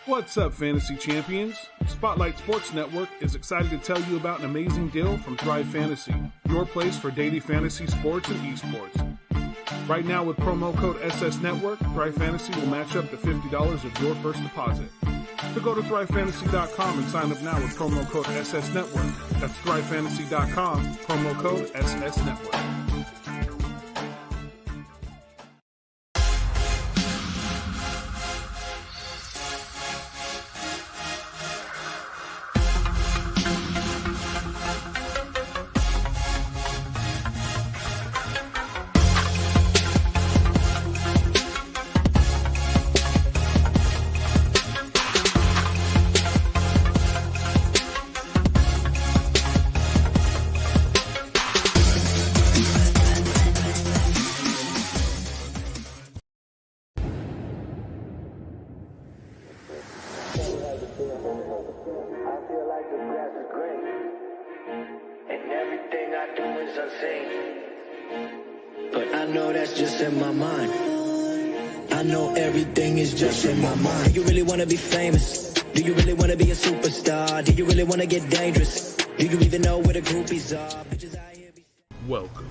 What's up, Fantasy Champions? Spotlight Sports Network is excited to tell you about an amazing deal from Thrive Fantasy, your place for daily fantasy sports and esports. Right now, with promo code SS Network, Thrive Fantasy will match up to $50 of your first deposit. So go to thrivefantasy.com and sign up now with promo code SS Network. That's thrivefantasy.com, promo code SS Network. But I know that's just in my mind. I know everything is just in my mind. Do you really want to be famous? Do you really want to be a superstar? Do you really want to get dangerous? Do you even know where the groupies are? Bitches out here be... Welcome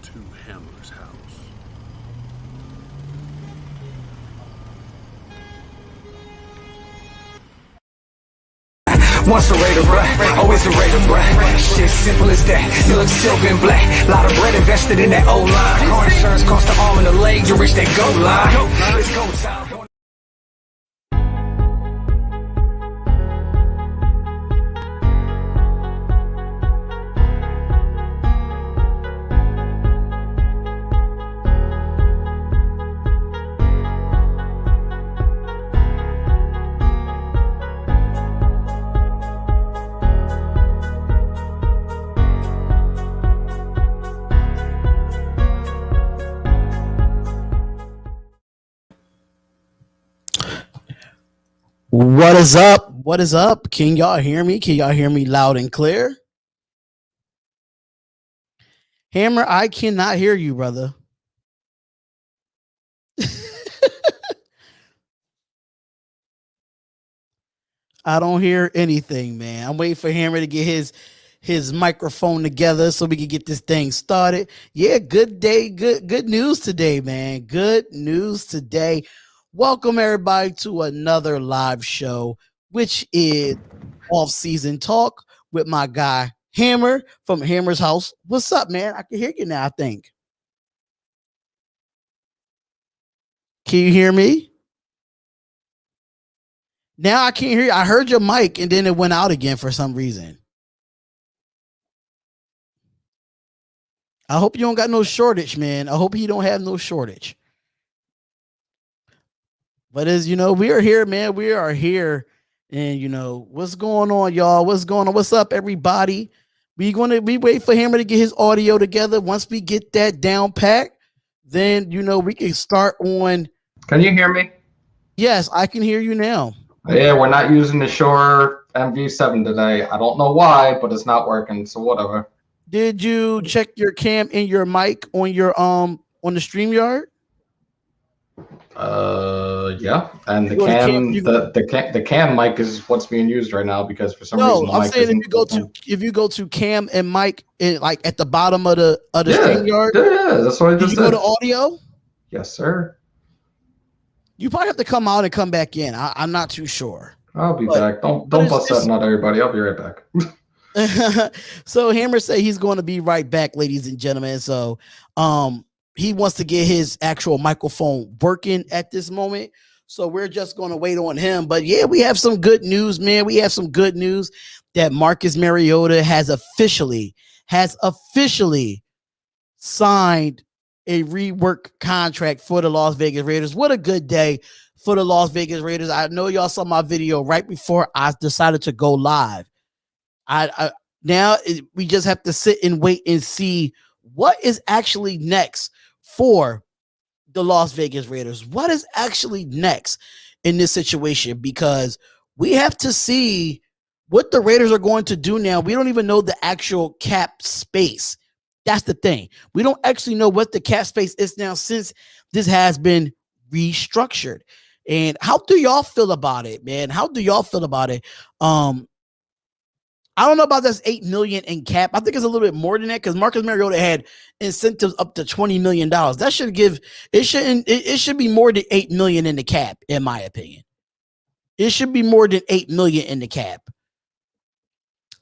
to Hammer's house. Once a Raider, bruh, always a Raider, bruh. Shit simple as that. You look silver and black. Lot of bread invested in that O-line. Car insurance cost an arm and a leg to reach that goal line. It's go time. What is up? What is up? Can y'all hear me? Can y'all hear me loud and clear? Hammer, I cannot hear you, brother. I don't hear anything, man. I'm waiting for Hammer to get his microphone together so we can get this thing started. Yeah, good day, good news today, man. Good news today. Welcome everybody to another live show, which is off-season talk with my guy Hammer from Hammer's house. What's up, man? I can hear you now, I think. Can you hear me? Now I can't hear you. I heard your mic and then it went out again for some reason. I hope you don't got no shortage, man. I hope you don't have no shortage. But as you know, we are here, man. We are here. And you know, what's going on, y'all? What's going on? What's up, everybody? We wait for Hammer to get his audio together. Once we get that down packed, then you know we can start on. Can you hear me? Yes, I can hear you now. Yeah, we're not using the Shure MV7 today. I don't know why, but it's not working, so whatever. Did you check your cam and your mic on your on the StreamYard? Yeah, and the cam mic is what's being used right now because for some reason the I'm mic saying if you go to cam and mic like at the bottom of the StreamYard. Yeah, that's what I just did. You go to audio? Yes, sir. You probably have to come out and come back in. I'm not too sure. I'll be back. Don't bust that nut, everybody. I'll be right back. So Hammer said he's going to be right back, ladies and gentlemen. So he wants to get his actual microphone working at this moment. So we're just going to wait on him. But yeah, we have some good news, man. We have some good news that Marcus Mariota has officially signed a rework contract for the Las Vegas Raiders. What a good day for the Las Vegas Raiders. I know y'all saw my video right before I decided to go live. Now we just have to sit and wait and see what is actually next for the Las Vegas Raiders. What is actually next in this situation? Because we have to see what the Raiders are going to do now. We don't even know the actual cap space. That's the thing. We don't actually know what the cap space is now since this has been restructured. And how do y'all feel about it, man? How do y'all feel about it? I don't know about this $8 million in cap. I think it's a little bit more than that because Marcus Mariota had incentives up to $20 million. That should give it should be more than $8 million in the cap, in my opinion. It should be more than $8 million in the cap.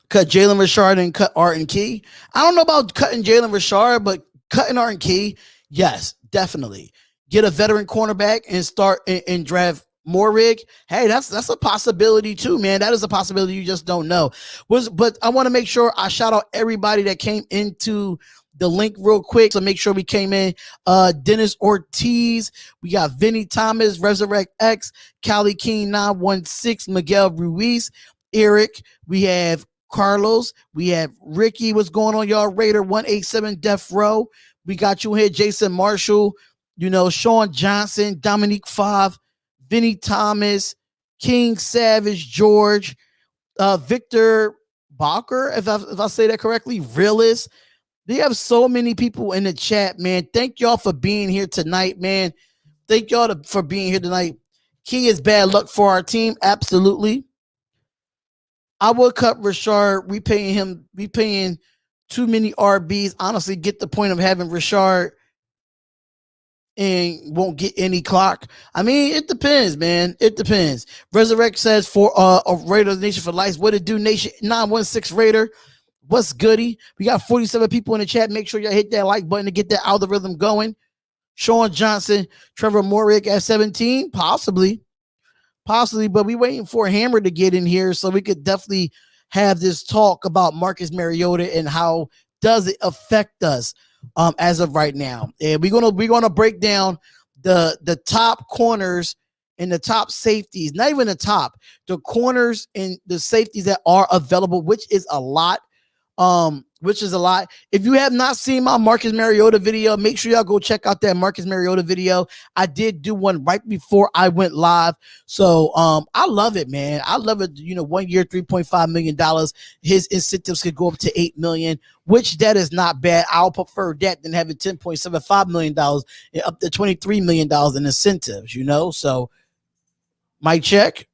Cut Jalen Richard and cut Arden Key. I don't know about cutting Jalen Richard, but cutting Arden Key, yes, definitely. Get a veteran cornerback and start and draft Morrig. Hey, that's a possibility too, man. That is a possibility you just don't know. But I want to make sure I shout out everybody that came into the link real quick. So make sure we came in. Dennis Ortiz, we got Vinny Thomas, Resurrect X, Cali King 916, Miguel Ruiz, Eric. We have Carlos. We have Ricky. What's going on, y'all? Raider 187 Death Row. We got you here, Jason Marshall. Sean Johnson, Dominique 5. Vinny Thomas, King Savage, George, Victor Bacher, if I say that correctly, Realist. They have so many people in the chat, man. Thank y'all for being here tonight, man. Thank y'all for being here tonight. Key is bad luck for our team, absolutely. I would cut Richard. We paying too many RBs. Honestly, get the point of having Richard and won't get any clock. I mean, it depends, man. It depends. Resurrect says for a Raider Nation for Life. What it do, Nation 916 Raider? What's goody? We got 47 people in the chat. Make sure y'all hit that like button to get that algorithm going. Sean Johnson, Trevor Morrick at 17, possibly, but we waiting for Hammer to get in here so we could definitely have this talk about Marcus Mariota and how does it affect us as of right now. And we're gonna break down the top corners and the top safeties, not even the corners and the safeties that are available, which is a lot. If you have not seen my Marcus Mariota video, make sure y'all go check out that Marcus Mariota video. I did do one right before I went live. So I love it, man. I love it. 1 year, $3.5 million. His incentives could go up to $8 million, which that is not bad. I'll prefer that than having $10.75 million and up to $23 million in incentives, So mic check.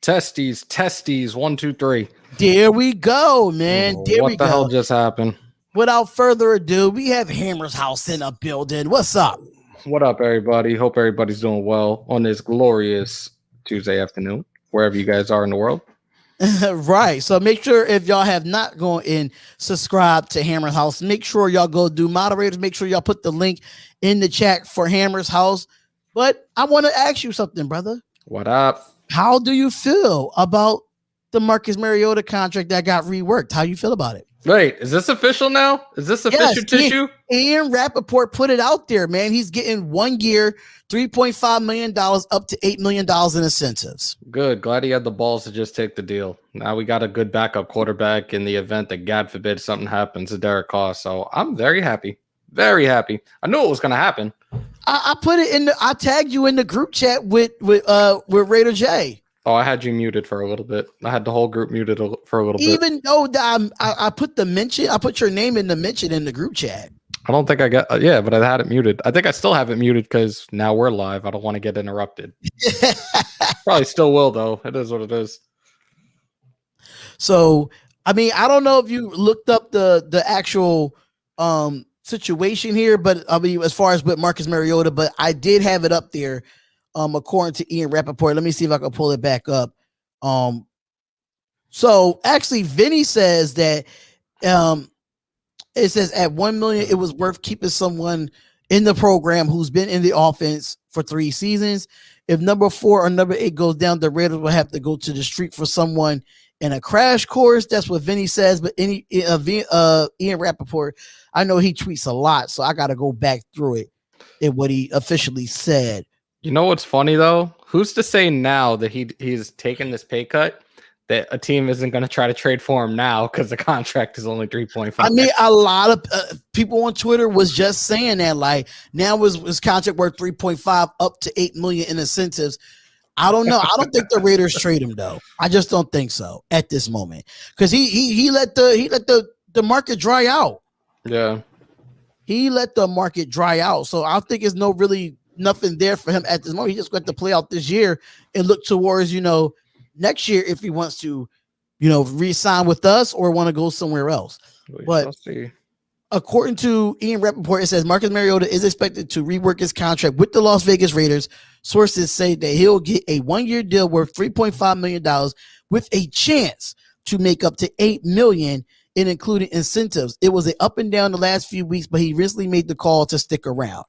Testes, 1, 2, 3. There we go, man. What the hell just happened? Without further ado, we have Hammer's House in a building. What's up? What up, everybody? Hope everybody's doing well on this glorious Tuesday afternoon, wherever you guys are in the world. Right. So make sure if y'all have not gone and subscribed to Hammer's House, make sure y'all go do moderators. Make sure y'all put the link in the chat for Hammer's House. But I want to ask you something, brother. What up? How do you feel about the Marcus Mariota contract that got reworked? How you feel about it? Wait, is this official now? Is this official tissue? Ian Rappaport put it out there, man. He's getting 1 year, $3.5 million up to $8 million in incentives. Good. Glad he had the balls to just take the deal. Now we got a good backup quarterback in the event that, God forbid, something happens to Derek Carr. So I'm very happy. Very happy. I knew it was going to happen. I put it I tagged you in the group chat with Raider J. Oh, I had you muted for a little bit. I had the whole group muted for a little bit. Even though I put the mention, I put your name in the mention in the group chat. I don't think I got, but I had it muted. I think I still have it muted because now we're live. I don't want to get interrupted. Probably still will, though. It is what it is. So, I mean, I don't know if you looked up the actual situation here, but I mean, as far as with Marcus Mariota, but I did have it up there, according to Ian Rappaport. Let me see if I can pull it back up. So actually, Vinny says that it says at 1 million, it was worth keeping someone in the program who's been in the offense for 3 seasons. If number 4 or number 8 goes down, the Raiders will have to go to the street for someone in a crash course. That's what Vinny says. But Ian Rappaport, I know he tweets a lot, so I got to go back through it and what he officially said. You know what's funny though? Who's to say now that he's taken this pay cut that a team isn't going to try to trade for him now because the contract is only 3.5? I mean, a lot of people on Twitter was just saying that, like, now his contract worth 3.5 up to 8 million in incentives. I don't know. I don't think the Raiders trade him though. I just don't think so at this moment because he let the market dry out. Yeah, he let the market dry out. So I think it's no really nothing there for him at this moment. He just got to play out this year and look towards, next year if he wants to, re-sign with us or want to go somewhere else. But see. According to Ian Rappaport, it says Marcus Mariota is expected to rework his contract with the Las Vegas Raiders. Sources say that he'll get a 1-year deal worth $3.5 million with a chance to make up to $8 million in including incentives. It was an up and down the last few weeks, but he recently made the call to stick around.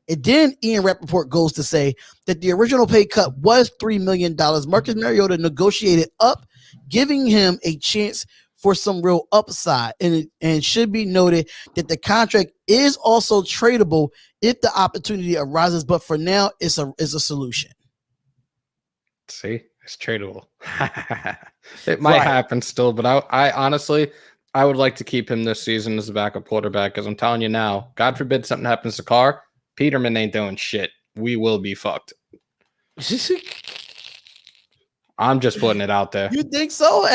And then Ian Rappaport goes to say that the original pay cut was $3 million. Marcus Mariota negotiated up, giving him a chance for some real upside. And it should be noted that the contract is also tradable if the opportunity arises, but for now it's a solution. See, it's tradable. It might happen still, but I honestly, I would like to keep him this season as a backup quarterback, because I'm telling you now, God forbid something happens to Carr, Peterman ain't doing shit. We will be fucked. I'm just putting it out there. You think so?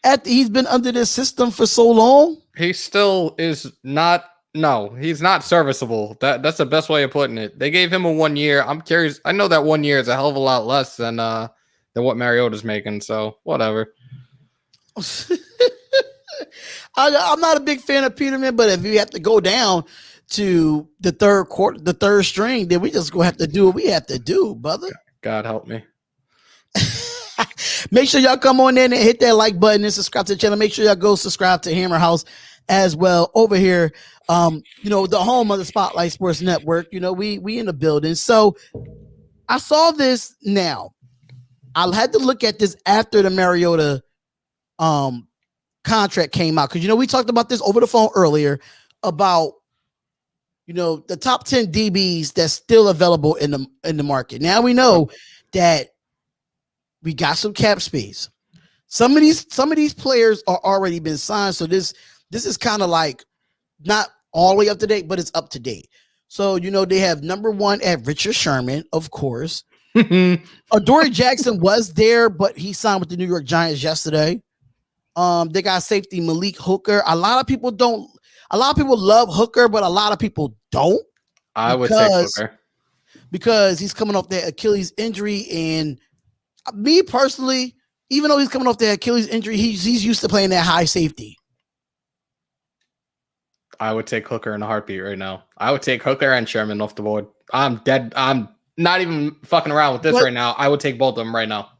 After he's been under this system for so long? He still is not. No, he's not serviceable. That's the best way of putting it. They gave him a 1 year. I'm curious. I know that 1 year is a hell of a lot less than what Mariota's making. So whatever. I'm not a big fan of Peterman, but if you have to go down to the third string, then we just gonna have to do what we have to do, brother. God help me. Make sure y'all come on in and hit that like button and subscribe to the channel. Make sure y'all go subscribe to Hammer House as well over here. The home of the Spotlight Sports Network. We in the building. So I saw this now. I had to look at this after the Mariota contract came out, because we talked about this over the phone earlier about the top 10 DBs that's still available in the market. Now we know that we got some cap space. Some of these players are already been signed, so this is kind of like not all the way up to date, but it's up to date. So they have number 1 at Richard Sherman, of course. Adoree Jackson was there, but he signed with the New York Giants yesterday. They got safety Malik Hooker. A lot of people love Hooker, but a lot of people don't. I would take Hooker because he's coming off that Achilles injury, and me personally, even though he's coming off that Achilles injury, he's used to playing that high safety. I would take Hooker in a heartbeat right now. I would take Hooker and Sherman off the board. I'm dead. I'm not even fucking around with this right now. I would take both of them right now.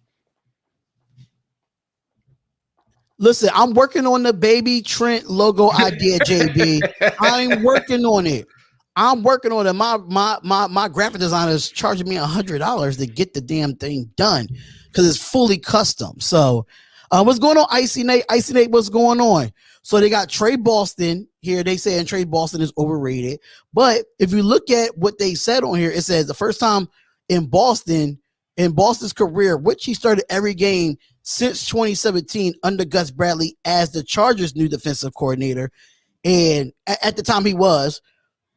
Listen, I'm working on the Baby Trent logo idea, JB. I'm working on it. My graphic designer is charging me $100 to get the damn thing done because it's fully custom. So, what's going on, Icy Nate? Icy Nate, what's going on? So they got Trey Boston here. They saying Trey Boston is overrated. But if you look at what they said on here, it says the first time in Boston's career, which he started every game since 2017 under Gus Bradley as the Chargers' new defensive coordinator. And at the time he was,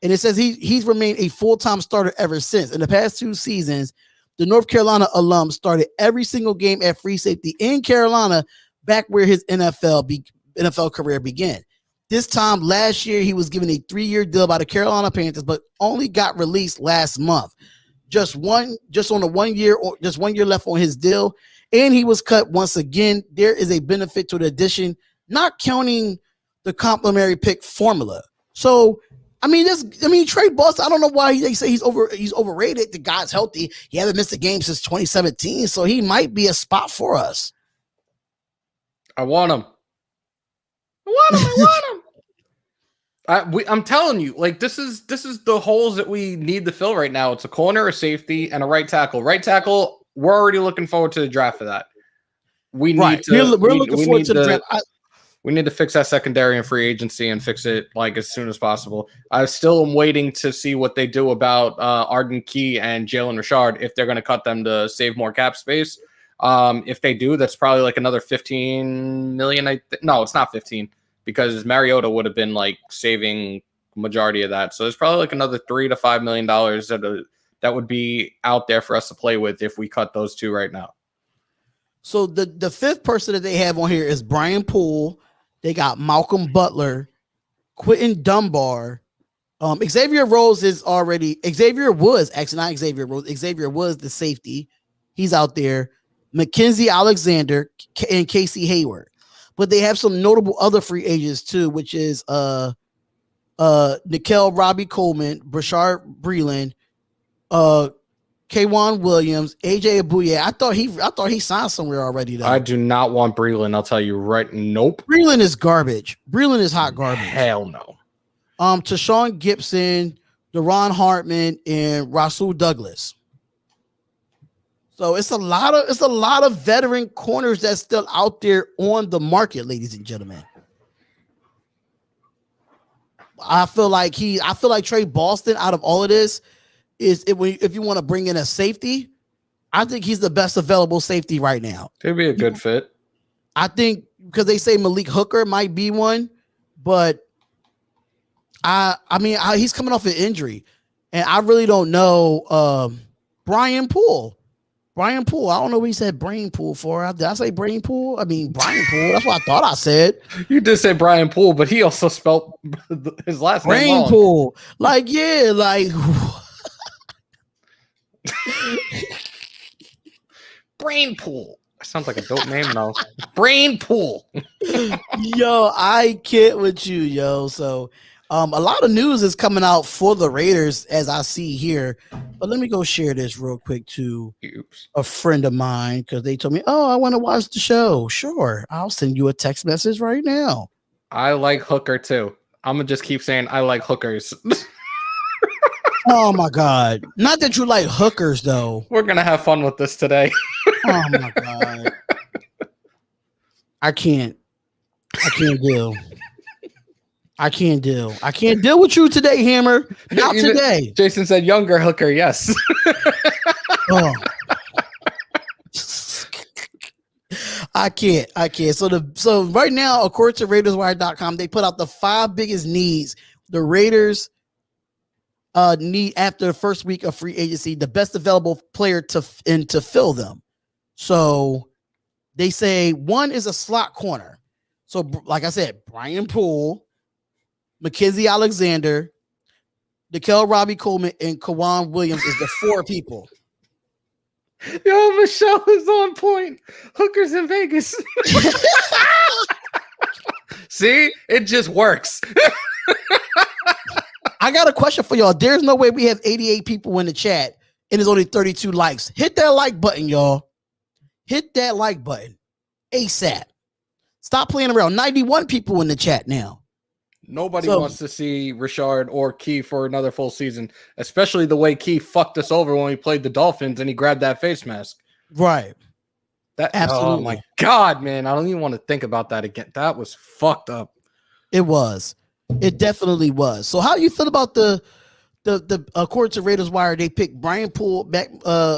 and it says he's remained a full-time starter ever since. In the past 2 seasons, the North Carolina alum started every single game at free safety in Carolina, back where his NFL career began. This time last year, he was given a 3-year deal by the Carolina Panthers, but only got released last month. Just 1 year left on his deal, and he was cut once again. There is a benefit to the addition, not counting the complimentary pick formula. So, Trey Boston, I don't know why they say he's overrated. The guy's healthy. He hasn't missed a game since 2017, so he might be a spot for us. I want him. I'm telling you, like, this is the holes that we need to fill right now. It's a corner, a safety, and a right tackle. Right tackle, we're already looking forward to the draft for that. We need to. We're looking forward to the draft. We need to fix that secondary and free agency and fix it like as soon as possible. I still am waiting to see what they do about Arden Key and Jalen Richard, if they're going to cut them to save more cap space. If they do, that's probably like another 15 million. No, it's not 15, because Mariota would have been like saving majority of that. So it's probably like another $3 to $5 million that would be out there for us to play with if we cut those 2 right now. So the fifth person that they have on here is Brian Poole. They got Malcolm Butler, Quentin Dunbar, Xavier Rose is already Xavier Woods, actually not Xavier Rose. Xavier Woods, the safety. He's out there. Mackenzie Alexander and Casey Hayward. But they have some notable other free agents too, which is Nickel Robbie Coleman, Brashard Breeland, Kwan Williams, AJ Abuye. I thought he signed somewhere already though. I do not want Breeland. I'll tell you right. Nope. Breeland is garbage. Breeland is hot garbage. Hell no. Tashawn Gibson, Deron Hartman, and Rasul Douglas. So it's a lot of veteran corners that's still out there on the market, ladies and gentlemen. I feel like Trey Boston out of all of this is if you want to bring in a safety, I think he's the best available safety right now. He'd be a good fit. I think because they say Malik Hooker might be one, but I mean he's coming off an injury, and I really don't know Brian Poole. I don't know what he said brain pool for. Did I say brain pool? I mean Brian Poole. That's what I thought I said. You did say Brian Poole, but he also spelled his last name wrong. Brain pool. Like, yeah, like Brain Pool. Sounds like a dope name though. Brain Pool. Yo, I can't with you, yo. So a lot of news is coming out for the Raiders as I see here. But let me go share this real quick to a friend of mine because they told me, oh, I want to watch the show. Sure. I'll send you a text message right now. I like Hooker too. I'm going to just keep saying I like hookers. Oh my God. Not that you like hookers though. We're going to have fun with this today. Oh my God. I can't deal. I can't deal with you today, Hammer. Not today. Jason said younger hooker. Yes. Oh. I can't. So right now, according to RaidersWire.com, they put out the 5 biggest needs the Raiders need after the first week of free agency, the best available player to fill them. So they say one is a slot corner. So like I said, Brian Poole, Mackenzie Alexander, Nickel Robbie Coleman, and Kwan Williams is the 4 people. Yo, Michelle is on point. Hookers in Vegas. See, it just works. I got a question for y'all. There's no way we have 88 people in the chat and there's only 32 likes. Hit that like button, y'all. Hit that like button ASAP. Stop playing around. 91 people in the chat now. Nobody wants to see Richard or Key for another full season, especially the way Key fucked us over when we played the Dolphins and he grabbed that face mask. Right. Absolutely. Oh my God, man. I don't even want to think about that again. That was fucked up. It was. It definitely was. So how do you feel about the according to Raiders Wire, they picked Brian Poole,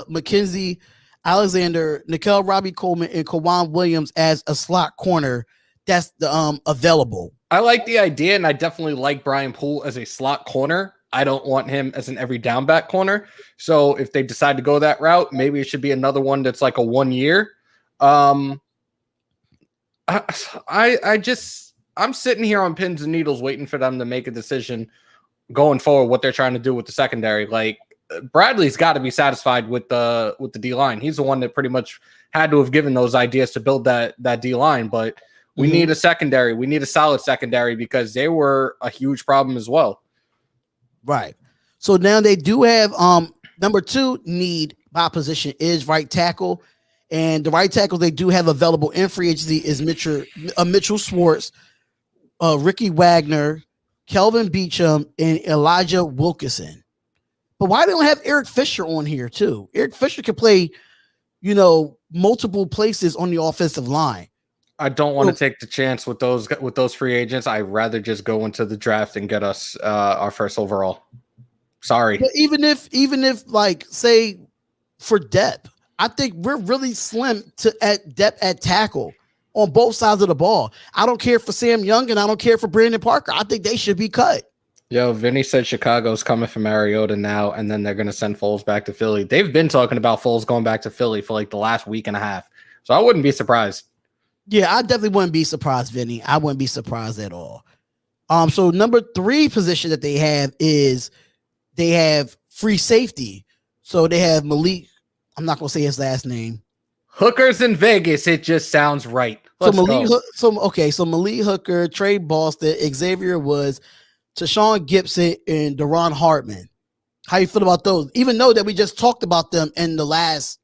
Mackenzie Alexander, Nickel Robbie Coleman, and Kwan Williams as a slot corner that's available. I like the idea, and I definitely like Brian Poole as a slot corner. I don't want him as an every down back corner. So if they decide to go that route, maybe it should be another one that's like a 1 year. I'm sitting here on pins and needles waiting for them to make a decision going forward what they're trying to do with the secondary. Like Bradley's got to be satisfied with the D line. He's the one that pretty much had to have given those ideas to build that D line, but we need a secondary. We need a solid secondary because they were a huge problem as well. Right. So now they do have number 2 need by position is right tackle. And the right tackle they do have available in free agency is Mitchell Schwartz, Ricky Wagner, Kelvin Beachum, and Elijah Wilkinson. But why don't have Eric Fisher on here too? Eric Fisher can play, multiple places on the offensive line. I don't want to take the chance with those free agents. I'd rather just go into the draft and get us our first overall. Sorry. But even if like say for depth, I think we're really slim at depth at tackle on both sides of the ball. I don't care for Sam Young and I don't care for Brandon Parker. I think they should be cut. Yo, Vinny said Chicago's coming from Mariota now, and then they're going to send Foles back to Philly. They've been talking about Foles going back to Philly for like the last week and a half. So I wouldn't be surprised. Yeah, I definitely wouldn't be surprised, Vinny. I wouldn't be surprised at all. So number 3 position that they have is they have free safety. So they have Malik. I'm not gonna say his last name. Hookers in Vegas. It just sounds right. So Malik Hooker, Trey Boston, Xavier Woods, Tashawn Gibson, and Deron Hartman. How you feel about those? Even though that we just talked about them in the last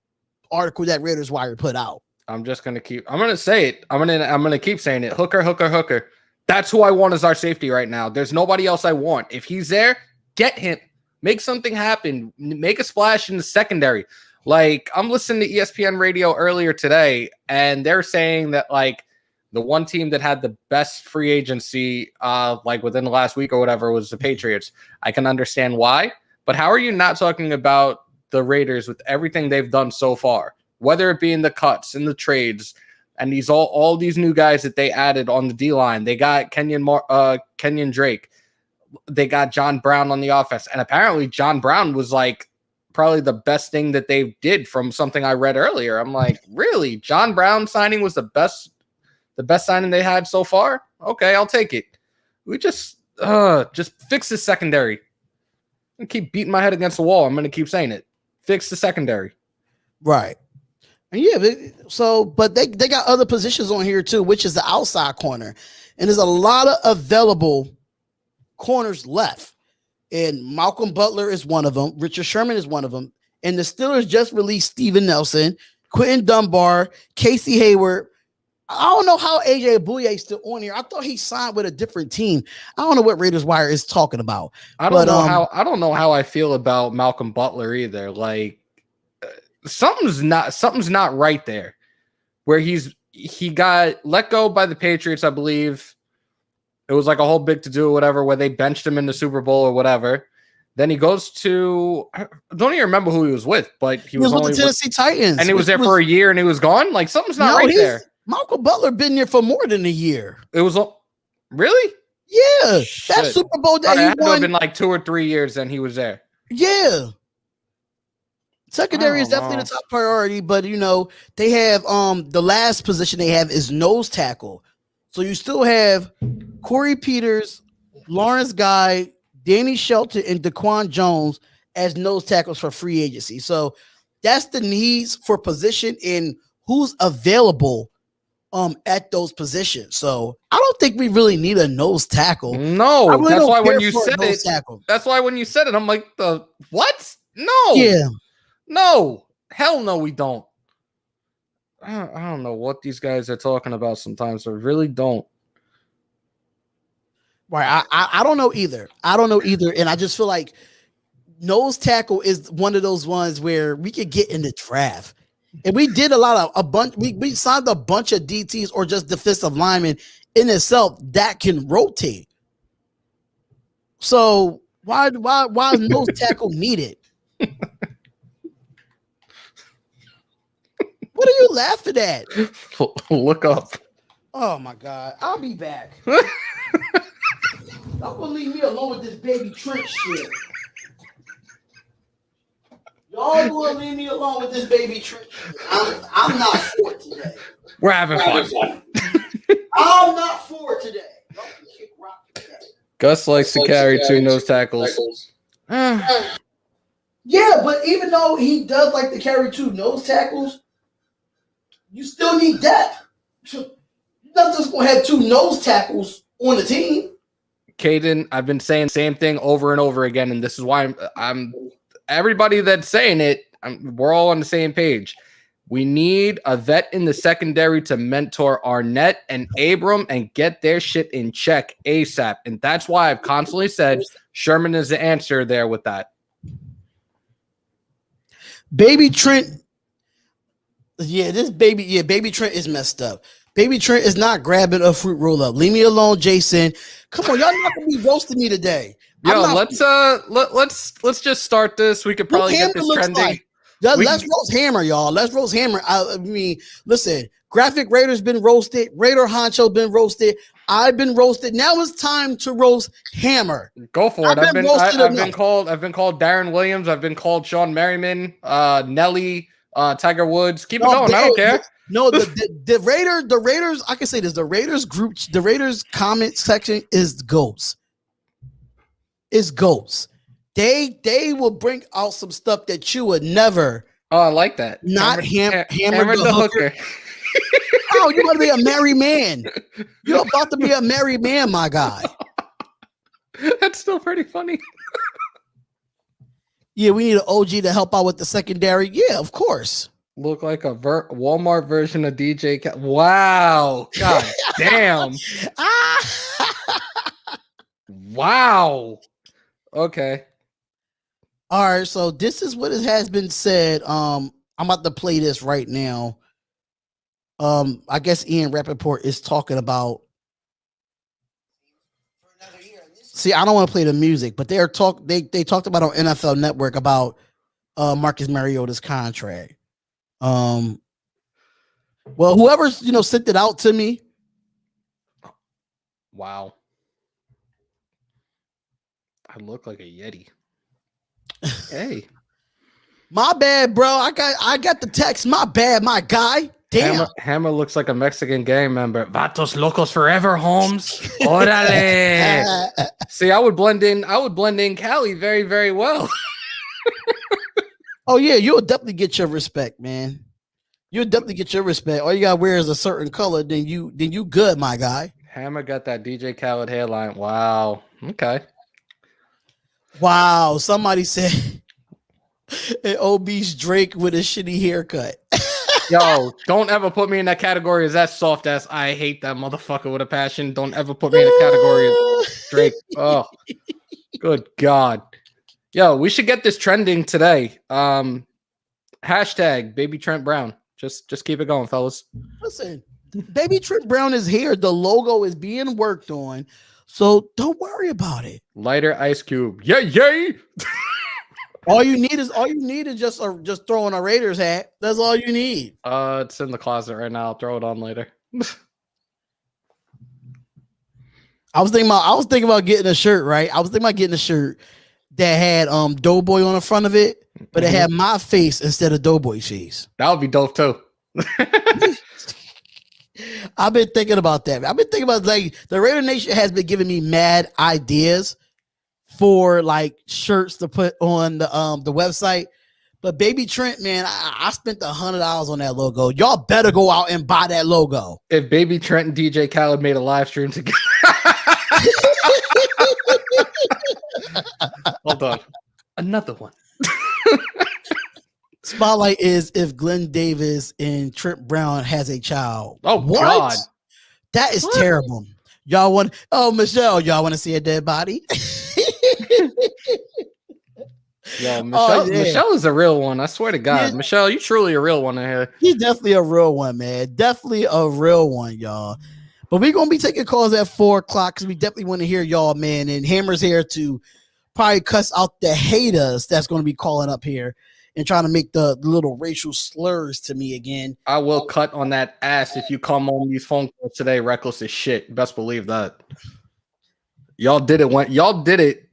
article that Raiders Wire put out. I'm gonna say it. I'm gonna keep saying it. Hooker. That's who I want as our safety right now. There's nobody else I want. If he's there, get him. Make something happen. Make a splash in the secondary. Like, I'm listening to ESPN radio earlier today, and they're saying that, like, the one team that had the best free agency, like, within the last week or whatever was the Patriots. I can understand why, but how are you not talking about the Raiders with everything they've done so far? Whether it be in the cuts, in the trades, and these all these new guys that they added on the D-line. They got Kenyon Drake. They got John Brown on the offense. And apparently John Brown was like probably the best thing that they did from something I read earlier. I'm like, really? John Brown signing was the best signing they had so far? Okay, I'll take it. We just fix the secondary. I'm gonna keep beating my head against the wall. I'm gonna keep saying it. Fix the secondary. Right. And yeah, but they got other positions on here too, which is the outside corner. And there's a lot of available corners left. And Malcolm Butler is one of them. Richard Sherman is one of them. And the Steelers just released Steven Nelson, Quentin Dunbar, Casey Hayward. I don't know how AJ Bouye is still on here. I thought he signed with a different team. I don't know what Raiders Wire is talking about. I don't know how I feel about Malcolm Butler either. Like, something's not right there. Where he got let go by the Patriots, I believe. It was like a whole big to-do or whatever, where they benched him in the Super Bowl or whatever. Then he goes to, I don't even remember who he was with, but he was only with the Tennessee Titans. And he was there for a year and he was gone? Like, something's not right there. Malcolm Butler been there for more than a year. It was, really? Yeah. Shit. That Super Bowl that he won. It had to have been like 2 or 3 years and he was there. Yeah. Secondary is definitely the top priority, but, you know, they have the last position they have is nose tackle. So you still have Corey Peters, Lawrence Guy, Danny Shelton, and Daquan Jones as nose tackles for free agency. So that's the needs for position and who's available at those positions. So I don't think we really need a nose tackle. No, really that's why when you said it, that's why when you said it, I'm like, the what? No. Yeah. No. Hell no, we don't. I don't know what these guys are talking about sometimes. I really don't. Right. I don't know either. And I just feel like nose tackle is one of those ones where we could get in the draft. And we did we signed a bunch of DTs or just defensive linemen in itself that can rotate. So why is nose tackle needed? What are you laughing at? Look up. Oh my God. I'll be back. Don't leave me alone with this baby Trent shit. Y'all gonna leave me alone with this baby Trent shit. I'm not for it today. We're having fun. I'm not for it today. Gus likes to carry 2 nose tackles. Yeah, but even though he does like to carry 2 nose tackles, you still need depth. You're not just going to have 2 nose tackles on the team. Caden, I've been saying the same thing over and over again, and this is why I'm everybody that's saying it, we're all on the same page. We need a vet in the secondary to mentor Arnett and Abram and get their shit in check ASAP. And that's why I've constantly said Sherman is the answer there with that. Baby Trent. Yeah, Baby Trent is messed up. Baby Trent is not grabbing a fruit roll up. Leave me alone, Jason. Come on, y'all not gonna be roasting me today. Yo, let's just start this. We could probably get this trending. Like. Let's roast Hammer, y'all. Let's roast Hammer. I mean, listen, Graphk Raider's been roasted. Raider Honcho been roasted. I've been roasted. Now it's time to roast Hammer. Go for it. I've been called Darren Williams. I've been called Sean Merriman, Nelly, Tiger Woods. Keep it going. I don't care. No, the Raiders. I can say this: the Raiders group, the Raiders comment section is goats. It's goats. They will bring out some stuff that you would never. Oh, I like that. Not hammer the hooker. Oh, you're going to be a married man. You're about to be a married man, my guy. That's still pretty funny. Yeah, we need an OG to help out with the secondary. Yeah, of course. Look like a Walmart version of DJ. Wow. God damn. Wow. Okay. All right. So this is what it has been said. I'm about to play this right now. I guess Ian Rappaport is talking about. See, I don't want to play the music, but they talked about on NFL Network about Marcus Mariota's contract. Well, whoever's sent it out to me. Wow. I look like a Yeti. Hey. My bad, bro. I got the text. My bad, my guy. Damn. Hammer looks like a Mexican gang member. Vatos locos forever, Holmes. Órale. See, I would blend in Cali very, very well. Oh yeah, you'll definitely get your respect, man. You'll definitely get your respect. All you gotta wear is a certain color, then you good, my guy. Hammer got that DJ Khaled hairline. Wow. Okay. Wow. Somebody said an obese Drake with a shitty haircut. Yo, don't ever put me in that category as that soft ass. I hate that motherfucker with a passion. Don't ever put me in the category of Drake. Oh, good God. Yo, we should get this trending today. Hashtag Baby Trent Brown. Just keep it going, fellas. Listen, Baby Trent Brown is here. The logo is being worked on. So don't worry about it. Lighter Ice Cube. Yay. All you need is just throwing a Raiders hat. That's all you need. It's in the closet right now. I'll throw it on later. I was thinking about getting a shirt, right? I was thinking about getting a shirt that had Doughboy on the front of it, but it had my face instead of Doughboy's face. That would be dope too. I've been thinking about that. I've been thinking about, like, the Raider Nation has been giving me mad ideas for like shirts to put on the website. But Baby Trent, man, I spent $100 on that logo. Y'all better go out and buy that logo. If Baby Trent and DJ Khaled made a live stream together. Hold on. Another one. Spotlight is if Glenn Davis and Trent Brown has a child. Oh, what? God. That is terrible. Y'all want, Michelle, y'all want to see a dead body? Yo, Michelle is a real one. I swear to God. Yeah. Michelle, you truly a real one in here. He's definitely a real one, man. Definitely a real one, y'all. But we're going to be taking calls at 4:00 because we definitely want to hear y'all, man. And Hammer's here to probably cuss out the haters that's going to be calling up here and trying to make the little racial slurs to me again. I will cut on that ass if you come on these phone calls today reckless as shit. Best believe that. Y'all did it.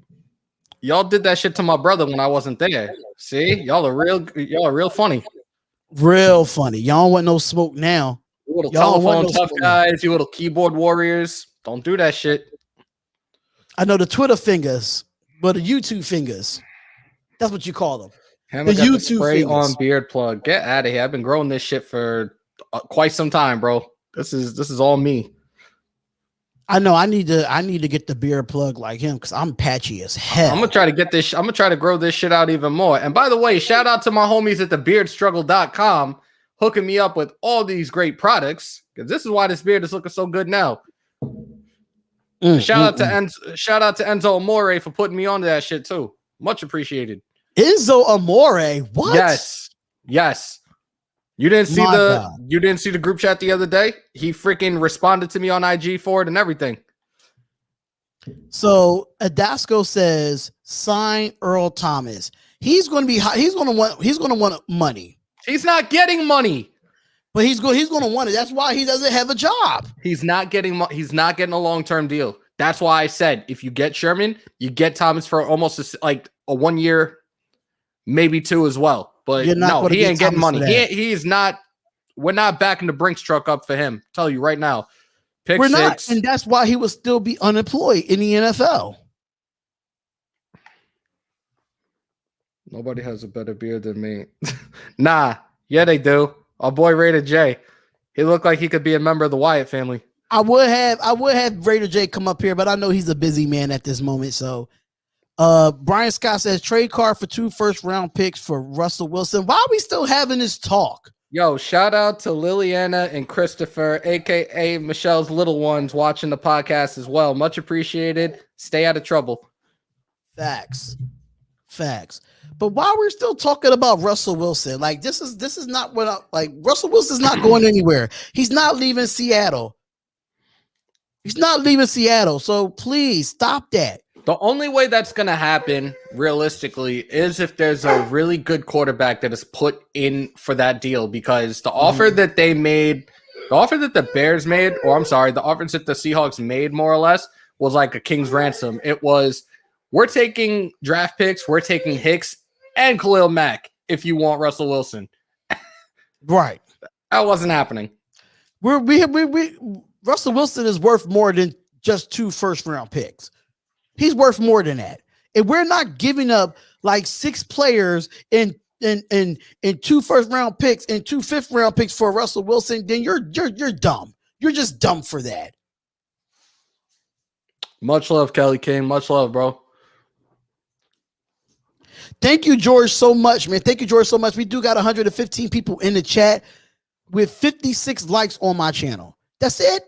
Y'all did that shit to my brother when I wasn't there. See? Y'all are real funny. Real funny. Y'all don't want no smoke now. You little telephone tough guys, you little keyboard warriors. Don't do that shit. I know the Twitter fingers, but the YouTube fingers. That's what you call them. The YouTube spray fingers. On beard plug. Get out of here. I've been growing this shit for quite some time, bro. This is all me. I know I need to get the beard plug like him because I'm patchy as hell. I'm gonna try to get this. I'm gonna try to grow this shit out even more. And by the way, shout out to my homies at thebeardstruggle.com hooking me up with all these great products because this is why this beard is looking so good now. Shout out to Enzo Amore for putting me onto that shit too. Much appreciated. Enzo Amore, what? Yes. You didn't see the group chat the other day? He freaking responded to me on IG for it and everything. So Adasco says sign Earl Thomas. He's going to want money. He's not getting money. But he's going to want it. That's why he doesn't have a job. He's not getting a long-term deal. That's why I said if you get Sherman, you get Thomas for almost a 1 year, maybe 2 as well. But no, he ain't getting money. He's not. We're not backing the Brinks truck up for him. Tell you right now. We're not, and that's why he would still be unemployed in the NFL. Nobody has a better beard than me. Nah, yeah, they do. Our boy Raider J. He looked like he could be a member of the Wyatt family. I would have Raider J come up here, but I know he's a busy man at this moment. So Brian Scott says trade card for 2 first-round picks for Russell Wilson. Why are we still having this talk? Yo, shout out to Liliana and Christopher, aka Michelle's little ones, watching the podcast as well. Much appreciated. Stay out of trouble. Facts. But why we're still talking about Russell Wilson? Like this is not what Russell Wilson's not going anywhere. He's not leaving Seattle. So please stop that. The only way that's going to happen realistically is if there's a really good quarterback that is put in for that deal, because the offer that they made, the offer that the Bears made, or I'm sorry, the offers that the Seahawks made more or less was like a king's ransom. It was, we're taking draft picks, we're taking Hicks and Khalil Mack if you want Russell Wilson. Right. That wasn't happening. Russell Wilson is worth more than just 2 first-round picks. He's worth more than that. If we're not giving up like 6 players and 2 first-round picks and 2 fifth-round picks for Russell Wilson, then you're dumb. You're just dumb for that. Much love, Kelly King. Much love, bro. Thank you, George, so much, man. Thank you, George, so much. We do got 115 people in the chat with 56 likes on my channel. That's it.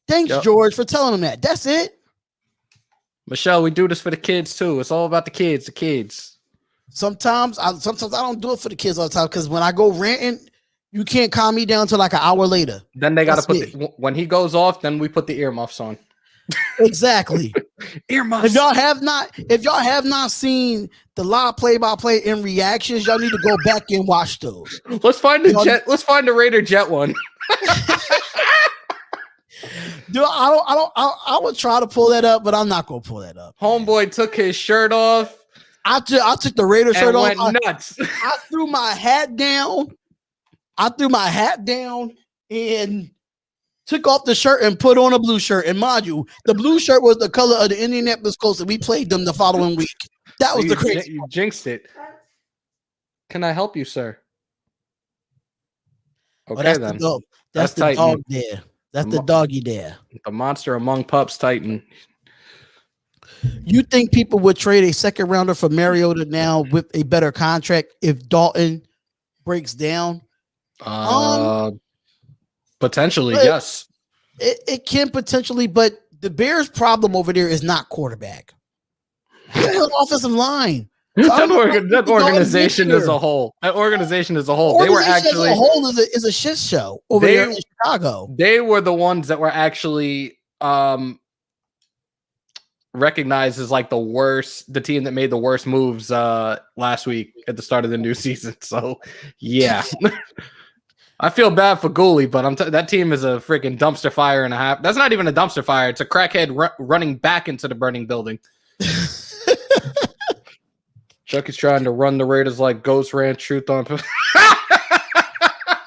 Thanks, George, for telling them that. That's it. Michelle, we do this for the kids too. It's all about the kids. Sometimes I don't do it for the kids all the time, because when I go ranting, you can't calm me down till like an hour later. Then they got to put when he goes off, then we put the earmuffs on. Exactly. Earmuffs. If y'all have not seen the live play-by-play and reactions, y'all need to go back and watch those. Let's find the Raider Jet one. Dude, I would try to pull that up, but I'm not gonna pull that up. Homeboy took his shirt off. I took the Raider shirt off. Went nuts. I threw my hat down. And took off the shirt and put on a blue shirt. And mind you, the blue shirt was the color of the Indianapolis Colts, and we played them the following week. That was the crazy. You jinxed it. Can I help you, sir? Okay, that's then. That's the dog there. That's the doggy there. The monster among pups, Titan. You think people would trade a second rounder for Mariota now with a better contract if Dalton breaks down? Potentially, yes. It can potentially, but the Bears' problem over there is not quarterback. It's offensive line. That organization as a whole. They were actually as a whole is a shit show over there in Chicago. They were the ones that were actually recognized as like the team that made the worst moves last week at the start of the new season. So yeah. I feel bad for Gooley, but that team is a freaking dumpster fire and a half. That's not even a dumpster fire. It's a crackhead running back into the burning building. Chuck is trying to run the Raiders like Ghost ran Truth on.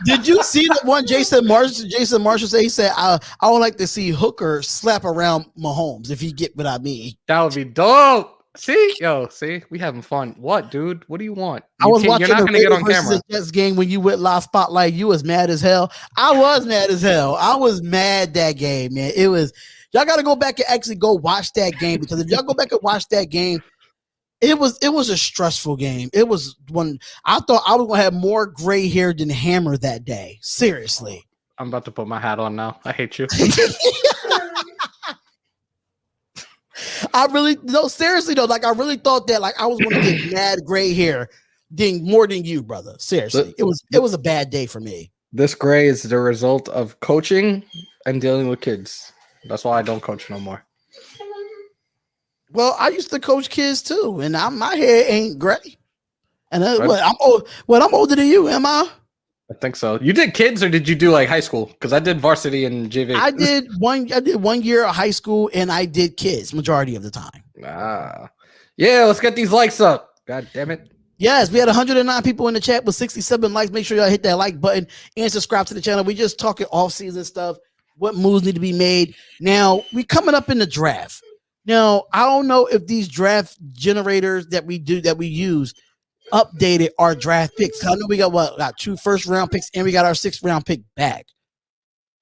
Did you see that one Jason Marshall said? He said, I would like to see Hooker slap around Mahomes, if you get what I mean. That would be dope. See, we having fun. What, dude? What do you want? I was watching the Raiders versus Jets game when you went live spotlight. You was mad as hell. I was mad as hell. I was mad that game, man. It was, y'all got to go back and actually go watch that game, because if y'all go back and watch that game, it was a stressful game. It was one I thought I was gonna have more gray hair than Hammer that day. Seriously. I'm about to put my hat on now. I hate you. Seriously though, like I really thought that like I was gonna get mad gray hair more than you, brother. Seriously. It was a bad day for me. This gray is the result of coaching and dealing with kids. That's why I don't coach no more. Well, I used to coach kids too, and my hair ain't gray. And I'm older than you, am I? I think so. You did kids, or did you do like high school? Because I did varsity and JV. I did 1 year of high school, and I did kids majority of the time. Yeah. Let's get these likes up. God damn it. Yes, we had 109 people in the chat with 67 likes. Make sure y'all hit that like button and subscribe to the channel. We just talking off-season stuff, what moves need to be made. Now, we coming up in the draft. Now, I don't know if these draft generators that we use updated our draft picks. I know we got 2 first-round picks and we got our 6th-round pick back.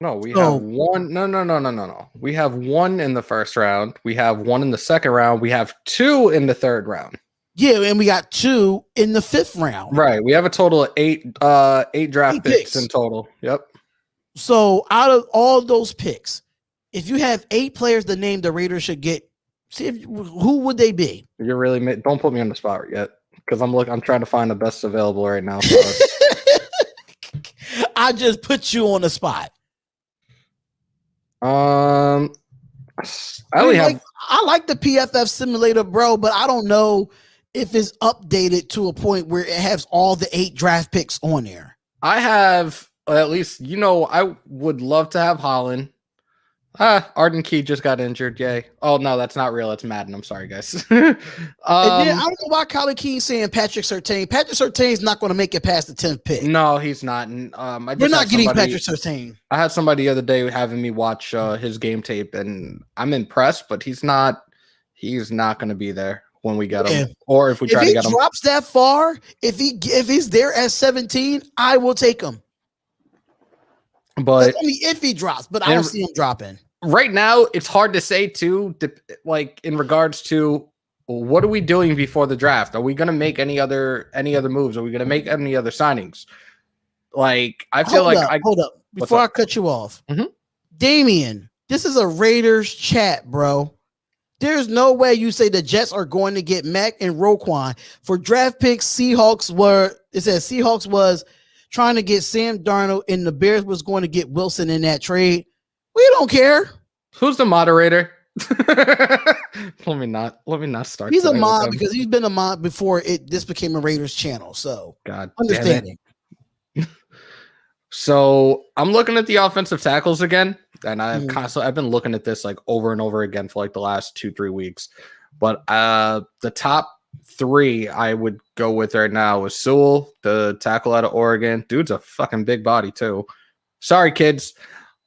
No, we have one. No. We have 1 in the first round. We have 1 in the second round. We have 2 in the third round. Yeah, and we got 2 in the 5th round. Right. We have a total of 8 draft picks in total. Yep. So out of all those picks, if you have 8 players the name the Raiders should get, who would they be? You're really don't put me on the spot yet because I'm trying to find the best available right now. I just put you on the spot. I like the PFF simulator, bro, but I don't know if it's updated to a point where it has all the 8 draft picks on there. I have at least, I would love to have Holland. Arden Key just got injured. Yay. Oh, no, that's not real. It's Madden. I'm sorry, guys. I don't know why Colin Key's saying Patrick Surtain. Patrick Surtain's not going to make it past the 10th pick. No, he's not. We're not getting Patrick Surtain. I had somebody the other day having me watch his game tape, and I'm impressed, but he's not going to be there when we get him, or if we try to get him. If he drops that far, if he's there at 17, I will take him. But only if he drops, but I don't see him dropping. Right now, it's hard to say too, like in regards to what are we doing before the draft? Are we going to make any other moves? Are we going to make any other signings? Like, I feel hold up before I cut you off. Mm-hmm. Damien, this is a Raiders chat, bro. There's no way you say the Jets are going to get Mac and Roquan for draft picks. Seahawks was trying to get Sam Darnold, and the Bears was going to get Wilson in that trade. We don't care. Who's the moderator? Let me not start. He's a mod because he's been a mod before this became a Raiders channel. So God, understanding. So I'm looking at the offensive tackles again, and I've been looking at this like over and over again for like the last 2-3 weeks. But the top 3 I would go with right now is Sewell, the tackle out of Oregon. Dude's a fucking big body too. Sorry, kids.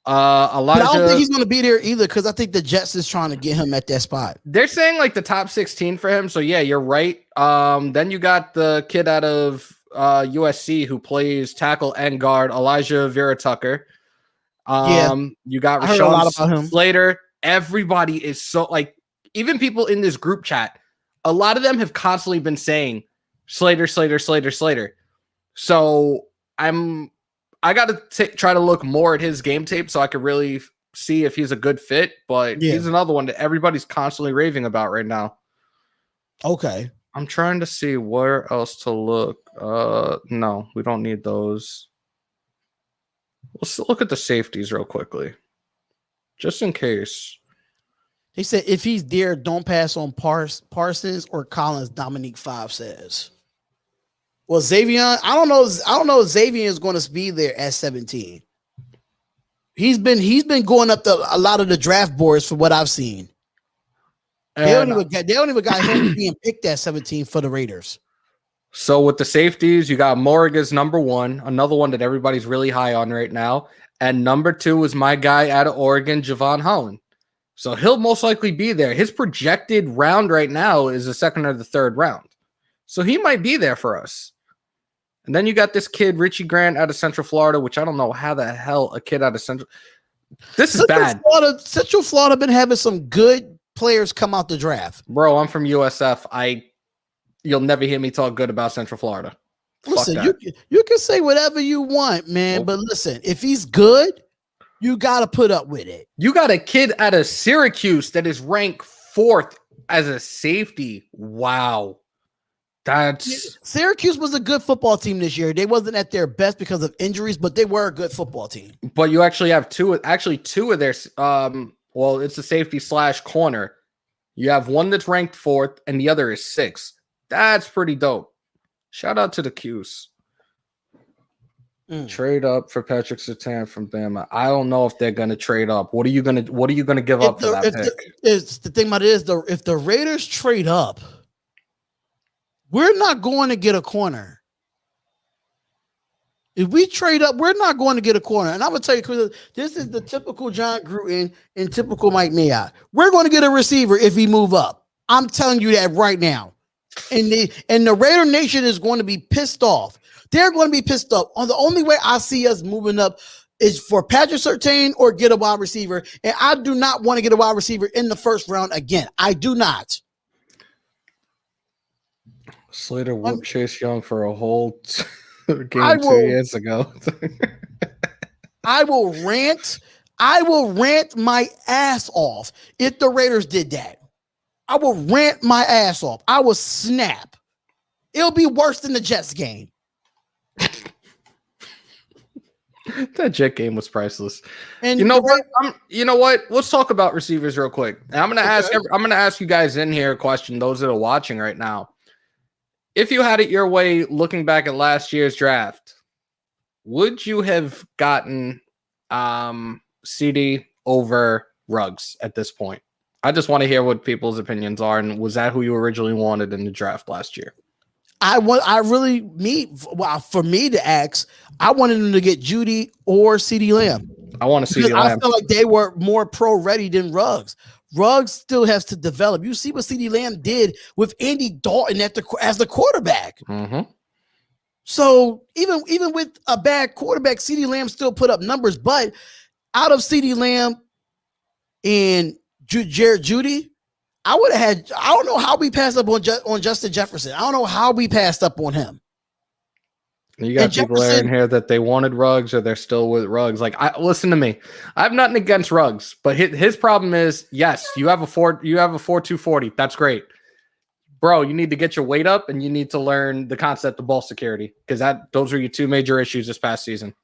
Elijah, but I don't think he's going to be there either because I think the Jets is trying to get him at that spot. They're saying like the top 16 for him. So yeah, you're right. Then you got the kid out of USC who plays tackle and guard, Elijah Vera Tucker. You got Rashawn Slater. Everybody is so like, even people in this group chat, a lot of them have constantly been saying Slater. So I got to try to look more at his game tape so I could really see if he's a good fit. But he's another one that everybody's constantly raving about right now. Okay. I'm trying to see where else to look. No, we don't need those. Let's look at the safeties real quickly, just in case. He said if he's there, don't pass on Parsons or Collins. Dominique 5 says. Well, Xavier, I don't know if Xavier is going to be there at 17. He's been going up a lot of the draft boards for what I've seen. They don't even got him being picked at 17 for the Raiders. So with the safeties, you got Morriga's number 1, another one that everybody's really high on right now. And number 2 is my guy out of Oregon, Javon Holland. So he'll most likely be there. His projected round right now is the 2nd or the 3rd round. So he might be there for us. And then you got this kid, Richie Grant, out of Central Florida, which I don't know how the hell a kid out of Central. This is bad. Central Florida been having some good players come out the draft. Bro, I'm from USF. You'll never hear me talk good about Central Florida. Listen, you can say whatever you want, man. But listen, if he's good, you got to put up with it. You got a kid out of Syracuse that is ranked 4th as a safety. Wow. Syracuse was a good football team this year. They wasn't at their best because of injuries, but they were a good football team. But you actually have two of their well, it's a safety / corner. You have one that's ranked 4th and the other is 6th. That's pretty dope. Shout out to the Qs. Trade up for Patrick Surtain from Bama. I don't know if they're gonna trade up. What are you gonna give up for that pick? The thing about it is if the Raiders trade up, we're not going to get a corner. If we trade up, we're not going to get a corner. And I'm going to tell you, Chris, this is the typical John Gruden and typical Mike Mayock. We're going to get a receiver if we move up. I'm telling you that right now. And the Raider Nation is going to be pissed off. They're going to be pissed off. On the only way I see us moving up is for Patrick Surtain or get a wide receiver. And I do not want to get a wide receiver in the first round again. I do not. Slater whooped Chase Young for a whole game 2 years ago. I will rant my ass off if the Raiders did that. I will rant my ass off. I will snap. It'll be worse than the Jets game. That Jet game was priceless. And you know what? Let's talk about receivers real quick. And I'm gonna ask you guys in here a question. Those that are watching right now, if you had it your way, looking back at last year's draft, would you have gotten CD over Ruggs at this point? I just want to hear what people's opinions are. And was that who you originally wanted in the draft last year? For me to ask, I wanted them to get Judy or CD Lamb. I want to see Lamb. I feel like they were more pro ready than Ruggs. Ruggs still has to develop. You see what CD Lamb did with Andy Dalton as the quarterback. Mm-hmm. So even with a bad quarterback, CD Lamb still put up numbers. But out of CD Lamb and Jared Judy, I would have had. I don't know how we passed up on Justin Jefferson. I don't know how we passed up on him. You got people in here that they wanted Ruggs or they're still with Ruggs. Like, listen to me. I have nothing against Ruggs, but his problem is, yes, you have a 4.240. That's great, bro. You need to get your weight up and you need to learn the concept of ball security because those are your two major issues this past season.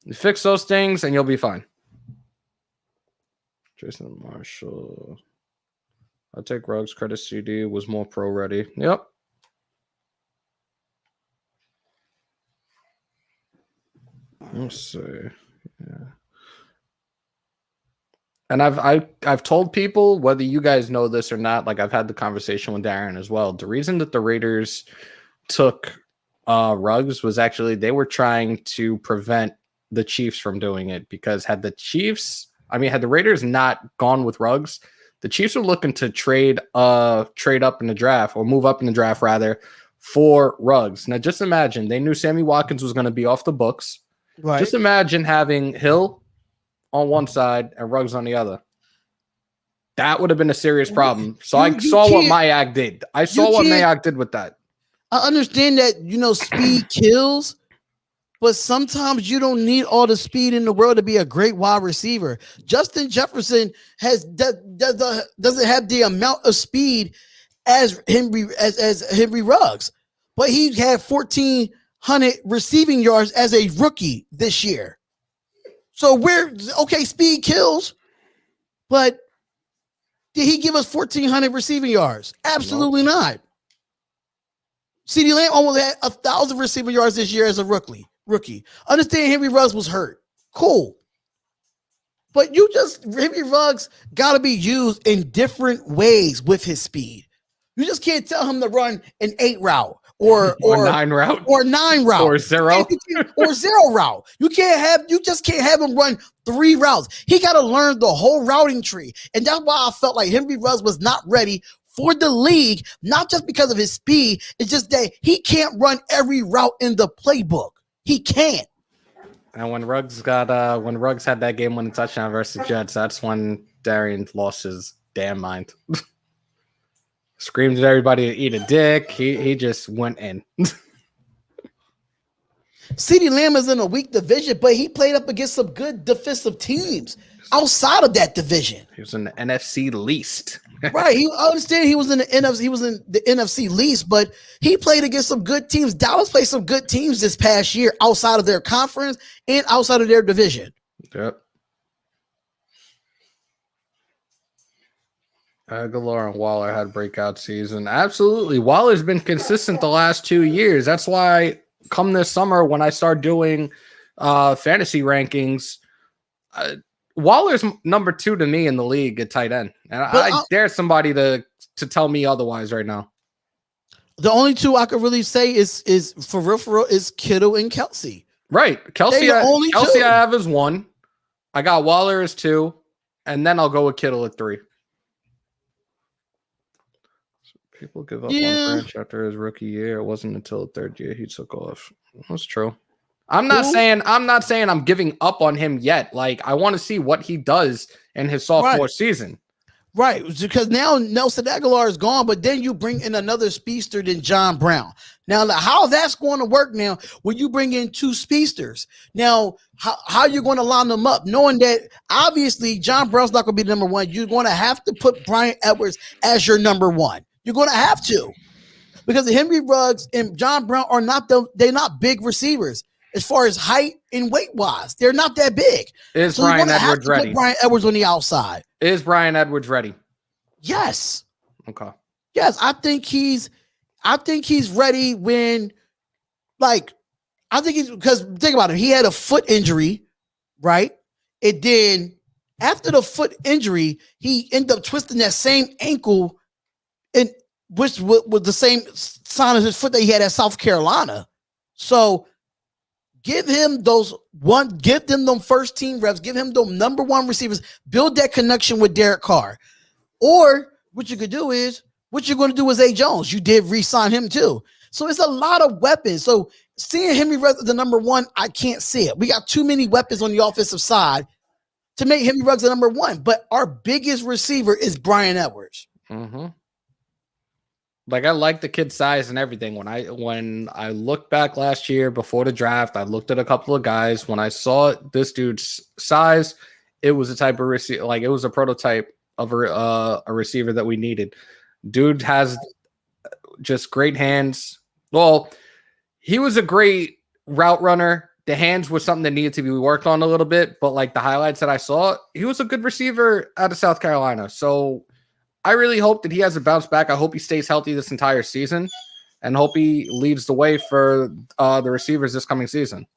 You fix those things and you'll be fine. Jason Marshall. I take Ruggs. Credit CD was more pro ready. Yep. Let's see. Yeah. And I've told people, whether you guys know this or not, like I've had the conversation with Darren as well. The reason that the Raiders took Ruggs was actually they were trying to prevent the Chiefs from doing it because had the Raiders not gone with Ruggs, the Chiefs were looking to trade up in the draft or move up in the draft rather for Ruggs. Now just imagine they knew Sammy Watkins was going to be off the books. Right. Just imagine having Hill on one side and Ruggs on the other. That would have been a serious problem. So I saw what Mayock did. I saw what Mayock did with that. I understand that, speed kills, but sometimes you don't need all the speed in the world to be a great wide receiver. Justin Jefferson doesn't have the amount of speed as Henry Ruggs, but he had 1,400 receiving yards as a rookie this year. So speed kills, but did he give us 1,400 receiving yards? Absolutely not. CeeDee Lamb almost had 1,000 receiving yards this year as a rookie. Understand Henry Ruggs was hurt. Cool. But Henry Ruggs got to be used in different ways with his speed. You just can't tell him to run an 8 route or 9 route or 9 route or 0 or 0 route. You just can't have him run 3 routes. He got to learn the whole routing tree. And that's why I felt like Henry Ruggs was not ready for the league, not just because of his speed. It's just that he can't run every route in the playbook. He can't. And when Ruggs had that game-winning touchdown versus Jets, that's when Darian lost his damn mind. Screamed at everybody to eat a dick. He just went in. CeeDee Lamb is in a weak division, but he played up against some good defensive teams outside of that division. He was in the NFC least. Right. I understand he was in the NFC least, but he played against some good teams. Dallas played some good teams this past year outside of their conference and outside of their division. Yep. Aguilar and Waller had breakout season. Absolutely. Waller's been consistent the last 2 years. That's why come this summer when I start doing fantasy rankings, Waller's number 2 to me in the league at tight end. And I dare somebody to tell me otherwise right now. The only two I could really say is for real is Kittle and Kelsey. Right. Kelsey I have as 1. I got Waller as 2, and then I'll go with Kittle at 3. People give up on Branch after his rookie year. It wasn't until the 3rd year he took off. That's true. I'm not saying I'm giving up on him yet. Like, I want to see what he does in his sophomore season. Right, because now Nelson Aguilar is gone, but then you bring in another speedster than John Brown. Now, how that's going to work now when you bring in 2 speedsters? Now, how you're going to line them up, knowing that obviously John Brown's not going to be the number 1. You're going to have to put Brian Edwards as your number 1. You're going to have to, because Henry Ruggs and John Brown are they're not big receivers as far as height and weight wise. They're not that big. Is Brian Edwards ready? Put Brian Edwards on the outside. Is Brian Edwards ready? Yes. Okay. Yes, I think he's ready when, like, I think he's, because think about it. He had a foot injury, right? And then after the foot injury, he ended up twisting that same ankle, and which was the same sign as his foot that he had at South Carolina. So give him them first team reps, give him the number 1 receivers, build that connection with Derek Carr. Or what you could do is, what you're going to do is A. Jones. You did re-sign him too. So it's a lot of weapons. So seeing Henry Ruggs as the number 1, I can't see it. We got too many weapons on the offensive side to make Henry Ruggs the number 1. But our biggest receiver is Brian Edwards. Mm-hmm. Like, I like the kid size and everything. When I looked back last year before the draft, I looked at a couple of guys. When I saw this dude's size, it was a type of receiver, like it was a prototype of a receiver that we needed. Dude has just great hands. Well, he was a great route runner. The hands was something that needed to be worked on a little bit, but like the highlights that I saw, he was a good receiver out of South Carolina. So I really hope that he has a bounce back. I hope he stays healthy this entire season, and hope he leads the way for the receivers this coming season.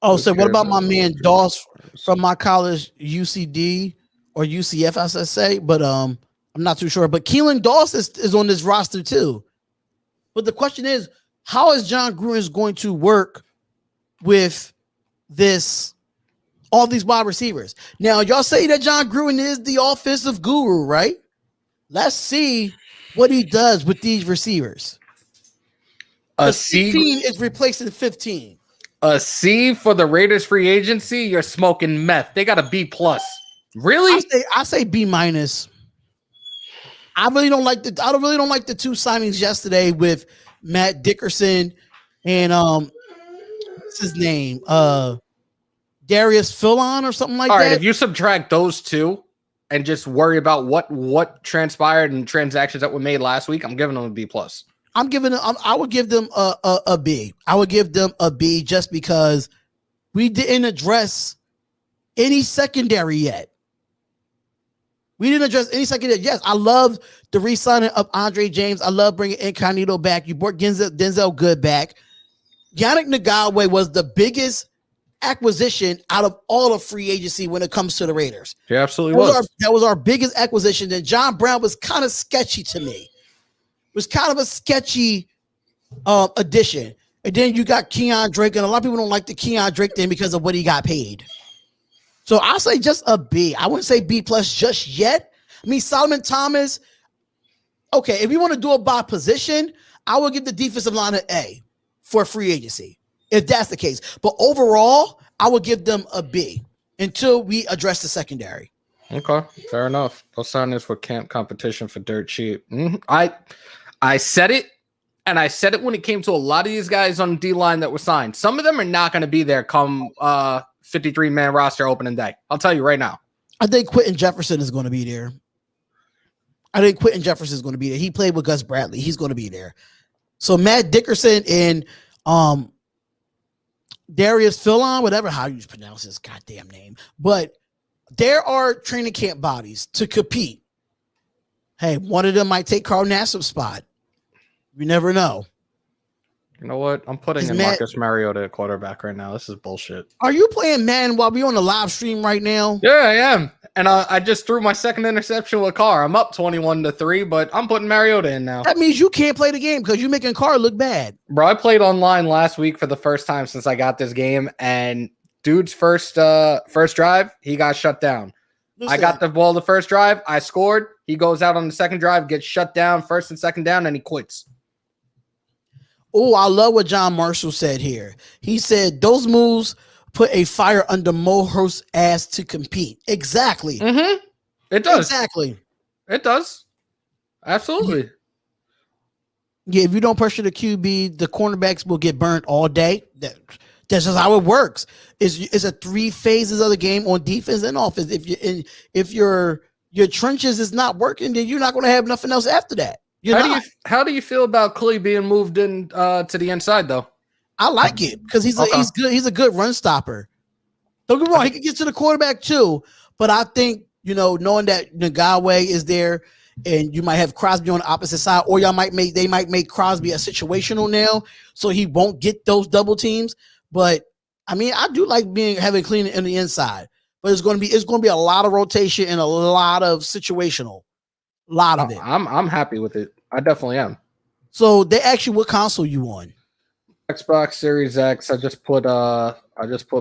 Oh, so what about my man Doss from my college, UCD or UCF, as I say? But I'm not too sure. But Keelan Doss is on this roster too. But the question is, how is John Gruden going to work with all these wide receivers? Now, y'all say that John Gruden is the offensive guru, right? Let's see what he does with these receivers. A 15 is replacing 15. A C for the Raiders free agency. You're smoking meth. They got a B+. Really? I say B-. I really don't like the 2 signings yesterday with Matt Dickerson and what's his name? Darius Philon or something like that. All right, if you subtract those 2 and just worry about what transpired and transactions that were made last week, I'm giving them a B+. I would give them a B. I would give them a B just because we didn't address any secondary yet. Yes, I love the re-signing of Andre James. I love bringing Incognito back. You brought Denzel Good back. Yannick Ngakoue was the biggest acquisition out of all of free agency when it comes to the Raiders. Yeah, absolutely was. That was our biggest acquisition. And John Brown was kind of sketchy to me. It was kind of a sketchy addition. And then you got Keon Drake, and a lot of people don't like the Keon Drake thing because of what he got paid. So I'll say just a B. I wouldn't say B+ just yet. I mean, Solomon Thomas, okay, if you want to do it by position, I would give the defensive line an A for free agency, if that's the case. But overall, I would give them a B until we address the secondary. Okay, fair enough. Those signings for camp competition for dirt cheap. I said it, and I said it when it came to a lot of these guys on the D-line that were signed. Some of them are not going to be there come 53-man roster opening day. I'll tell you right now. I think Quentin Jefferson is going to be there. He played with Gus Bradley. He's going to be there. So Matt Dickerson and Darius Philon, whatever how you pronounce his goddamn name. But there are training camp bodies to compete. Hey, one of them might take Carl Nassib's spot. You never know. You know what? I'm putting in Marcus Mariota at quarterback right now. This is bullshit. Are you playing Madden while we're on the live stream right now? Yeah, I am. And I just threw my second interception with Carr. I'm up 21-3, but I'm putting Mariota in now. That means you can't play the game because you're making Carr look bad. Bro, I played online last week for the first time since I got this game, and dude's first drive, he got shut down. Listen, I got the ball the first drive, I scored. He goes out on the second drive, gets shut down, first and second down, and he quits. Oh, I love what John Marshall said here. He said those moves put a fire under Mohorst's ass to compete. Exactly. Mm-hmm. It does. Exactly. It does. Absolutely. Yeah, if you don't pressure the QB, the cornerbacks will get burnt all day. That's just how it works. It's a 3 phases of the game on defense and offense. If your trenches is not working, then you're not going to have nothing else after that. How do you feel about Clay being moved in to the inside though? I like it because he's good. He's a good run stopper. Don't get me wrong; he can get to the quarterback too. But I think knowing that Ngawe is there, and you might have Crosby on the opposite side, or they might make Crosby a situational now, so he won't get those double teams. But I mean, I do like having clean in the inside, but it's going to be a lot of rotation and a lot of situational, a lot of it. I'm happy with it. I definitely am. So they ask you what console you on. Xbox Series X. I just put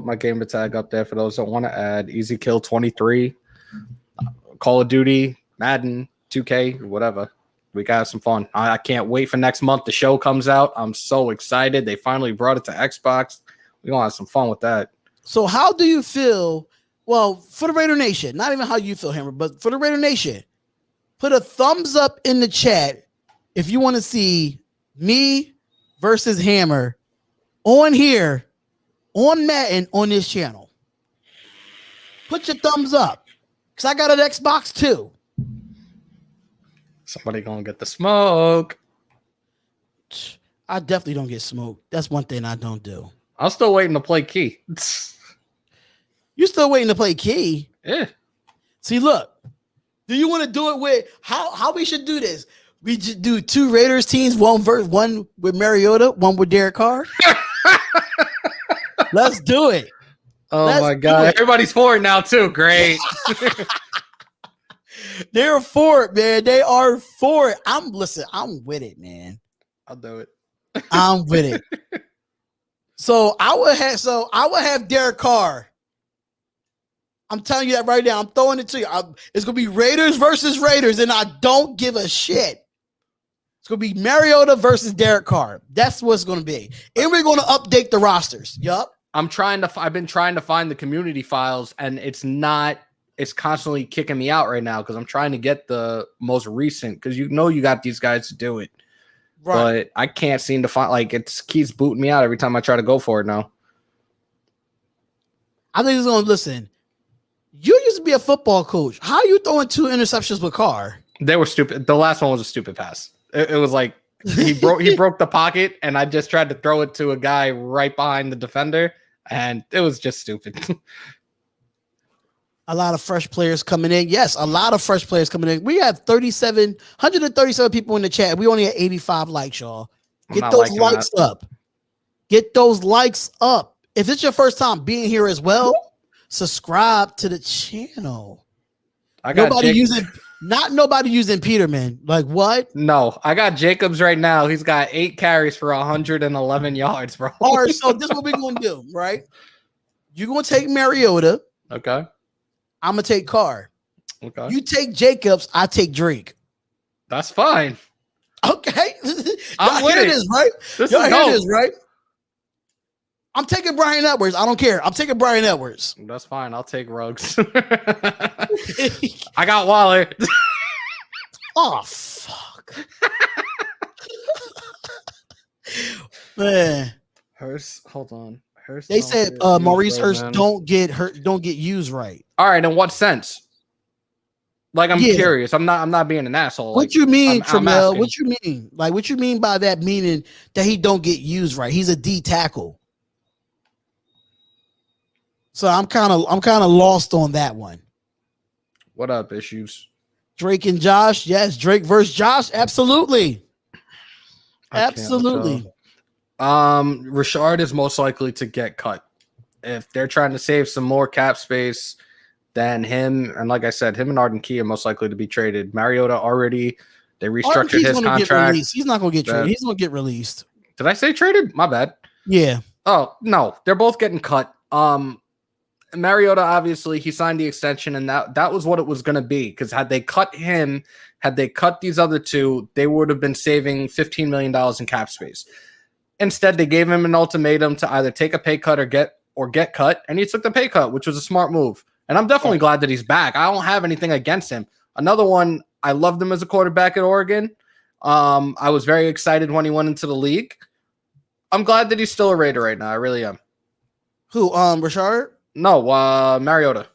my gamer tag up there for those that want to add. Easy Kill 23, Call of Duty, Madden, 2K, whatever. We got some fun. I can't wait for next month. The show comes out. I'm so excited. They finally brought it to Xbox. We're gonna have some fun with that. So how do you feel? Well, for the Raider Nation, not even how you feel, Hammer, but for the Raider Nation, put a thumbs up in the chat if you want to see me versus Hammer on here, on Madden, on this channel. Put your thumbs up, because I got an Xbox too. Somebody gonna get the smoke. I definitely don't get smoked. That's one thing I don't do. I'm still waiting to play Key. You still waiting to play Key? Yeah. See, look. Do you want to do it with how we should do this? We just do 2 Raiders teams, one with Mariota, one with Derek Carr. Let's do it. Oh my God. Everybody's for it now too. Great. They're for it, man. They are for it. I'm with it, man. I'll do it. I'm with it. So I would have Derek Carr. I'm telling you that right now. I'm throwing it to you. It's going to be Raiders versus Raiders, and I don't give a shit. It's going to be Mariota versus Derek Carr. That's what it's going to be. And we're going to update the rosters. Yup. I've been trying to find the community files, and it's constantly kicking me out right now because I'm trying to get the most recent, because you got these guys to do it. Right. But I can't seem to find, it keeps booting me out every time I try to go for it now. I think it's going to listen. You used to be a football coach. How are you throwing 2 interceptions with Carr? They were stupid. The last one was a stupid pass. It was like he broke the pocket, and I just tried to throw it to a guy right behind the defender, and it was just stupid. A lot of fresh players coming in. Yes, a lot of fresh players coming in. We have 137 people in the chat. We only had 85 likes, y'all. Get those likes up. Get those likes up. If it's your first time being here as well, subscribe to the channel. Nobody using Peterman. Like what? No, I got Jacobs right now. He's got 8 carries for 111 yards, bro. All right, so this is what we're gonna do, right? You're gonna take Mariota. Okay. I'm gonna take Carr. Okay. You take Jacobs. I take Drake. That's fine. Okay. I'm with it. This, right? Y'all hear this, right? I'm taking Brian Edwards. I don't care. I'm taking Brian Edwards. That's fine. I'll take Ruggs. I got Waller. Oh, fuck. Man. Hurst, hold on. Hurst. They said Maurice Hurst don't get used right. All right, in what sense? I'm curious. I'm not being an asshole. What you mean, Tramel? What you mean? What you mean by that? Meaning that he don't get used right. He's a D tackle. So I'm kind of lost on that one. What up, issues? Drake and Josh. Yes, Drake versus Josh. Absolutely. Absolutely. Richard is most likely to get cut. If they're trying to save some more cap space, then him, and like I said, him and Arden Key are most likely to be traded. Mariota already, they restructured his contract. He's not going to get traded. He's going to get released. Did I say traded? My bad. Yeah. Oh, no. They're both getting cut. Mariota, obviously, he signed the extension, and that was what it was going to be. Because had they cut him, had they cut these other two, they would have been saving $15 million in cap space. Instead, they gave him an ultimatum to either take a pay cut or get cut, and he took the pay cut, which was a smart move. And I'm definitely glad that he's back. I don't have anything against him. Another one, I loved him as a quarterback at Oregon. I was very excited when he went into the league. I'm glad that he's still a Raider right now. I really am. Who? Rashard? No, Mariota.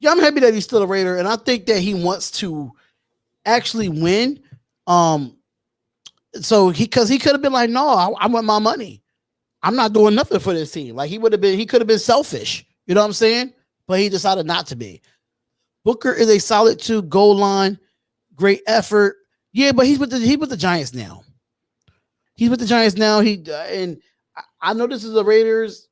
Yeah, I'm happy that he's still a Raider, and I think that he wants to actually win. So he could have been like, no, I want my money. I'm not doing nothing for this team. Like he could have been selfish. You know what I'm saying? But he decided not to be. Booker is a solid 2 goal line, great effort. Yeah, but he's with the Giants now. He's with the Giants now. And I know this is the Raiders,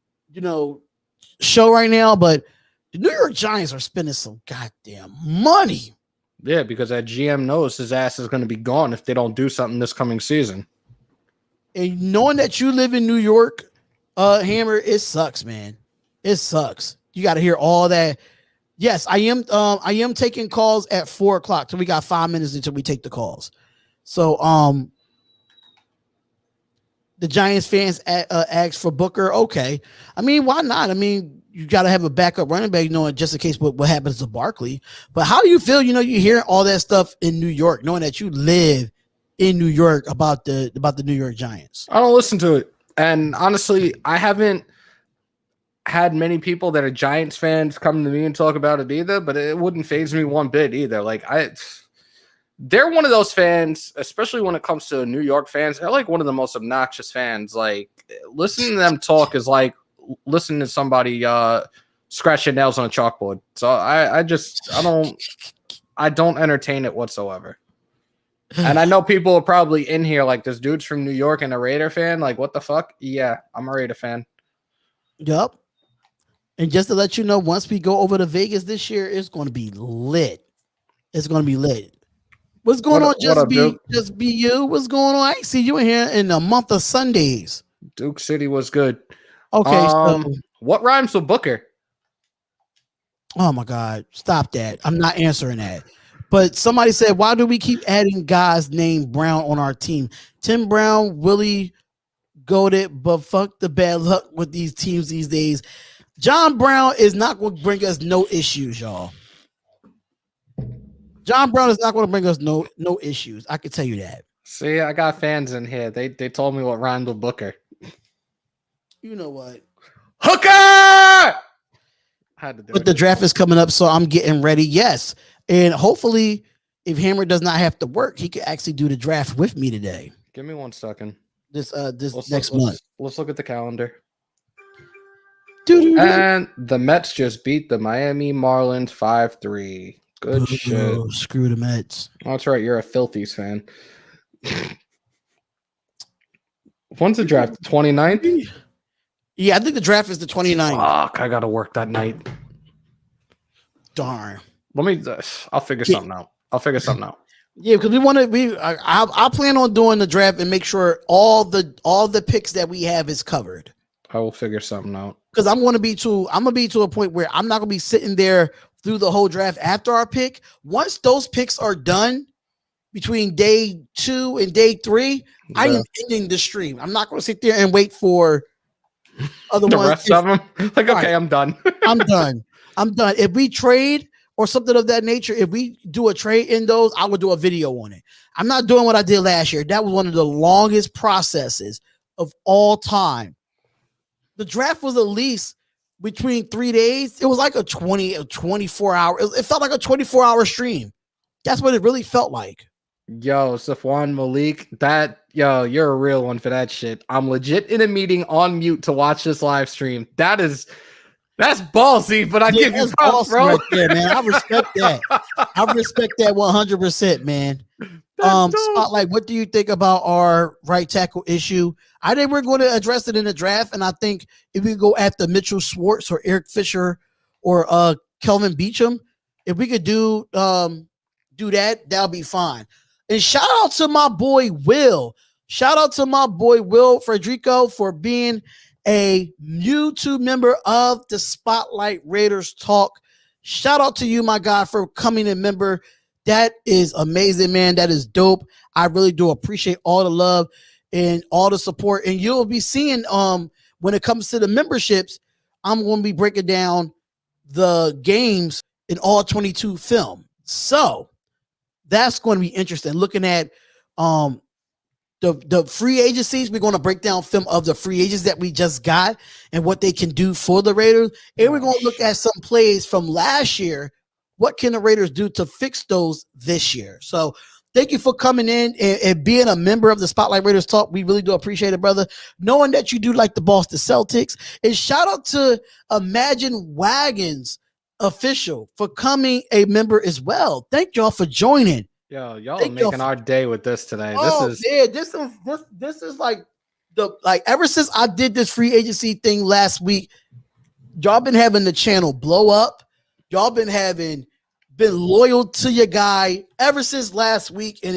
show right now, but the New York Giants are spending some goddamn money. Yeah, because that GM knows his ass is going to be gone if they don't do something this coming season. And knowing that you live in New York, Hammer, it sucks, man. It sucks. You got to hear all that. Yes, I am taking calls at 4:00. So we got 5 minutes until we take the calls. So the Giants fans asked for Booker. Okay, I mean, why not? I mean, you got to have a backup running back, knowing just in case what happens to Barkley. But how do you feel? You hear all that stuff in New York, knowing that you live in New York about the New York Giants. I don't listen to it, and honestly, I haven't had many people that are Giants fans come to me and talk about it either, but it wouldn't faze me one bit either. Like they're one of those fans, especially when it comes to New York fans. They're like one of the most obnoxious fans. Like listening to them talk is like listening to somebody scratch their nails on a chalkboard. So I don't entertain it whatsoever. And I know people are probably in here like this dude's from New York and a Raider fan. Like what the fuck? Yeah, I'm a Raider fan. Yup. And just to let you know, once we go over to Vegas this year, it's going to be lit. It's going to be lit. What's going on? Just be you. What's going on? I ain't see you in here in a month of Sundays. Duke City was good. Okay. So what rhymes with Booker? Oh my God. Stop that. I'm not answering that. But somebody said, why do we keep adding guys named Brown on our team? Tim Brown, Willie goated, but fuck the bad luck with these teams these days. John Brown is not going to bring us no issues, y'all. John Brown is not going to bring us no issues. I can tell you that. See, I got fans in here. They told me what rhymed with Booker. You know what? Hooker! But the draft is coming up, so I'm getting ready. Yes. And hopefully, if Hammer does not have to work, he could actually do the draft with me today. Give me 1 second. This next month. Let's look at the calendar. And the Mets just beat the Miami Marlins 5-3. Good shit. Screw the Mets. Oh, that's right. You're a Filthies fan. When's the draft? 29th? Yeah, I think the draft is the 29th. Fuck, I got to work that night. Darn. I'll figure something out. Yeah, because I plan on doing the draft and make sure all the picks that we have is covered. I will figure something out. Because I'm gonna be to a point where I'm not gonna be sitting there through the whole draft after our pick. Once those picks are done between day 2 and day 3, I am ending the stream. I'm not gonna sit there and wait for other the ones. Rest of them. Like, okay, right. I'm done. I'm done. If we trade or something of that nature, if we do a trade in those, I will do a video on it. I'm not doing what I did last year. That was one of the longest processes of all time. The draft was at least between 3 days. It was like a 24 hour. It felt like a 24-hour stream. That's what it really felt like. Yo, Safwan Malik, you're a real one for that shit. I'm legit in a meeting on mute to watch this live stream. That's ballsy, but I give you props, bro. Right there, man. I respect that. I respect that 100%, man. Spotlight, what do you think about our right tackle issue? I think we're going to address it in the draft, and I think if we go after Mitchell Schwartz or Eric Fisher or Kelvin Beachum. If we could do that, that'll be fine. And shout out to my boy Will. Shout out to my boy Will Frederico for being a YouTube member of the Spotlight Raiders Talk. Shout out to you, my guy, for coming a member. That is amazing, man. That is dope. I really do appreciate all the love and all the support. And you'll be seeing when it comes to the memberships, I'm going to be breaking down the games in all 22 film. So that's going to be interesting. Looking at the free agencies, we're going to break down film of the free agents that we just got and what they can do for the Raiders. And we're going to look at some plays from last year. What can the Raiders do to fix those this year? So thank you for coming in and being a member of the Spotlight Raiders Talk. We really do appreciate it, brother. Knowing that you do like the Boston Celtics. And shout out to Imagine Wagons official for coming a member as well. Thank y'all for joining. Yo, y'all are making our day with this today. This is like ever since I did this free agency thing last week, y'all been having the channel blow up. Y'all been loyal to your guy ever since last week, and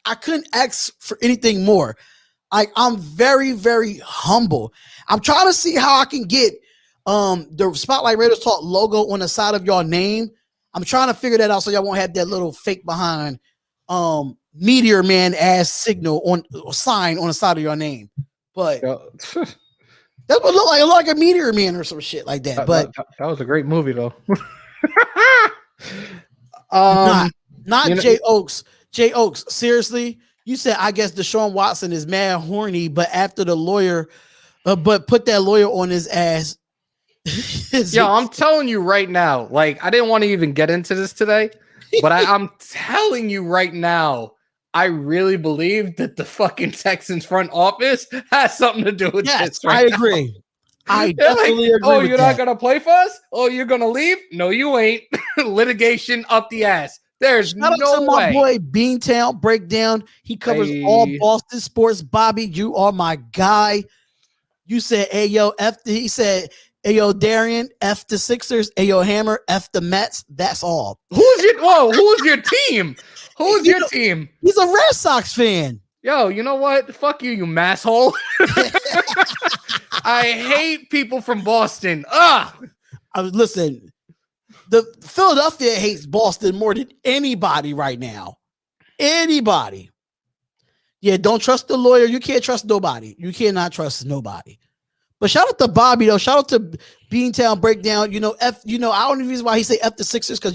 I couldn't ask for anything more. I'm very, very humble. I'm trying to see how I can get the Spotlight Raiders Talk logo on the side of your name. I'm trying to figure that out so y'all won't have that little fake behind Meteor Man ass signal on sign on the side of your name. But that would look like a Meteor Man or some shit like that. But that was a great movie though. Not Jay Oaks. Jay Oaks, seriously, you said I guess Deshaun Watson is mad horny, but after the lawyer, but put that lawyer on his ass. Yo, I'm telling you right now, like I didn't want to even get into this today, but I'm telling you right now, I really believe that the fucking Texans front office has something to do with this. Right, I agree. I definitely agree. Oh, you're not gonna play for us? Oh, you're gonna leave? No, you ain't. Litigation up the ass. There's no way. Shout out to my boy Beantown Breakdown. He covers all Boston sports. Bobby, you are my guy. You said, "Hey yo, he said, "Hey yo, Darian, F the Sixers. Hey yo, Hammer, F the Mets." That's all. Who's your team? Who's your team? He's a Red Sox fan. Yo, you know what? Fuck you masshole. I hate people from Boston. Listen, the Philadelphia hates Boston more than anybody right now. Anybody. Yeah, don't trust the lawyer. You can't trust nobody. You cannot trust nobody. But shout out to Bobby though. Shout out to Beantown Breakdown. I don't know reason why he say F the Sixers because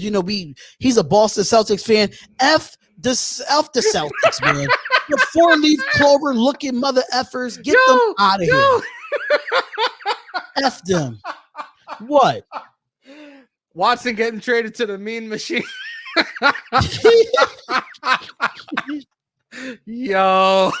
he's a Boston Celtics fan. F the Celtics, man. The 4-leaf clover looking mother effers. Get them out of here. F them. What? Watson getting traded to the mean machine. Yo.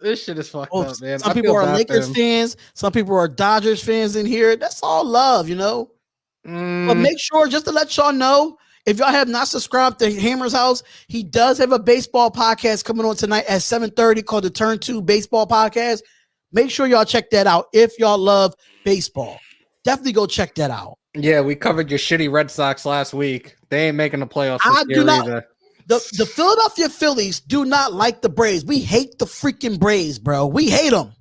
This shit is fucked up, man. Some people are Lakers fans. Some people are Dodgers fans in here. That's all love, But make sure, just to let y'all know, if y'all have not subscribed to Hammer's House, he does have a baseball podcast coming on tonight at 7:30 called the Turn 2 Baseball Podcast. Make sure y'all check that out if y'all love baseball. Definitely go check that out. Yeah, we covered your shitty Red Sox last week. They ain't making the playoffs this year either. The Philadelphia Phillies do not like the Braves. We hate the freaking Braves, bro. We hate them.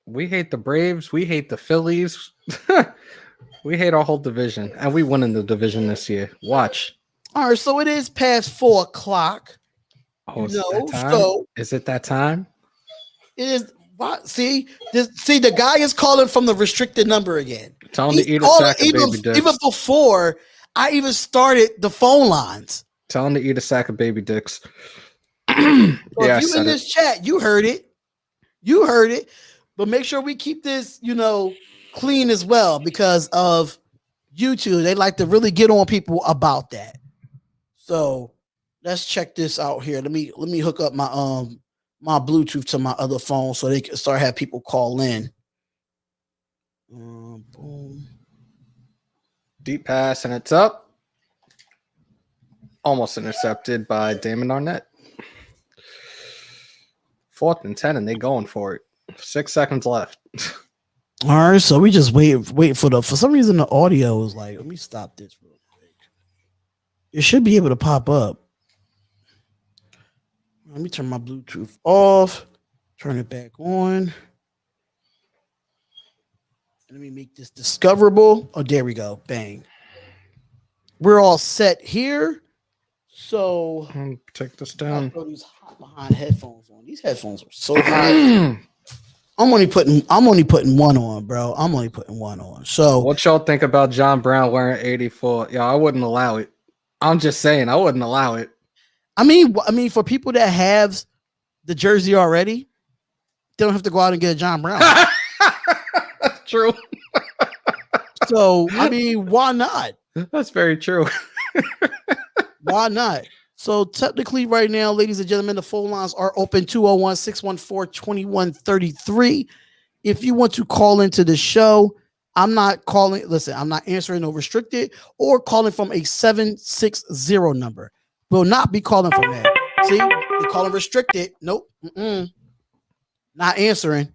We hate the Braves. We hate the Phillies. We hate our whole division. And we won in the division this year. Watch. All right, so it is past 4 o'clock. Oh, is it that time? It is. What? See, the guy is calling from the restricted number again. Tell him to eat a sack of baby dicks. Even before I even started the phone lines. Tell him to eat a sack of baby dicks. If you in this chat, you heard it. You heard it. But make sure we keep this, clean as well because of YouTube. They like to really get on people about that. So let's check this out here. Let me hook up my my Bluetooth to my other phone so they can start have people call in. Boom. Deep pass and it's up. Almost intercepted by Damon Arnett. 4th and 10 and they going for it. 6 seconds left. All right, so we just wait for some reason the audio is like, let me stop this real quick. It should be able to pop up. Let me turn my Bluetooth off, turn it back on. Let me make this discoverable. Oh, there we go. Bang. We're all set here. So take this down. throw these hot behind headphones on. These headphones are so hot. I'm only putting one on, bro. I'm only putting one on. So what y'all think about John Brown wearing 84? Yeah, I wouldn't allow it. I'm just saying, I wouldn't allow it. I mean, for people that have the jersey already, they don't have to go out and get a John Brown. True. So, I mean, why not? That's very true. Why not? So, technically, right now, ladies and gentlemen, the phone lines are open 201-614-2133. If you want to call into the show, I'm not answering no restricted or calling from a 760 number. Will not be calling from that. See, you're calling restricted. Nope. Not answering.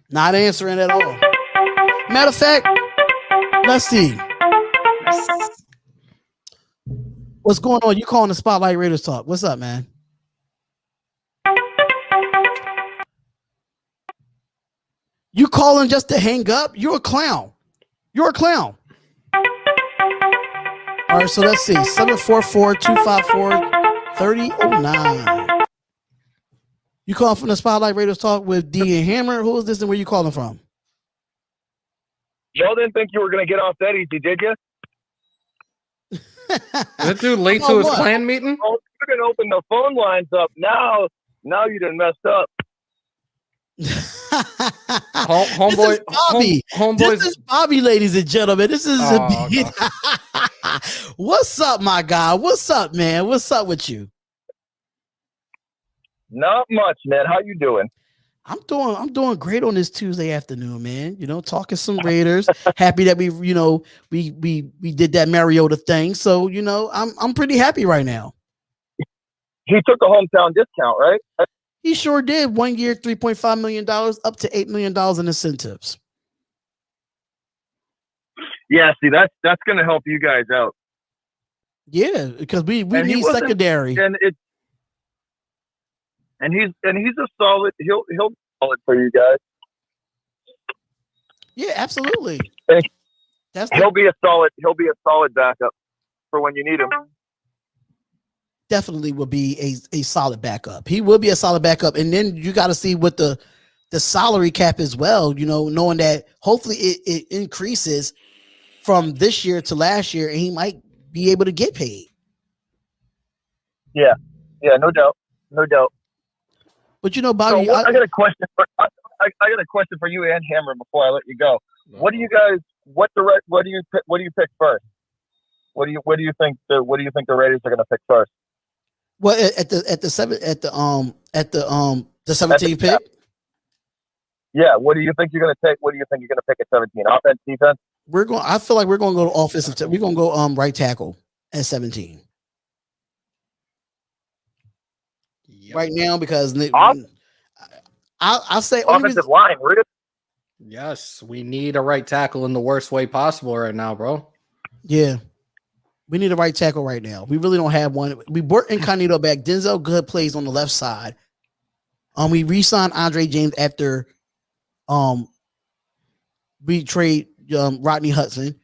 Not answering at all. Matter of fact, let's see. What's going on? You calling the Spotlight Raiders Talk. What's up, man? You calling just to hang up? You're a clown. You're a clown. All right, so let's see. 744-254-3009. You calling from the Spotlight Raiders Talk with D and Hammer? Who is this and where you calling from? Y'all didn't think you were going to get off that easy, did you? That dude late to his clan meeting? Oh, you didn't open the phone lines up. Now you done messed up. Homeboy, Bobby. This is Bobby, ladies and gentlemen. This is What's up, my guy? What's up, man? What's up with you? Not much, man. How you doing? I'm doing great on this Tuesday afternoon, man. You know, talking some Raiders. Happy that we did that Mariota thing. So, you know, I'm pretty happy right now. He took a hometown discount, right? He sure did. 1 year, $3.5 million, up to $8 million in incentives. Yeah, see, that's going to help you guys out. Yeah, because we need secondary. And he's a solid. He'll solid for you guys. Yeah, absolutely. He'll be a solid backup for when you need him. Definitely will be a solid backup. He will be a solid backup, and then you got to see what the salary cap as well. You know, knowing that hopefully it increases from this year to last year, and he might be able to get paid. Yeah, no doubt. But you know, Bobby, so I got a question for you and Hammer before I let you go. What do you guys? What do you pick first? What do you think the Raiders are going to pick first? Well, at the 17th pick. Yeah, what do you think you're going to take? What do you think you're going to pick at 17? Offense, defense? I feel like we're going to go to offensive. We're going to go right tackle at 17. Yep. Right now, because I'll say offensive line. Yes, we need a right tackle in the worst way possible right now, bro. Yeah, we need a right tackle right now. We really don't have one. We brought Incognito back. Denzel Good plays on the left side. We re-signed Andre James after we trade Rodney Hudson.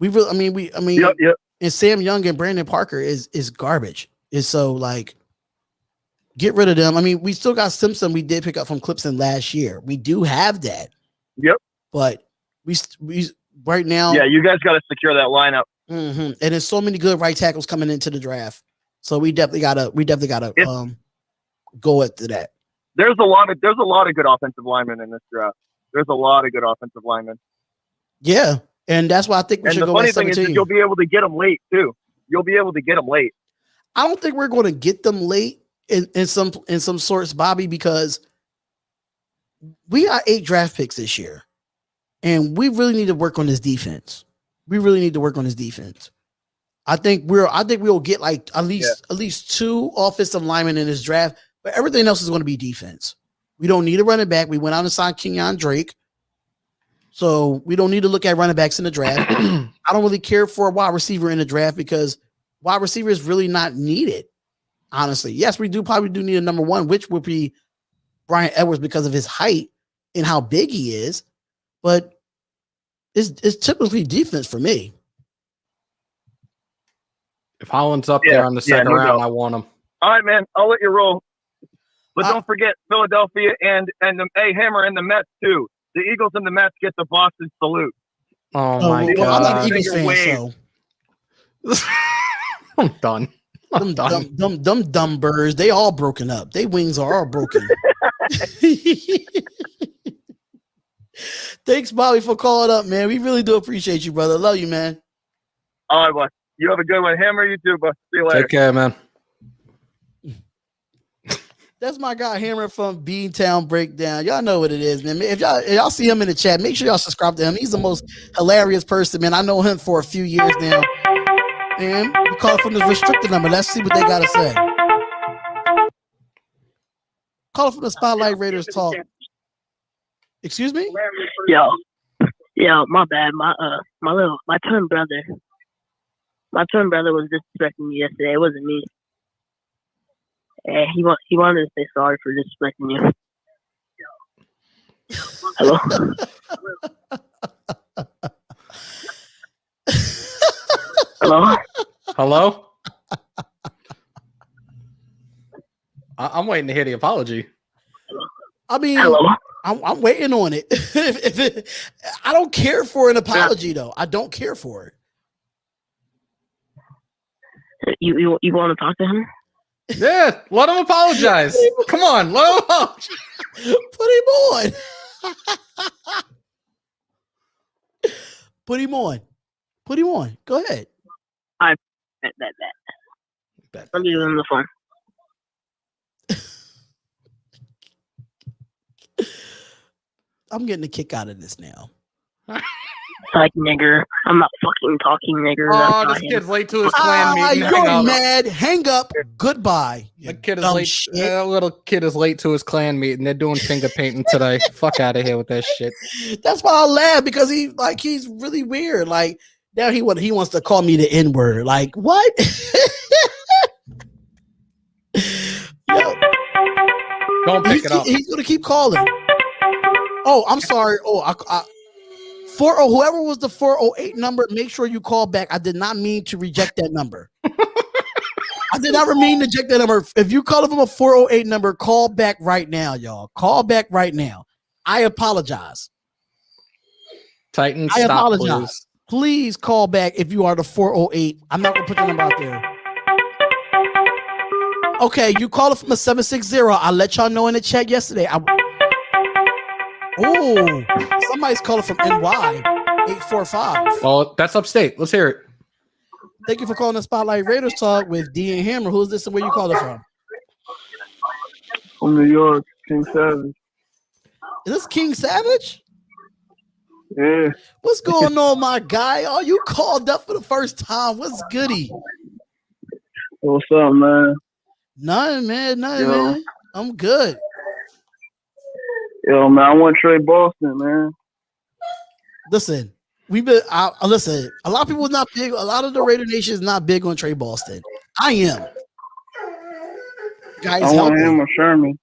Yep. And Sam Young and Brandon Parker is garbage. Is so like. Get rid of them. I mean, we still got Simpson. We did pick up from Clemson last year. We do have that. Yep. But we right now. Yeah, you guys got to secure that lineup. Mm-hmm. And there's so many good right tackles coming into the draft. So we definitely gotta go into that. There's a lot of good offensive linemen in this draft. There's a lot of good offensive linemen. Yeah, and that's why I think we should go at 17. The funny thing is you'll be able to get them late too. I don't think we're going to get them late. In some sorts, Bobby, because we got 8 draft picks this year, and we really need to work on this defense. I think we'll get like at least 2 offensive linemen in this draft, but everything else is going to be defense. We don't need a running back. We went out and signed Kenyon Drake. So we don't need to look at running backs in the draft. I don't really care for a wide receiver in the draft because wide receiver is really not needed. Honestly, yes, we probably do need a number one, which would be Bryan Edwards because of his height and how big he is. But it's typically defense for me. If Holland's up there on the second round, I want him. All right, man. I'll let you roll. But don't forget Philadelphia and the Hammer and the Mets too. The Eagles and the Mets get the Boston salute. Oh my God! I'm not an Eagles fan, so I'm done. I'm done. Them dumb birds. They all broken up. They wings are all broken. Thanks, Bobby, for calling up, man. We really do appreciate you, brother. Love you, man. All right, boy. You have a good one. Hammer, you too, bud. See you later. Take care, man. That's my guy Hammer from Beantown Breakdown. Y'all know what it is, man. If y'all see him in the chat, make sure y'all subscribe to him. He's the most hilarious person, man. I know him for a few years now. Man, we call from the restricted number. Let's see what they gotta say. Call from the Spotlight Raiders talk. Excuse me? Yo, my bad. My twin brother was disrespecting me yesterday. It wasn't me. And he wanted to say sorry for disrespecting you. Hello? Hello? Hello? I'm waiting to hear the apology. I mean, hello? I'm waiting on it. I don't care for an apology, though. I don't care for it. You want to talk to him? Yeah, let him apologize. Come on, let him apologize. Put him on. Put him on. Put him on. Go ahead. I bet. Let me give him the phone. I'm getting a kick out of this now. Like nigger. I'm not fucking talking nigger. Oh, this kid's late to his clan meeting. You're mad. Hang up. Goodbye. That kid is late. That little kid is late to his clan meeting. They're doing finger painting today. Fuck out of here with that shit. That's why I laugh because he's really weird. Like now he wants to call me the N-word. Like what? Yo. Don't pick it up. He's gonna keep calling. Oh, I'm sorry. Whoever was the 408 number, make sure you call back. I did not mean to reject that number. I did not mean to reject that number. If you call it from a 408 number, call back right now, y'all. Call back right now. I apologize. Titan, I apologize. Please call back if you are the 408. I'm not gonna put the number out there. Okay, you call it from a 760. I let y'all know in the chat yesterday. Oh, somebody's calling from NY 845. Well, that's upstate. Let's hear it. Thank you for calling the Spotlight Raiders Talk with D and Hammer. Who's this and where you calling from? From New York, King Savage. Is this King Savage? Yeah. What's going on, my guy? Oh, you called up for the first time. What's goody? What's up, man? Nothing, man. I'm good. Yo, man, I want Trey Boston, man. Listen, listen. A lot of people not big. A lot of the Raider Nation is not big on Trey Boston. I am. Guys, I want him or Sherman.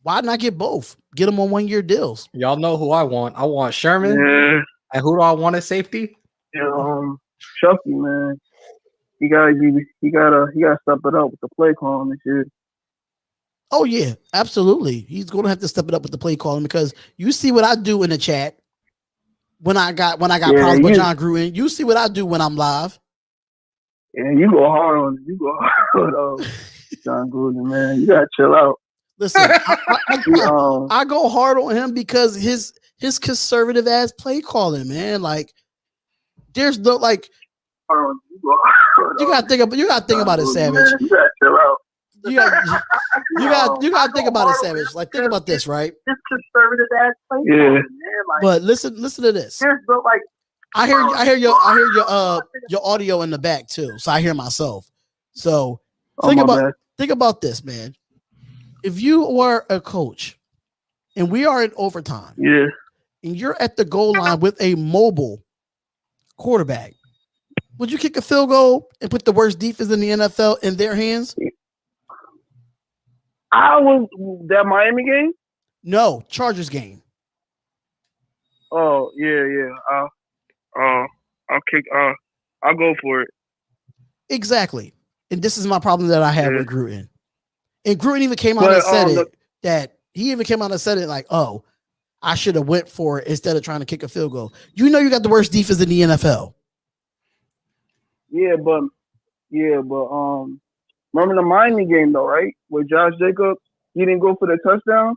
Why not get both? Get them on 1-year deals. Y'all know who I want. I want Sherman. Yeah. And who do I want at safety? Chucky, man. He gotta step it up with the play calling this year. Oh yeah, absolutely. He's going to have to step it up with the play calling because you see what I do in the chat when I got problems with John Gruden. You see what I do when I'm live. Yeah, you go hard on John Gruden, man. You gotta chill out. Listen, I go hard on him because his conservative ass play calling, man. Like, there's no like. You gotta think about it, Savage. You gotta chill out. You gotta think about it, Savage. Like, think about this, right? This conservative ass play. Yeah. Man, like, but listen to this. Like, I hear your audio in the back too, so I hear myself. So think about this, man. If you were a coach and we are in overtime, and you're at the goal line with a mobile quarterback, would you kick a field goal and put the worst defense in the NFL in their hands? I was that Miami game. No, Chargers game. Oh yeah. I'll kick. I'll go for it. Exactly. And this is my problem that I have with Gruden. And Gruden even came out and said he even came out and said it like, oh, I should have went for it instead of trying to kick a field goal. You know, you got the worst defense in the NFL. Yeah, but remember the Miami game though, right? Where Josh Jacobs, he didn't go for the touchdown,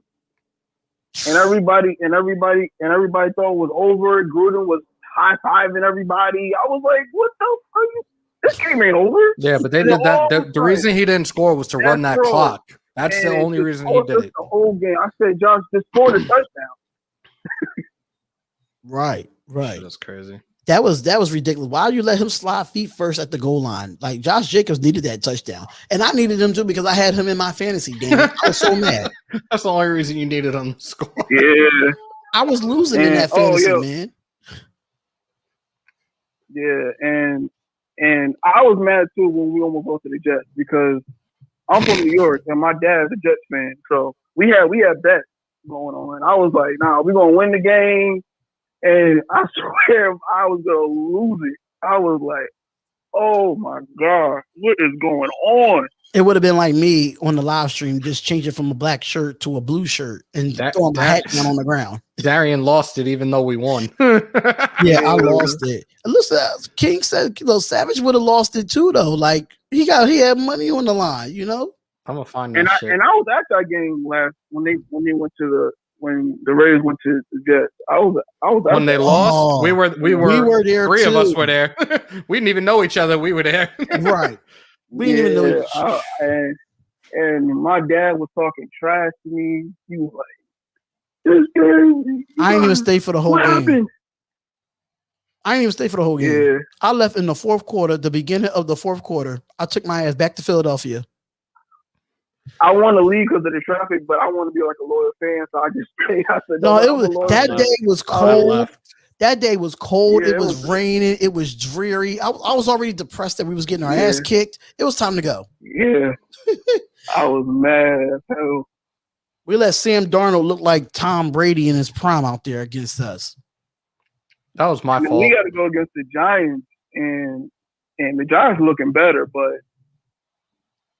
and everybody thought it was over. Gruden was high-fiving everybody. I was like, what the fuck? This game ain't over. Yeah, but they did that. The reason he didn't score was to run that clock. That's the only reason he did it. The whole game. I said, Josh, just scored a touchdown. Right. That's crazy. That was ridiculous. Why you let him slide feet first at the goal line? Like Josh Jacobs needed that touchdown, and I needed him too because I had him in my fantasy game. I was so mad. That's the only reason you needed him to score. Yeah, I was losing in that fantasy, man. Yeah, and I was mad too when we almost lost to the Jets because I'm from New York and my dad's a Jets fan, so we had bets going on. I was like, nah, we're gonna win the game. And I swear I was going to lose it. I was like, oh, my God, what is going on? It would have been like me on the live stream, just changing from a black shirt to a blue shirt and throwing my hat down on the ground. Darian lost it even though we won. Yeah, I lost it. Listen, King said, Savage would have lost it too, though. Like, he had money on the line, you know? I'm going to find that shit. And I was at that game last when they went to when the Raiders went to the Jets. I was when they lost. We were there. Three too. of us were there. We didn't even know each other. We were there. Right. We didn't even know each other. And my dad was talking trash to me. He was like, "This game." I didn't even stay for the whole game. Happened? I didn't even stay for the whole game. Yeah. I left in the fourth quarter. The beginning of the fourth quarter, I took my ass back to Philadelphia. I want to leave because of the traffic, but I want to be like a loyal fan, so I just stayed. I said, no, it was that day was cold. That day was cold. Yeah, it was raining. It was dreary. I was already depressed that we was getting our ass kicked. It was time to go. Yeah, I was mad. So we let Sam Darnold look like Tom Brady in his prime out there against us. That was my fault. We got to go against the Giants, and the Giants looking better, but.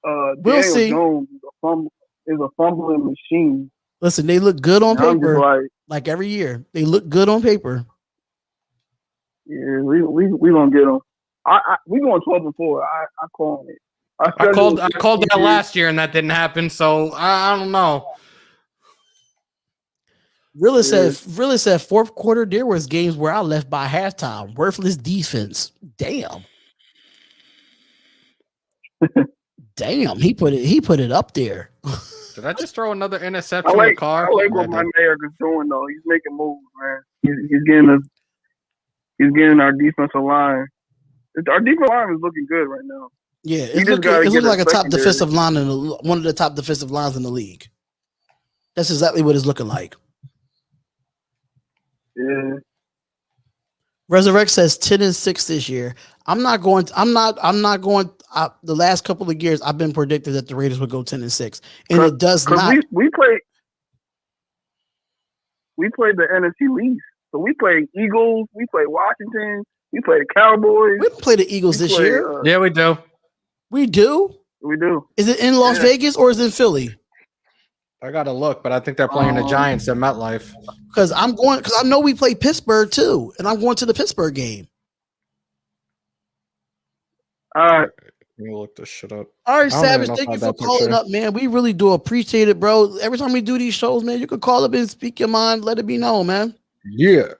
We'll see. Jones is a fumbling machine. Listen, they look good on paper. Like every year, they look good on paper. Yeah, we gonna get them. We going 12-4. I call it. I called that last year and that didn't happen. So I don't know. Really said fourth quarter. There was games where I left by halftime. Worthless defense. Damn. Damn, he put it up there. Did I just throw another interception in the car? I like what my mayor is doing though. He's making moves, man. He's getting our defensive line. Our defensive line is looking good right now. Yeah, it looks like a top defensive line one of the top defensive lines in the league. That's exactly what it's looking like. Yeah. Resurrect says 10-6 this year. I'm not going. The last couple of years, I've been predicted that the Raiders would go 10-6, and it does not. We played the NFC least, so we played Eagles, we played Washington, we played the Cowboys. We didn't play the Eagles this year. Yeah, we do. We do. We do. Is it in Las Vegas or is it in Philly? I gotta look, but I think they're playing the Giants at MetLife. Because I know we play Pittsburgh too, and I'm going to the Pittsburgh game. All right. Let me look this shit up. All right, Savage, thank you for calling up, man. We really do appreciate it, bro. Every time we do these shows, man, you can call up and speak your mind. Let it be known, man. Yeah.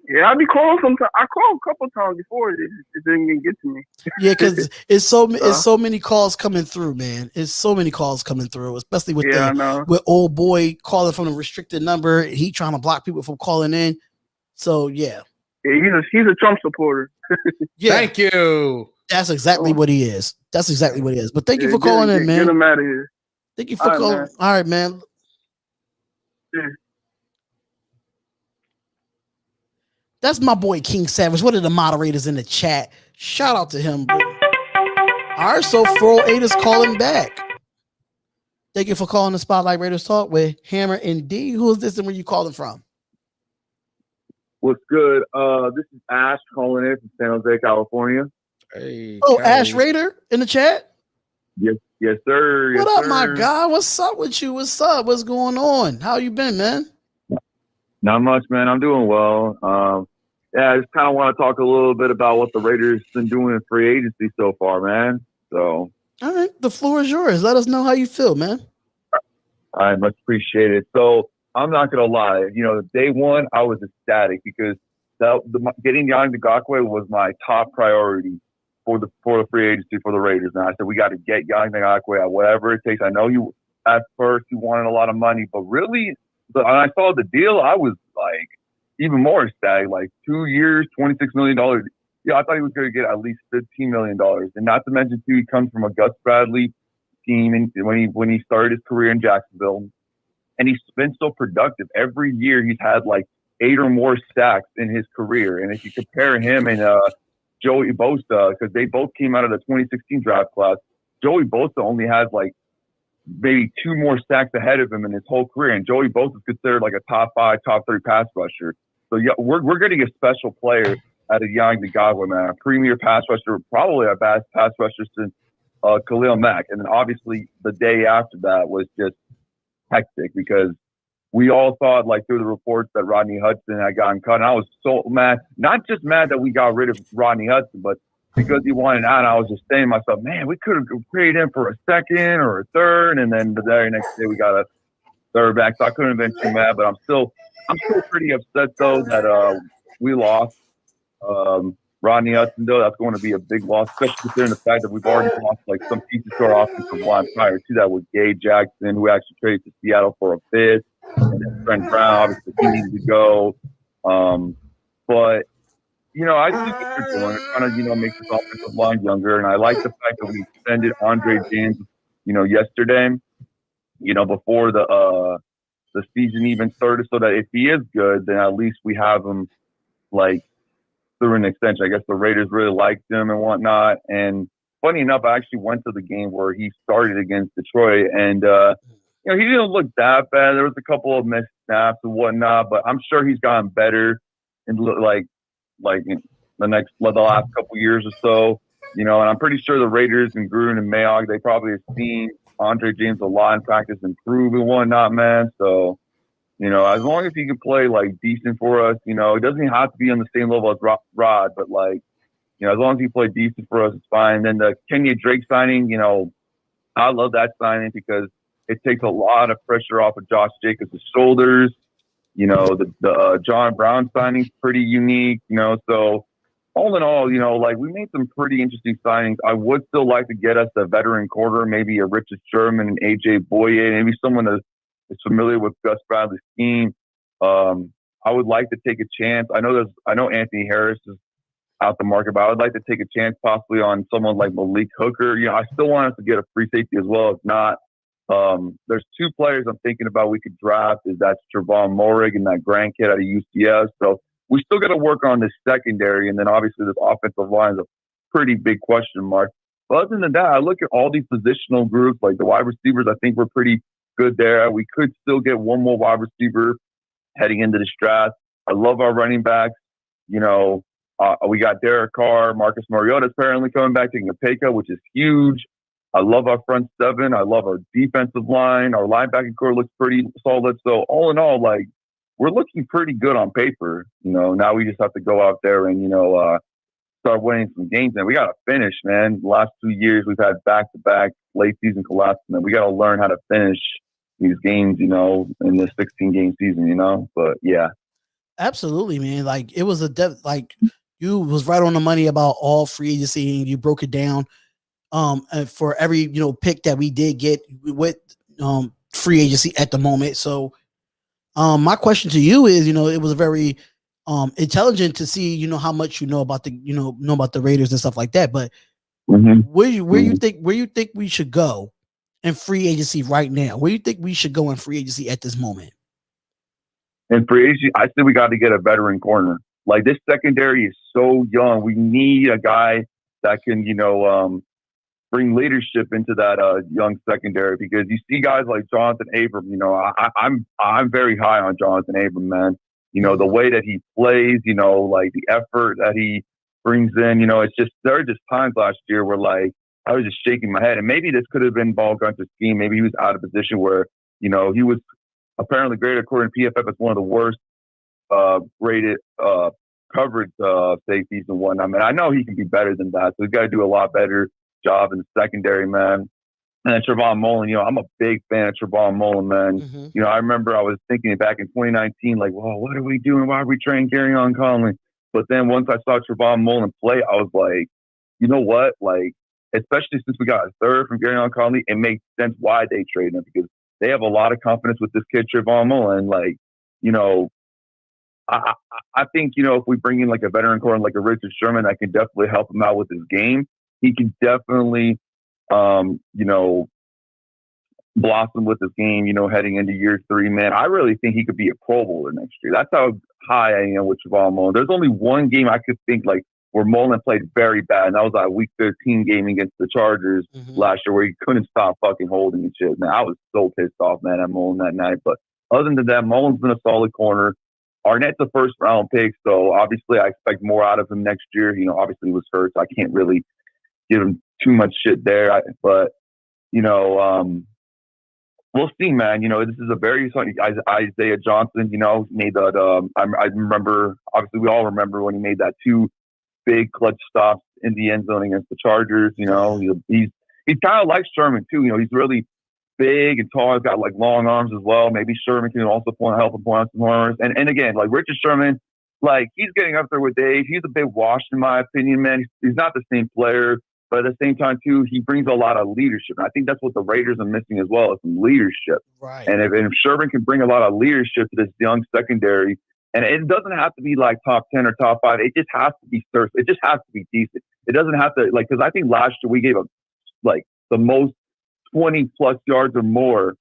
Yeah, I be calling sometimes. I called a couple times before it didn't even get to me. Yeah, because it's so many calls coming through, man. It's so many calls coming through, especially with with old boy calling from a restricted number. He trying to block people from calling in. So yeah. Yeah, he's a Trump supporter. Yeah. Thank you. That's exactly what he is. That's exactly what he is. But thank you for calling in, man. Get him out of here. Thank you for calling. All right, man. Yeah. That's my boy King Savage. What are the moderators in the chat? Shout out to him. All right, so 408 is calling back. Thank you for calling the Spotlight Raiders Talk with Hammer and D. Who is this and where you calling from? What's good? This is Ash calling in from San Jose, California. Hey, oh, Ash Raider in the chat? Yes, sir. What up, my guy? What's up with you? What's up? What's going on? How you been, man? Not much, man. I'm doing well. I just kind of want to talk a little bit about what the Raiders been doing in free agency so far, man. So, all right, the floor is yours. Let us know how you feel, man. I much appreciate it. So, I'm not gonna lie. Day one, I was ecstatic because getting Yannick Ngakoue was my top priority for the free agency for the Raiders. And I said, we got to get Yannick Ngakoue at whatever it takes. I know at first you wanted a lot of money, but really, when I saw the deal, I was like even more ecstatic. Like 2 years, $26 million. Yeah, I thought he was going to get at least $15 million. And not to mention, too, he comes from a Gus Bradley team and when he started his career in Jacksonville. And he's been so productive. Every year he's had like 8 or more sacks in his career. And if you compare him and Joey Bosa, because they both came out of the 2016 draft class, Joey Bosa only has like maybe 2 more sacks ahead of him in his whole career. And Joey Bosa is considered like a top 5, top 3 pass rusher. So yeah, we're getting a special player out of Yannick Ngakoue, man. A premier pass rusher, probably our best pass rusher since Khalil Mack. And then obviously the day after that was just hectic because we all thought, like, through the reports that Rodney Hudson had gotten cut. And I was so mad, not just mad that we got rid of Rodney Hudson, but because he wanted out, I was just saying to myself, man, we could have traded him for a second or a third. And then the very next day we got a third back. So I couldn't have been too mad, but I'm still pretty upset though that we lost Rodney Hudson, though. That's going to be a big loss, especially considering the fact that we've already lost like some pieces to our offensive line prior to that with Gabe Jackson, who actually traded to Seattle for a fifth. And then Trent Brown, obviously, he needs to go. But, I think what they're doing is kind of, make this offensive line younger. And I like the fact that we extended Andre James, yesterday, before the season even started, so that if he is good, then at least we have him, like, through an extension. I guess the Raiders really liked him and whatnot. And funny enough, I actually went to the game where he started against Detroit, and he didn't look that bad. There was a couple of missed snaps and whatnot, but I'm sure he's gotten better in like in the last couple years or so. And I'm pretty sure the Raiders and Gruden and Mayock, they probably have seen Andre James a lot in practice, improve and whatnot, man. So, as long as he can play like decent for us, it doesn't have to be on the same level as Rod, but like, as long as he plays decent for us, it's fine. Then the Kenya Drake signing, I love that signing because it takes a lot of pressure off of Josh Jacobs' shoulders. The John Brown signing's pretty unique, so all in all, like we made some pretty interesting signings. I would still like to get us a veteran quarter, maybe a Richard Sherman and AJ Boye, maybe someone that is familiar with Gus Bradley's scheme. I would like to take a chance. I know Anthony Harris is out the market, but I would like to take a chance possibly on someone like Malik Hooker. I still want us to get a free safety as well. If not, there's 2 players I'm thinking about we could draft. That's Trevon Moehrig and that Grant kid out of UCF. So we still got to work on this secondary, and then obviously this offensive line is a pretty big question mark. But other than that, I look at all these positional groups, like the wide receivers. I think we're pretty good there. We could still get one more wide receiver heading into this draft. I love our running backs. We got Derek Carr, Marcus Mariota apparently coming back, taking a pay cut, which is huge. I love our front 7. I love our defensive line. Our linebacking core looks pretty solid. So all in all, like, we're looking pretty good on paper. Now we just have to go out there and, start winning some games. And we got to finish, man. The last 2 years, we've had back-to-back late season collapse. And we got to learn how to finish these games, in the 16-game season, But, yeah. Absolutely, man. Like, it was you was right on the money about all free agency, and you broke it down. For every pick that we did get with free agency at the moment. So my question to you is, it was very intelligent to see how much about the Raiders and stuff like that. But where you think we should go in free agency right now? Where you think we should go in free agency at this moment? In free agency, I think we got to get a veteran corner. Like, this secondary is so young. We need a guy that can, bring leadership into that young secondary, because you see guys like Jonathan Abram. I'm very high on Jonathan Abram, man. The way that he plays, like the effort that he brings in. It's just, there are just times last year where, like, I was just shaking my head, and maybe this could have been Ball Gunter's scheme. Maybe he was out of position where, he was apparently graded according to PFF as one of the worst rated coverage safeties and whatnot. I mean, I know he can be better than that, so he's got to do a lot better job in the secondary, man. And then Trevon Mullen, I'm a big fan of Trevon Mullen, man. I remember I was thinking back in 2019, like, well, what are we doing? Why are we trading Garyon Conley? But then once I saw Trevon Mullen play, I was like, you know what? Like, especially since we got a third from Garyon Conley, it makes sense why they traded him, because they have a lot of confidence with this kid, Trevon Mullen. Like, I think, if we bring in like a veteran core like a Richard Sherman, that can definitely help him out with his game. He can definitely, blossom with his game, heading into year 3, man. I really think he could be a Pro Bowler next year. That's how high I am with Trevon Mullen. There's only one game I could think like where Mullen played very bad, and that was that Week 13 game against the Chargers last year, where he couldn't stop fucking holding and shit. Man, I was so pissed off, man, at Mullen that night. But other than that, Mullen's been a solid corner. Arnett's a first-round pick, so obviously I expect more out of him next year. Obviously he was hurt, so I can't really give him too much shit there. But we'll see, man. This is a very Isaiah Johnson. Made that. I remember. Obviously, we all remember when he made that 2 big clutch stops in the end zone against the Chargers. He's kind of like Sherman too. He's really big and tall. He's got like long arms as well. Maybe Sherman can also help him point out some corners. And again, like Richard Sherman, like he's getting up there with age. He's a bit washed in my opinion, man. He's not the same player. But at the same time, too, he brings a lot of leadership. And I think that's what the Raiders are missing as well, is some leadership. Right. And if Sherman can bring a lot of leadership to this young secondary, and it doesn't have to be like top 10 or top 5. It just has to be thirst. It just has to be decent. It doesn't have to, like, because I think last year we gave up like the most 20-plus yards or more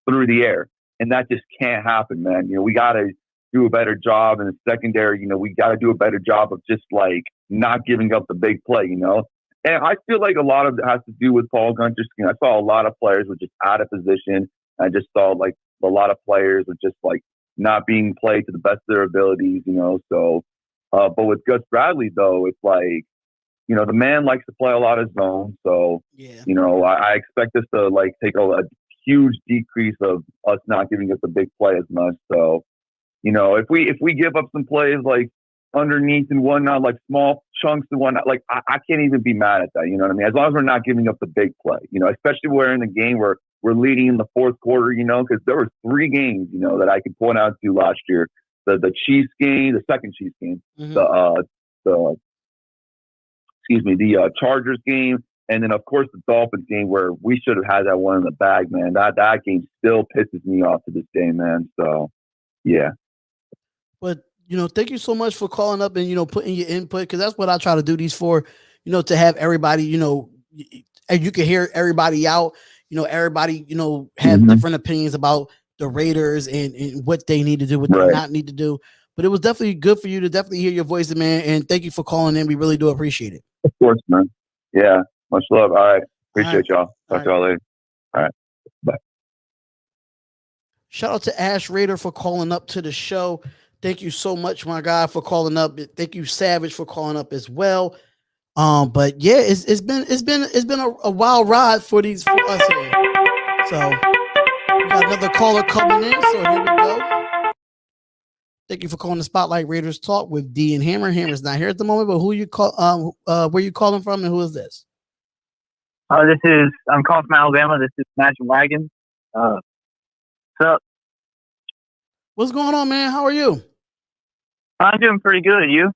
through the air. And that just can't happen, man. We got to do a better job in the secondary. We got to do a better job of just like not giving up the big play, And I feel like a lot of it has to do with Paul Gunter's scheme. I saw a lot of players were just out of position. I just saw like a lot of players were just like not being played to the best of their abilities, So, but with Gus Bradley though, it's like, the man likes to play a lot of zone. So, yeah. I expect this to like take a huge decrease of us not giving up the big play as much. So, if we give up some plays like underneath and whatnot, like small chunks and whatnot, like I can't even be mad at that. You know what I mean? As long as we're not giving up the big play, especially when we're in a game where we're leading in the fourth quarter, because there were 3 games, that I could point out to last year. The Chiefs game, the second Chiefs game, the Chargers game, and then of course the Dolphins game where we should have had that one in the bag, man. That game still pisses me off to this day, man. So yeah. But thank you so much for calling up and putting your input, because that's what I try to do these for, to have everybody, and you can hear everybody out, everybody, have different opinions about the Raiders and what they need to do, what they not need to do. But it was definitely good for you to definitely hear your voice, man. And thank you for calling in. We really do appreciate it. Of course, man. Yeah. Much love. All right. Appreciate y'all. Talk to y'all later. All right. Bye. Shout out to Ash Raider for calling up to the show. Thank you so much, my guy, for calling up. Thank you, Savage, for calling up as well. But yeah, it's been a wild ride for us here. So we got another caller coming in. So here we go. Thank you for calling the Spotlight Raiders Talk with D and Hammer. Hammer's not here at the moment, but who you call? Where you calling from, and who is this? I'm calling from Alabama. This is Magic Wagon. What's up? What's going on, man? How are you? I'm doing pretty good. You?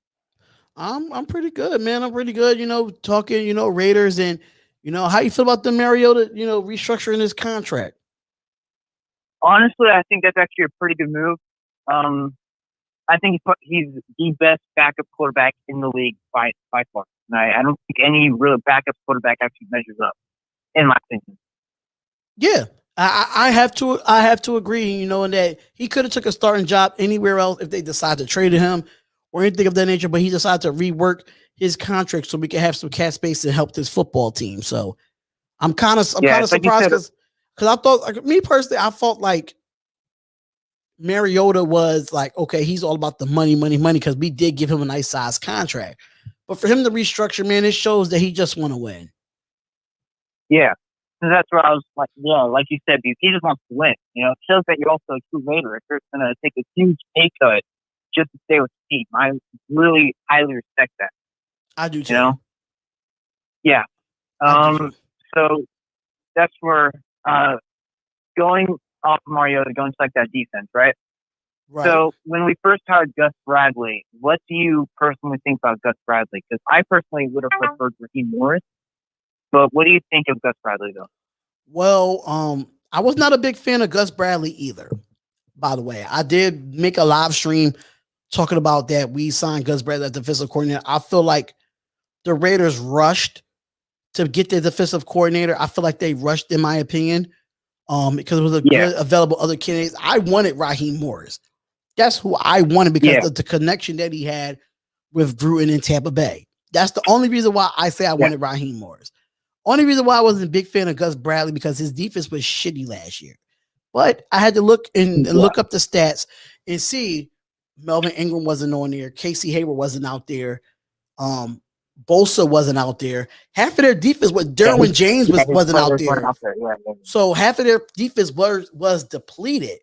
I'm pretty good, man. I'm pretty good. Talking, Raiders, and how you feel about the Mariota, restructuring his contract? Honestly, I think that's actually a pretty good move. I think he's the best backup quarterback in the league by far. And I don't think any real backup quarterback actually measures up, in my opinion. Yeah, I have to agree. In that he could have took a starting job anywhere else if they decide to trade him, or anything of that nature, but he decided to rework his contract so we can have some cap space to help this football team. So I'm kind of surprised because I thought, like, me personally, I felt like Mariota was like, okay, he's all about the money, because we did give him a nice size contract. But for him to restructure, man, it shows that he just want to win. Yeah. And that's where I was like, yeah, like you said, he just wants to win. You know, it shows that you're also a true Raider. If you're going to take a huge pay cut just to stay with the team, I really highly respect that. I do too. You know? Yeah. So that's where going off of Mariota, going to like that defense, right? Right. So when we first hired Gus Bradley, what do you personally think about Gus Bradley? Because I personally would have preferred Raheem Morris. But what do you think of Gus Bradley, though? Well, I was not a big fan of Gus Bradley either. By the way, I did make a live stream talking about that. We signed Gus Bradley as defensive coordinator. I feel like the Raiders rushed to get their defensive coordinator. I feel like they rushed, in my opinion, because it was a good available other candidates. I wanted Raheem Morris. That's who I wanted because of the connection that he had with Gruden in Tampa Bay. That's the only reason why I say I wanted Raheem Morris. Only reason why I wasn't a big fan of Gus Bradley because his defense was shitty last year. But I had to look up the stats and see Melvin Ingram wasn't on there. Casey Hayward wasn't out there. Bosa wasn't out there. Half of their defense was Derwin James wasn't out there. So half of their defense was depleted.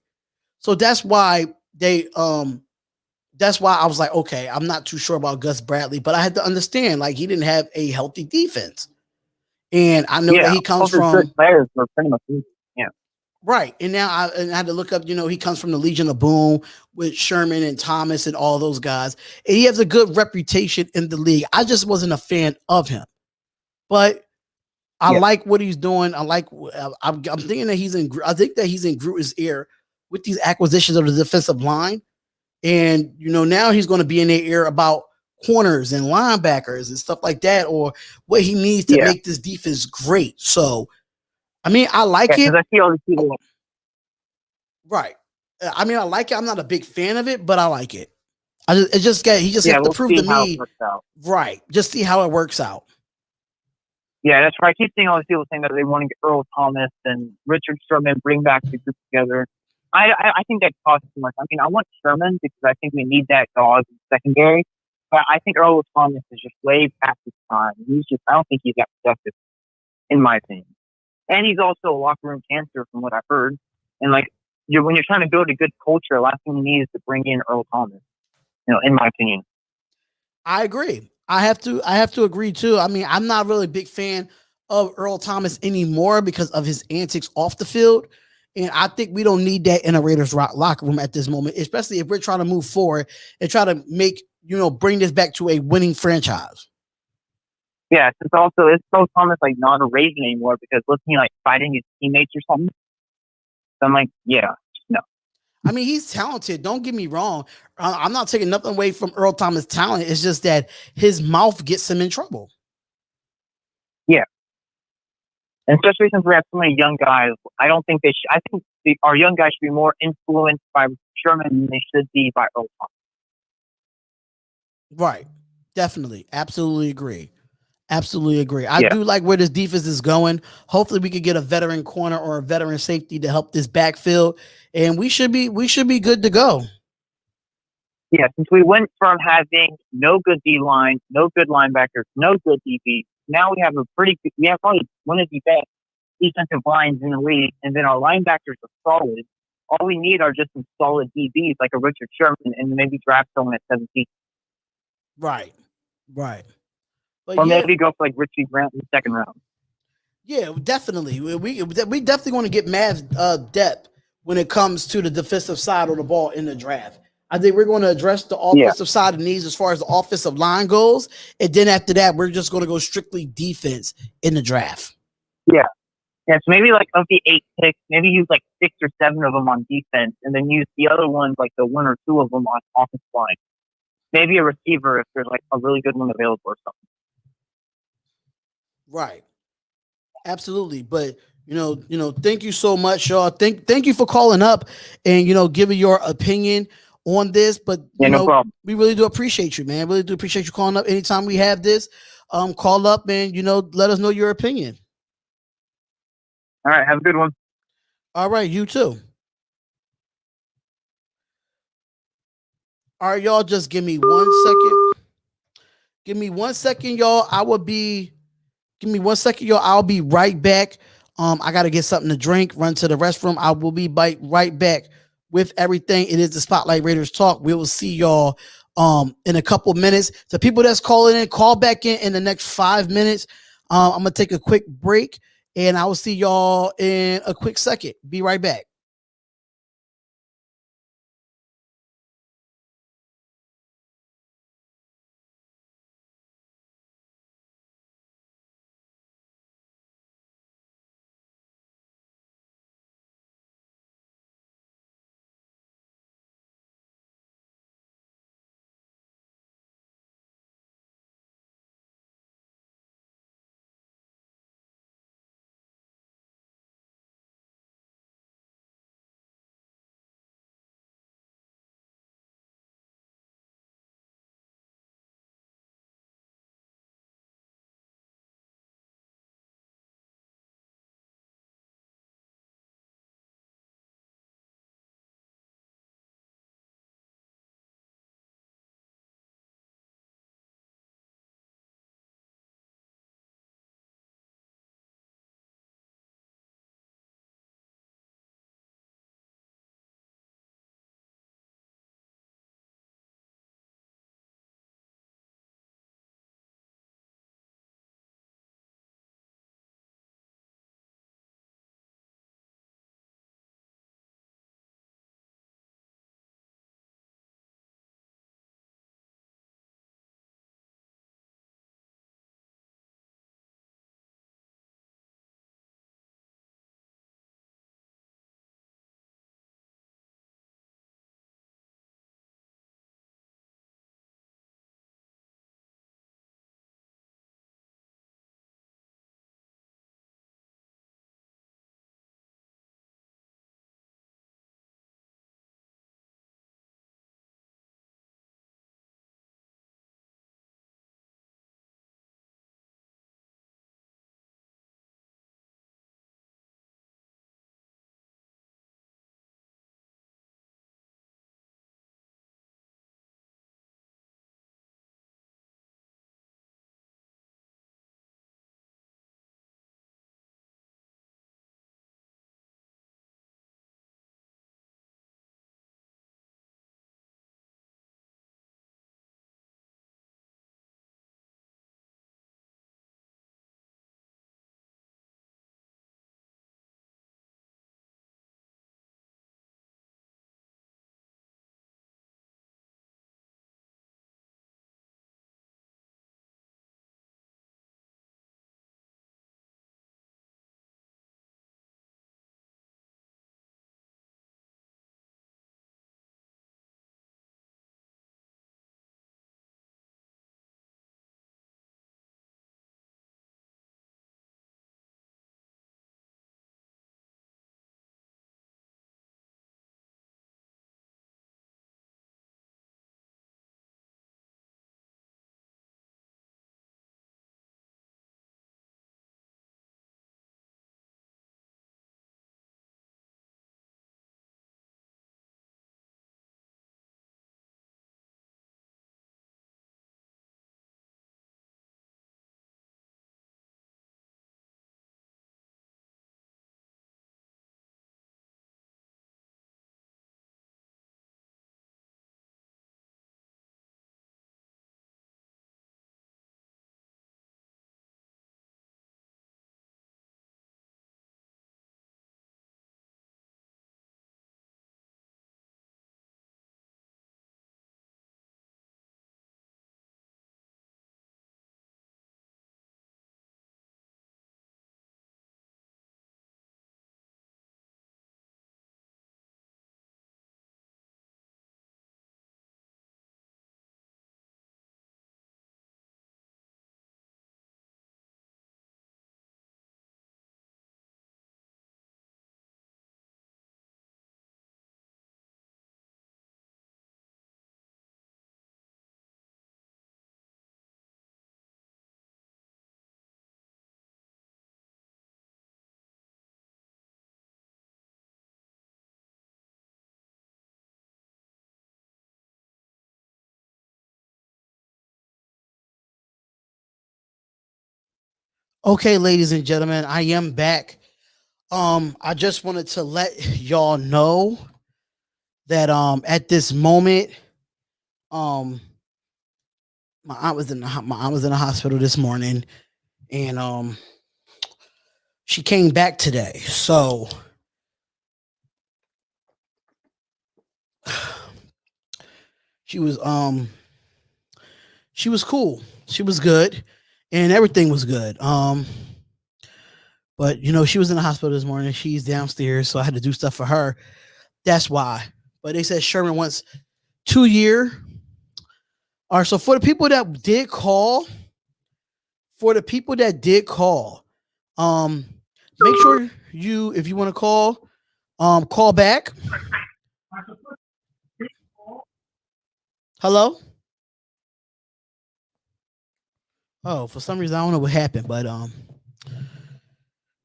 So that's why that's why I was like, okay, I'm not too sure about Gus Bradley, but I had to understand, like, he didn't have a healthy defense. And I know that he comes from players were pretty much right. And now I had to look up, he comes from the Legion of Boom with Sherman and Thomas and all those guys. And he has a good reputation in the league. I just wasn't a fan of him. But I like what he's doing. I'm thinking that I think that he's in Gruden's ear with these acquisitions of the defensive line. And, now he's going to be in their ear about corners and linebackers and stuff like that, or what he needs to make this defense great. So, I mean, I like it. I see all these people. Right. I mean, I like it. I'm not a big fan of it, but I like it. He just has to prove to me. Right. Just see how it works out. Yeah, that's right. I keep seeing all these people saying that they want to get Earl Thomas and Richard Sherman, bring back the group together. I think that costs too much. I mean, I want Sherman because I think we need that dog in secondary. But I think Earl Thomas is just way past his time. I don't think he's that productive, in my opinion. And he's also a locker room cancer, from what I've heard. And when you're trying to build a good culture, the last thing you need is to bring in Earl Thomas. In my opinion. I agree. I have to agree too. I mean, I'm not really a big fan of Earl Thomas anymore because of his antics off the field. And I think we don't need that in a Raiders locker room at this moment, especially if we're trying to move forward and try to make, bring this back to a winning franchise. Yeah, it's Earl Thomas not a Raisin anymore because wasn't he fighting his teammates or something? So I'm like, yeah, no. I mean, he's talented. Don't get me wrong. I'm not taking nothing away from Earl Thomas' talent. It's just that his mouth gets him in trouble. Yeah. And especially since we have so many young guys, I don't think I think our young guys should be more influenced by Sherman than they should be by Earl Thomas. Right. Definitely. Absolutely agree. I do like where this defense is going. Hopefully we could get a veteran corner or a veteran safety to help this backfield, and we should be good to go. Yeah, since we went from having no good D line, no good linebackers, no good DB, now we have probably one of the best defensive lines in the league, and then our linebackers are solid. All we need are just some solid DBs like a Richard Sherman, and maybe draft someone at 17. Right. But or maybe go for Richie Grant in the second round. Yeah, definitely. We definitely want to get mad depth when it comes to the defensive side of the ball in the draft. I think we're going to address the offensive side of needs as far as the offensive line goes. And then after that, we're just going to go strictly defense in the draft. Yeah. Yeah, so maybe of the 8 picks, maybe use 6 or 7 of them on defense and then use the other ones, the 1 or 2 of them on offensive line. Maybe a receiver if there's a really good one available or something. Right. Absolutely. But, thank you so much, y'all. Thank you for calling up and, giving your opinion on this, but Yeah, no problem. we really do appreciate you, man. Really do appreciate you calling up. Anytime we have this, call up and let us know your opinion. All right, have a good one. All right, you too. All right, y'all, just give me 1 second. Give me 1 second, y'all. Give me 1 second, y'all. I'll be right back. I gotta get something to drink, run to the restroom. I will be right back with everything. It is the Spotlight Raiders talk. We will see y'all in a couple minutes. The people that's calling in, call back in the next 5 minutes. I'm gonna take a quick break and I will see y'all in a quick second. Be right back. Okay, ladies and gentlemen, I am back. I just wanted to let y'all know that at this moment, my aunt was in the hospital this morning, and she came back today. So she was cool. She was good, and everything was good. But she was in the hospital this morning. She's downstairs, so I had to do stuff for her. That's why. But they said Sherman wants 2 year. All right. So for the people that did call, make sure if you want to call back. Hello. Oh, for some reason I don't know what happened, but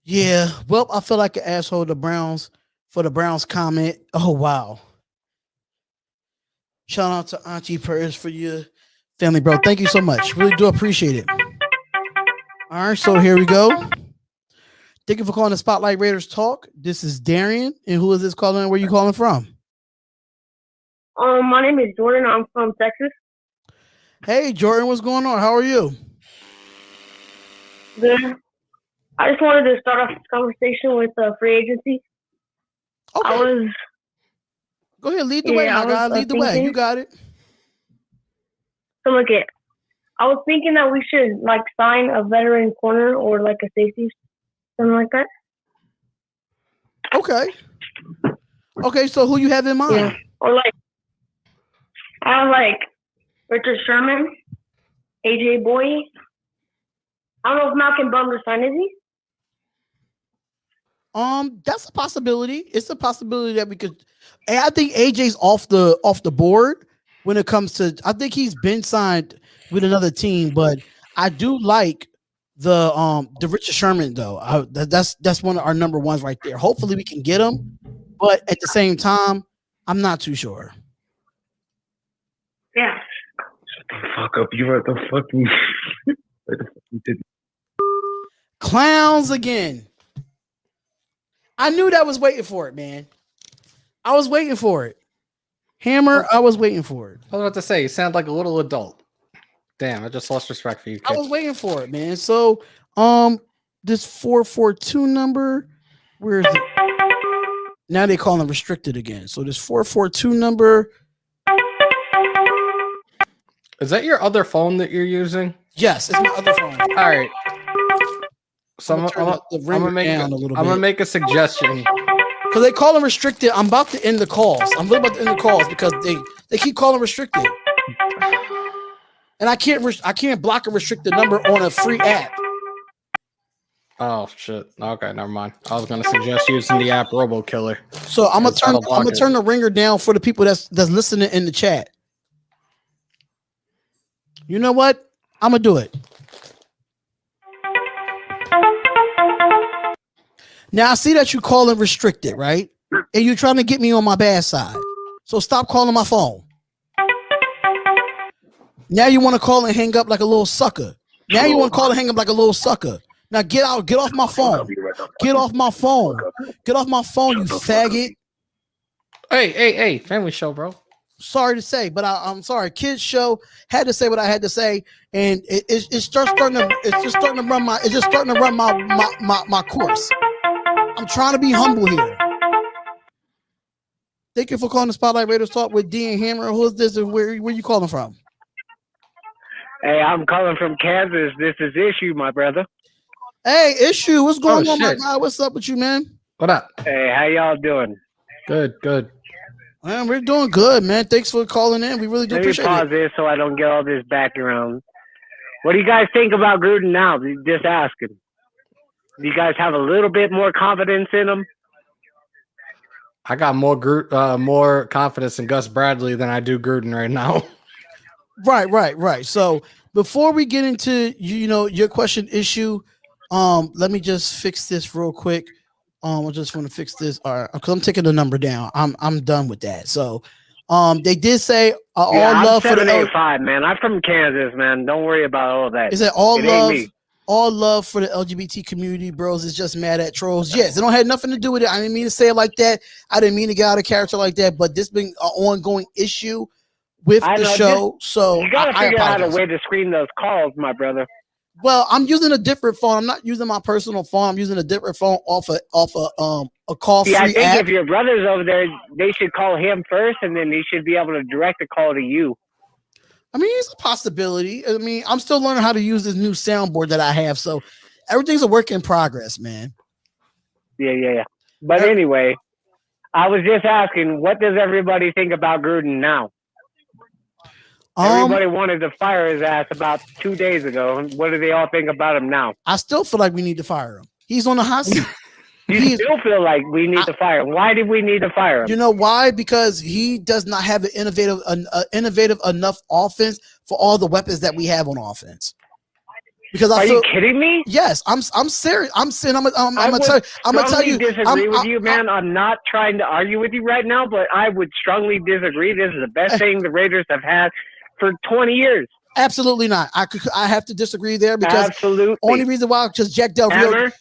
yeah. Well, I feel like an asshole. The Browns comment. Oh wow. Shout out to Auntie Prayers for your family, bro. Thank you so much. Really do appreciate it. All right, so here we go. Thank you for calling the Spotlight Raiders Talk. This is Darian, and who is this calling? Where are you calling from? My name is Jordan. I'm from Texas. Hey, Jordan, what's going on? How are you? Good. I just wanted to start off this conversation with free agency. Okay. Go ahead, lead the way, my guy. Lead the way. You got it. So look at. I was thinking that we should sign a veteran corner or a safety, something like that. Okay. Okay, so who you have in mind? Yeah. Or I have Richard Sherman, AJ Boye. I don't know if Malcolm Butler signed, is he? That's a possibility. It's a possibility that we could. I think AJ's off the board when it comes to. I think he's been signed with another team, but I do like the Richard Sherman though. That's one of our number ones right there. Hopefully we can get him, but at the same time, I'm not too sure. Yeah. Shut the fuck up! You are the fucking. What the fuck you did? Clowns again. I knew that was waiting for it, man. I was waiting for it. Hammer, I was waiting for it. I was about to say, you sound like a little adult. Damn, I just lost respect for you, kid. I was waiting for it, man. So, this 442 number, where is it? Now they call them restricted again. So this 442 number. Is that your other phone that you're using? Yes, it's my other phone. All right. So I'm gonna make a suggestion. Because they call them restricted. I'm about to end the calls. I'm literally about to end the calls because they keep calling restricted. And I can't block a restricted number on a free app. Oh shit. Okay, never mind. I was gonna suggest using the app Robo Killer. So I'm gonna turn the ringer down for the people that's listening in the chat. You know what? I'm gonna do it. Now I see that you calling restricted, right? And you're trying to get me on my bad side. So stop calling my phone. Now you want to call and hang up like a little sucker. Now you want to call and hang up like a little sucker. Now get off my phone. Get off my phone. Get off my phone, you faggot. Hey, family show, bro. Sorry to say, but I'm sorry. Kids show, had to say what I had to say, and it's just starting to run my course. I'm trying to be humble here. Thank you for calling the Spotlight Raiders Talk with D and Hammer. Who is this and where you calling from? Hey, I'm calling from Kansas. This is Issue, my brother. Hey, Issue, what's going on, my guy? What's up with you, man? What up? Hey, how y'all doing? Good. Man, we're doing good, man. Thanks for calling in. We really do appreciate it. Let me pause this so I don't get all this background. What do you guys think about Gruden now? Just asking. Do you guys have a little bit more confidence in him? I got more confidence in Gus Bradley than I do Gruden right now. Right. So before we get into your question, Issue, let me just fix this real quick. I just want to fix this. All right, because I'm taking the number down. I'm done with that. So, they did say all love for the 785, man. I'm from Kansas, man. Don't worry about all that. Is it all all love for the LGBT community, bros. Is just mad at trolls. Yes, it don't have nothing to do with it. I didn't mean to say it like that. I didn't mean to get out of character like that. But this been an ongoing issue with the show. So you gotta figure out a way to screen those calls, my brother. Well, I'm using a different phone. I'm not using my personal phone. I'm using a different phone off a call-free I think app. if your brother's over there, they should call him first, and then he should be able to direct a call to you. I mean, it's a possibility. I mean, I'm still learning how to use this new soundboard that I have, so everything's a work in progress, man. Yeah. But anyway, I was just asking, what does everybody think about Gruden now? Everybody wanted to fire his ass about 2 days ago. What do they all think about him now? I still feel like we need to fire him. He's on the hot seat. You still feel like we need to fire him. Why did we need to fire him? You know why? Because he does not have an innovative enough offense for all the weapons that we have on offense. Because Are you kidding me? Yes, I'm serious. I'm saying I'm gonna tell you. Disagree with you, man. I'm not trying to argue with you right now, but I would strongly disagree. This is the best thing the Raiders have had for 20 years. Absolutely not. I have to disagree there because only reason why, because Jack Del Rio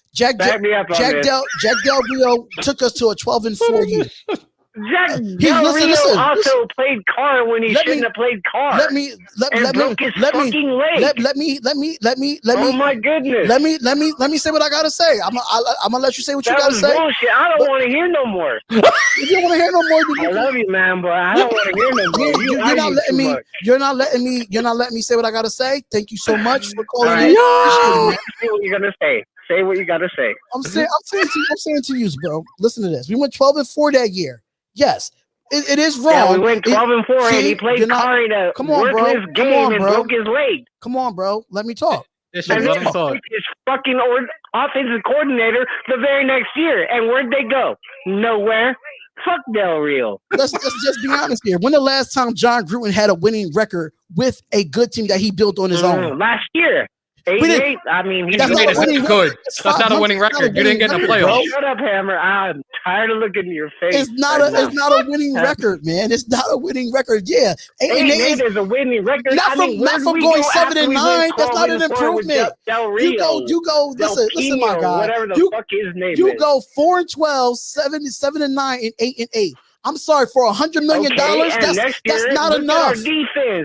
took us to a 12-4 year. Jack Del Rio also played car when he shouldn't have played car. Let me Oh my goodness. Let me say what I gotta say. I'm gonna let you say what you gotta say. Bullshit. I don't want to hear no more. You don't want to hear no more. I love you, man, but I don't want to hear no more. You're not letting me. You're not letting me say what I gotta say. Thank you so much for calling me. Say what you're gonna say. Say what you gotta say. I'm saying to you, bro. Listen to this. We went 12-4 that year. Yes, it is wrong. Yeah, we went 12-4, and he played Kari to work his game and broke his leg. Come on, bro. Let me talk. And then his fucking offensive coordinator the very next year. And where'd they go? Nowhere. Fuck Del Rio. Let's just be honest here. When the last time John Gruden had a winning record with a good team that he built on his own? Last year. 88. I mean, that's not a winning record. You didn't get in the playoffs. Shut up, Hammer. I'm tired of looking in your face. It's not a winning record, man. It's not a winning record. Yeah, 8-8 is a winning record. Not from going 7-9. That's not an improvement. You go. Listen, my guy. Whatever the fuck his name is. You go 4-12, 7-9, and 8-8. I'm sorry, for $100 million, that's not enough.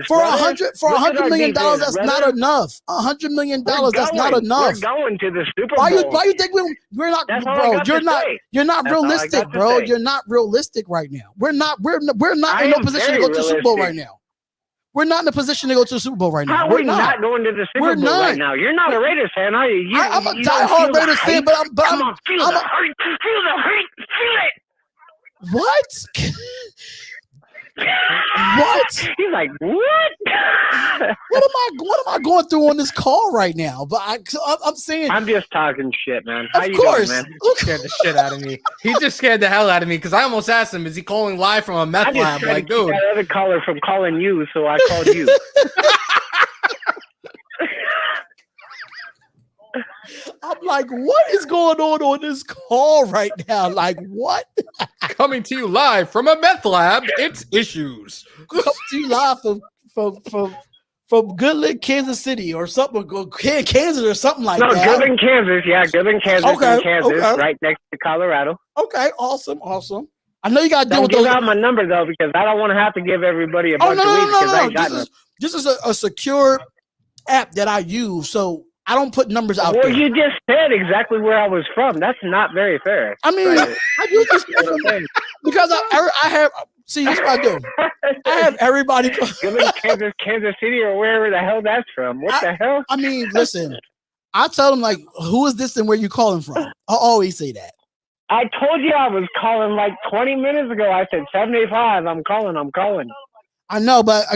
For $100 million, that's not enough. $100 million, that's not enough. We're going to the Super Bowl. Why you think we're not, bro? You're not realistic, bro. You're not realistic right now. We're not in no position to go to the Super Bowl right now. We're not in a position to go to the Super Bowl right now. How are we not going to the Super Bowl right now? You're not a Raiders fan, are you? I'm a diehard Raiders fan, but I'm feel the hurt. Feel the hurt. Feel it. What? What? He's like, what? What am I going through on this call right now? But I'm saying, I'm just talking shit, man. How you doing, man? He scared the shit out of me. He just scared the hell out of me because I almost asked him, "Is he calling live from a meth lab?" Like, dude, that other caller from calling you, so I called you. I'm like, what is going on this call right now? Like, what? Coming to you live from a meth lab, it's Issues. Coming to you live from Goodland, Kansas City, or something. Kansas or something like that. No, Goodland, Kansas. Yeah, Goodland, Kansas. Okay, Kansas, right next to Colorado. Okay, awesome. I know you got to deal with those. Don't give out my number though, because I don't want to have to give everybody a bunch of weeks because I got them. This is a secure app that I use, so I don't put numbers out there. Well, you just said exactly where I was from. That's not very fair. I mean, I do this because I have. See, that's what I do. I have everybody. Kansas City, or wherever the hell that's from. What the hell? I mean, listen. I tell them like, who is this and where you calling from? I always say that. I told you I was calling like 20 minutes ago. I said 785. I'm calling. I know, but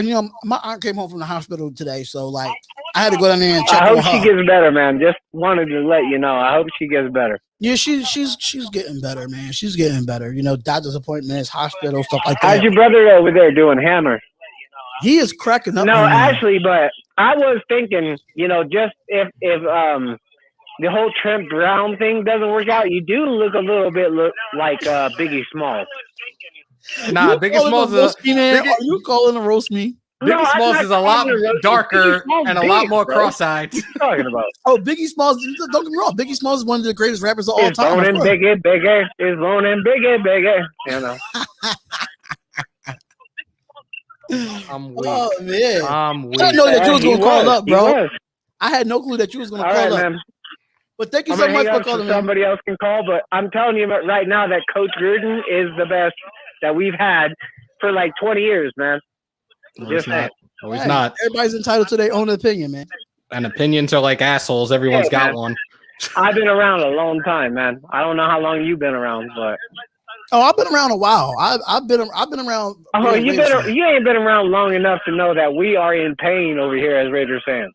my aunt came home from the hospital today, so like I had to go down there and check. I hope she gets better, man. Just wanted to let you know. I hope she gets better. Yeah, she's getting better, man. She's getting better. Doctor's appointments, hospital, stuff like that. How's your brother over there doing, Hammer? He is cracking up. No, actually, but I was thinking, just if the whole Trent Brown thing doesn't work out, you do look a little bit like Biggie Smalls. Nah, Biggie Smalls. Are you calling to roast me? Biggie Smalls is a lot darker and a lot more cross-eyed. What are you talking about? Oh, Biggie Smalls. Don't get me wrong. Biggie Smalls is one of the greatest rappers of all time. His bone and biggie. His bone and biggie. You know. I'm weak. Oh man, I'm weak. I didn't know that you was gonna call up, bro. Was. I had no clue that you was gonna call up. Man. But thank you so much for calling. Somebody else can call, but I'm telling you right now that Coach Gruden is the best that we've had for like 20 years, man. No, he's not. No, he's not. Everybody's entitled to their own opinion, man. And opinions are like assholes. Everyone's got one. I've been around a long time, man. I don't know how long you've been around, but I've been around a while. I've been around. Oh, you ain't been around long enough to know that we are in pain over here as Raiders fans.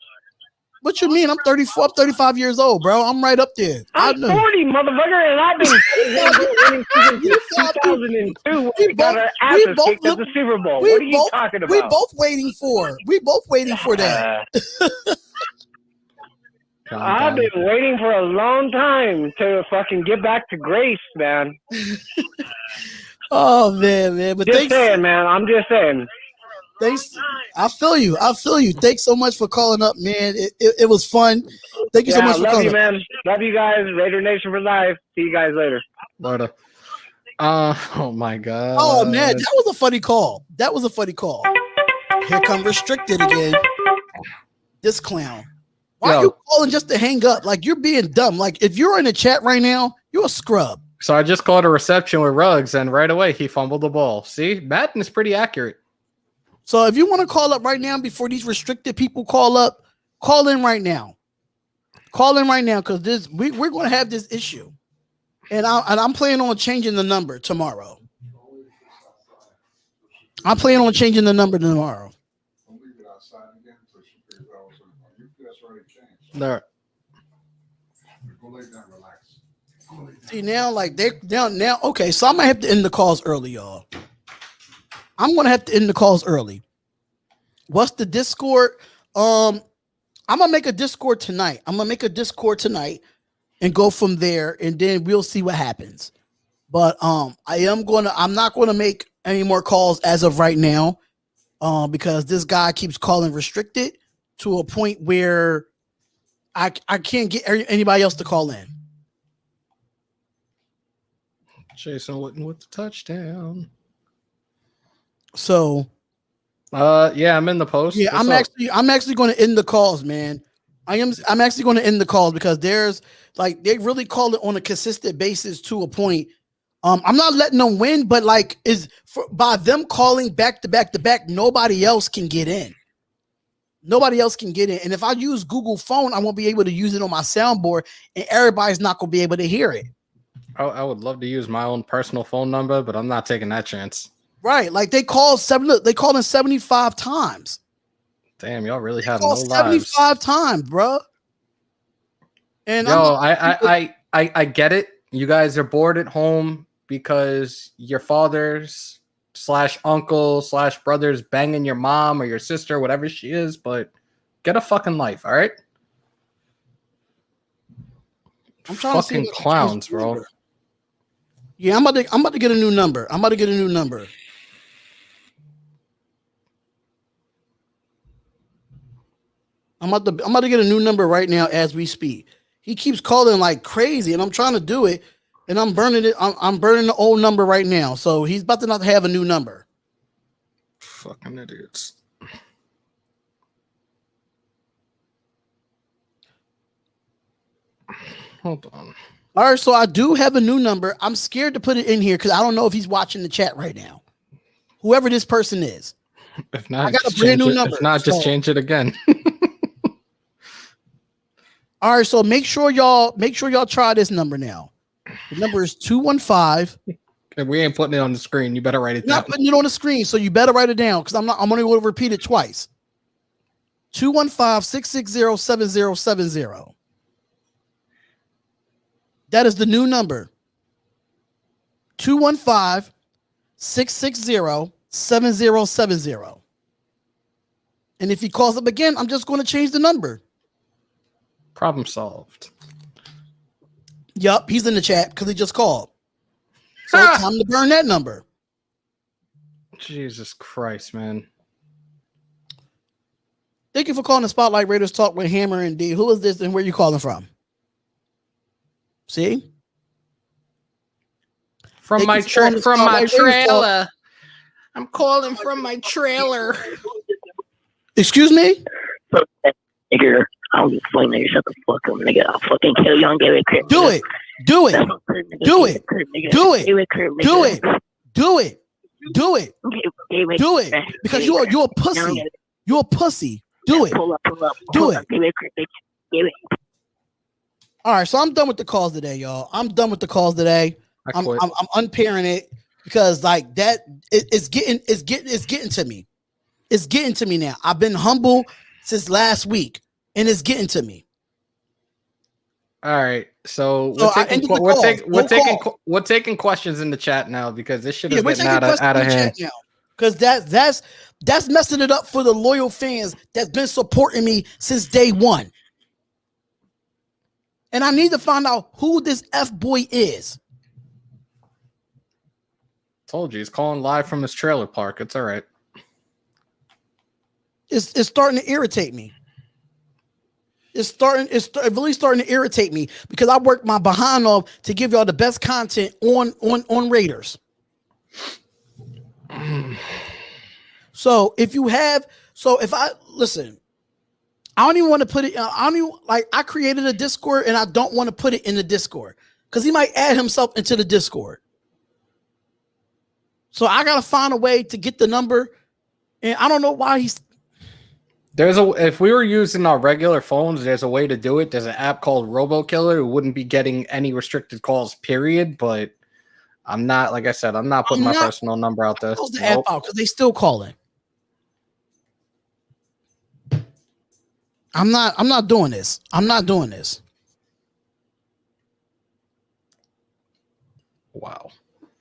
What you mean? I'm 34. I'm 35 years old, bro. I'm right up there. I'm 40, motherfucker, and I've been since 2002. We got our asses kicked at the Super Bowl. What are you talking about? We both waiting for that. I've been waiting for a long time to fucking get back to grace, man. Oh man. But just saying, man. I'm just saying. Thanks. I feel you. Thanks so much for calling up, man. It was fun. Thank you so much for calling. Love you, man. Love you guys. Raider Nation for life. See you guys later. Later. Oh my god. Oh man, that was a funny call. Here come Restricted again. This clown. Why are you calling just to hang up? Like, you're being dumb. Like, if you're in the chat right now, you're a scrub. So I just called a reception with Ruggs, and right away he fumbled the ball. See, Madden is pretty accurate. So if you want to call up right now before these restricted people call up, call in right now. Call in right now, because we're going to have this issue, and I'm planning on changing the number tomorrow. There. See now, like they now. Okay, so I'm gonna have to end the calls early, y'all. I'm gonna have to end the calls early. What's the Discord? I'm gonna make a Discord tonight. And go from there, and then we'll see what happens. But I'm not gonna make any more calls as of right now, because this guy keeps calling restricted to a point where I can't get anybody else to call in. Jason Witten with the touchdown. So, yeah, I'm in the post. Yeah, I'm actually going to end the calls, man. I'm actually going to end the calls, because there's like they really call it on a consistent basis to a point. I'm not letting them win, but like by them calling back to back to back, nobody else can get in. And if I use Google Phone, I won't be able to use it on my soundboard, and everybody's not going to be able to hear it. I would love to use my own personal phone number, but I'm not taking that chance. Right. Like they called in 75 times. Damn, y'all really have no lives. 75 times, bro. And I get it. You guys are bored at home because your fathers / uncle / brothers banging your mom or your sister, whatever she is, but get a fucking life, all right? I'm trying fucking to see clowns, bro. Yeah, I'm about to get a new number. I'm about to get a new number right now as we speak. He keeps calling like crazy, and I'm trying to do it, and I'm burning it. I'm burning the old number right now. So he's about to not have a new number. Fucking idiots. Hold on. All right, so I do have a new number. I'm scared to put it in here because I don't know if he's watching the chat right now. Whoever this person is. If not, I got a brand new number. If not, just change it again. All right, so make sure y'all try this number now. The number is 215. And we ain't putting it on the screen. You better write it down. Not putting it on the screen, so you better write it down, because I'm only going to repeat it twice. 215-660-7070. That is the new number. 215-660-7070. And if he calls up again, I'm just going to change the number. Problem solved. Yup, he's in the chat because he just called. So time to burn that number. Jesus Christ, man. Thank you for calling the Spotlight Raiders Talk with Hammer and D. Who is this and where you calling from? See? From my trailer. I'm calling from my trailer. Excuse me? Nigga, I don't give a fuck, nigga. Shut the fuck up, nigga. I'll fucking kill you and give it crib. Do it. Do it. Do it. Do it. Do it. Do it. Do it. Do it. Because you're a pussy. You're a pussy. Do it. Do it. All right, so I'm done with the calls today, y'all. I'm done with the calls today. I'm unpairing it because like that it's getting to me. It's getting to me now. I've been humble since last week, and it's getting to me. All right, so we're taking questions in the chat now because this shit is getting out of hand. Because that's messing it up for the loyal fans that's been supporting me since day one. And I need to find out who this F-boy is. Told you, he's calling live from his trailer park. It's all right. It's starting to irritate me. It's really starting to irritate me because I worked my behind off to give y'all the best content on Raiders. So if I listen, I don't even want to put it. I created a Discord and I don't want to put it in the Discord because he might add himself into the Discord. So I gotta find a way to get the number, and I don't know why he's. If we were using our regular phones, there's a way to do it. There's an app called RoboKiller. It wouldn't be getting any restricted calls, period. But I'm not, like I said, I'm not putting my personal number out there. Close the app out because they still calling. I'm not doing this. I'm not doing this. Wow.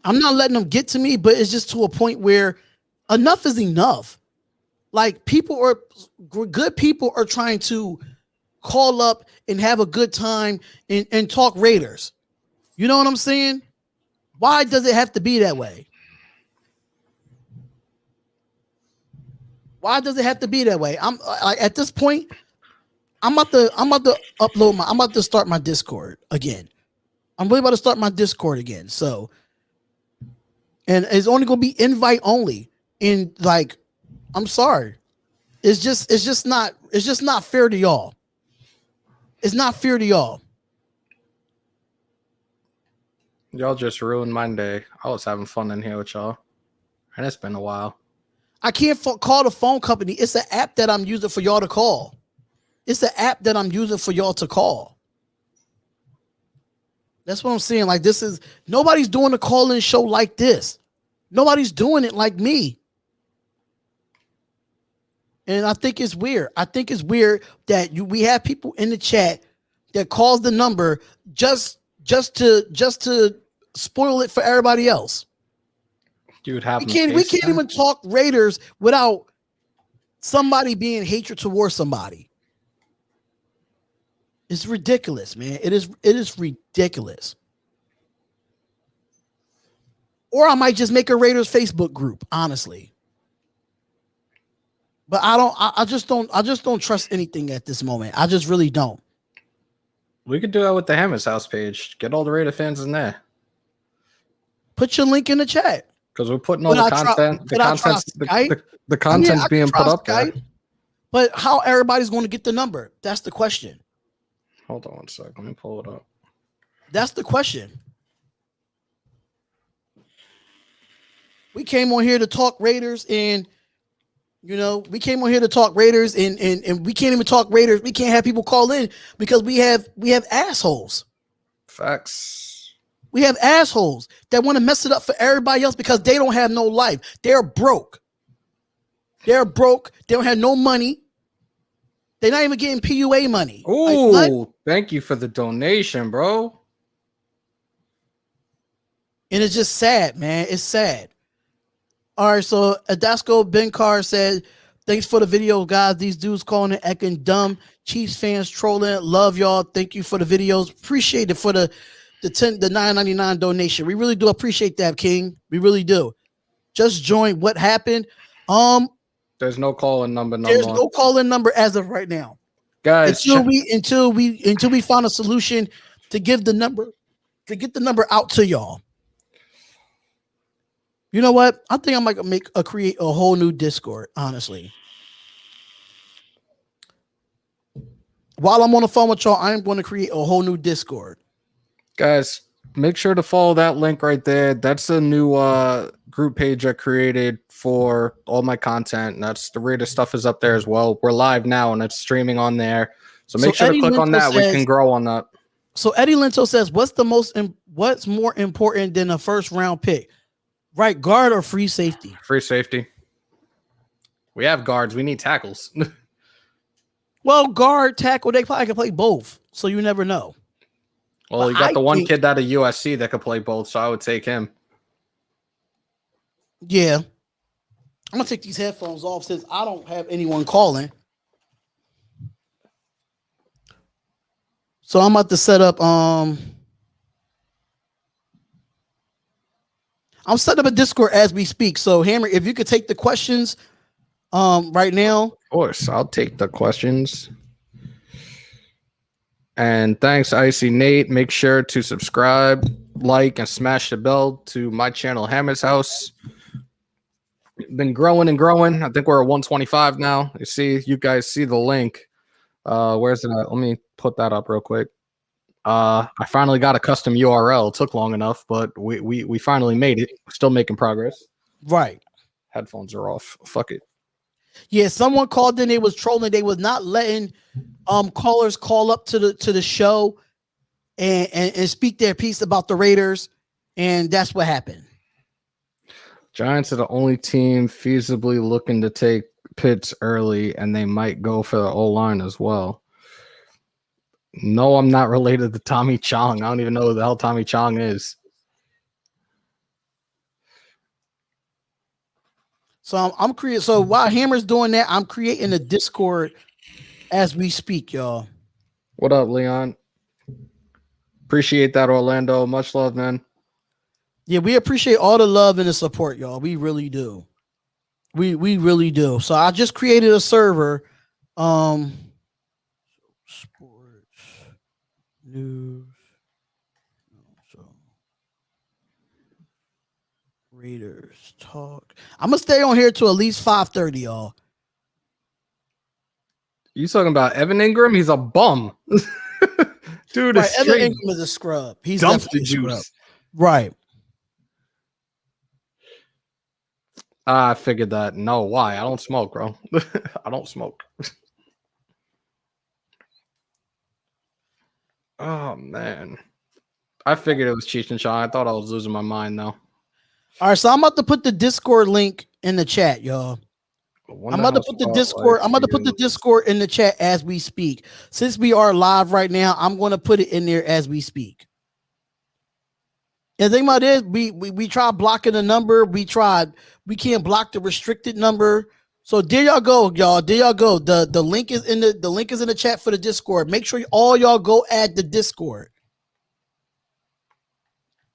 I'm not letting them get to me, but it's just to a point where enough is enough. Like good people are trying to call up and have a good time and talk Raiders. You know what I'm saying? Why does it have to be that way? Why does it have to be that way? I'm like at this point, I'm about to upload I'm about to start my Discord again. I'm really about to start my Discord again. So, and it's only gonna be invite only. And like, I'm sorry. It's just not fair to y'all. It's not fair to y'all. Y'all just ruined my day. I was having fun in here with y'all. And it's been a while. I can't call the phone company. It's an app that I'm using for y'all to call. It's an app that I'm using for y'all to call. That's what I'm saying. Like nobody's doing a call-in show like this. Nobody's doing it like me. And I think it's weird. I think it's weird that we have people in the chat that calls the number just to spoil it for everybody else. We can't even talk Raiders without somebody being hatred towards somebody. It's ridiculous, man. It is ridiculous. Or I might just make a Raiders Facebook group, honestly. But I just don't trust anything at this moment. I just really don't. We could do that with the Hammers House page. Get all the Raider fans in there. Put your link in the chat. Because we're putting all the content. The content's being put up there. But how everybody's going to get the number? That's the question. Hold on one sec. Let me pull it up. That's the question. We came on here to talk Raiders, and we came on here to talk Raiders, and we can't even talk Raiders. We can't have people call in because we have assholes. Facts. We have assholes that want to mess it up for everybody else because they don't have no life. They're broke. They don't have no money. They're not even getting PUA money. Oh, thank you for the donation, bro. And it's just sad, man. It's sad. All right, so Adasco Benkar said, thanks for the video, guys. These dudes calling and acting dumb. Chiefs fans trolling. Love y'all. Thank you for the videos. Appreciate it for the $9.99 donation. We really do appreciate that, King. We really do. Just join. What happened? There's no call-in number. There's no call-in number as of right now, guys. Until we find a solution to get the number out to y'all. You know what? I think I might create a whole new Discord. Honestly, while I'm on the phone with y'all, I'm going to create a whole new Discord. Guys, make sure to follow that link right there. That's a new group page I created for all my content. And that's the Raider stuff is up there as well. We're live now and it's streaming on there. So make sure to click on that. We can grow on that. So Eddie Linto says, what's more important than a first round pick? Right guard or free safety? Free safety. We have guards. We need tackles. Well, guard, tackle, they probably can play both. So you never know. Well, you got the one kid out of USC that could play both, so I would take him. Yeah. I'm going to take these headphones off since I don't have anyone calling. So I'm about to set up I'm setting up a Discord as we speak. So Hammer, if you could take the questions right now. Of course, I'll take the questions. And thanks, Icy Nate. Make sure to subscribe, like, and smash the bell to my channel, Hammer's House. Been growing and growing. I think we're at 125 now. You guys see the link. Where's it at? Let me put that up real quick. I finally got a custom URL. It took long enough, but we finally made it. Still making progress. Right. Headphones are off. Fuck it. Yeah, someone called in. They was trolling. They was not letting callers call up to the show and speak their piece about the Raiders, and that's what happened. Giants are the only team feasibly looking to take Pitts early, and they might go for the O-line as well. No, I'm not related to Tommy Chong. I don't even know who the hell Tommy Chong is. So I'm creating. So while Hammer's doing that, I'm creating a Discord as we speak, y'all. What up, Leon? Appreciate that, Orlando. Much love, man. Yeah, we appreciate all the love and the support, y'all. We really do. We really do. So I just created a server. Sports news. So Raiders talk. I'm gonna stay on here till at least 5:30, y'all. You talking about Evan Ingram? He's a bum. Dude, right, Evan Ingram is a scrub. He's dumpster juice. Scrub. Right. I figured that. No, why? I don't smoke, bro. I don't smoke. Oh, man. I figured it was Cheech and Chong. I thought I was losing my mind, though. All right, so I'm about to put the Discord link in the chat, y'all. I'm about to put the Discord. I'm about to put the Discord in the chat as we speak. Since we are live right now, I'm going to put it in there as we speak. And the thing about it is, we tried blocking the number. We can't block the restricted number. So there y'all go, y'all. There y'all go. The link is in the chat for the Discord. Make sure all y'all go add the Discord.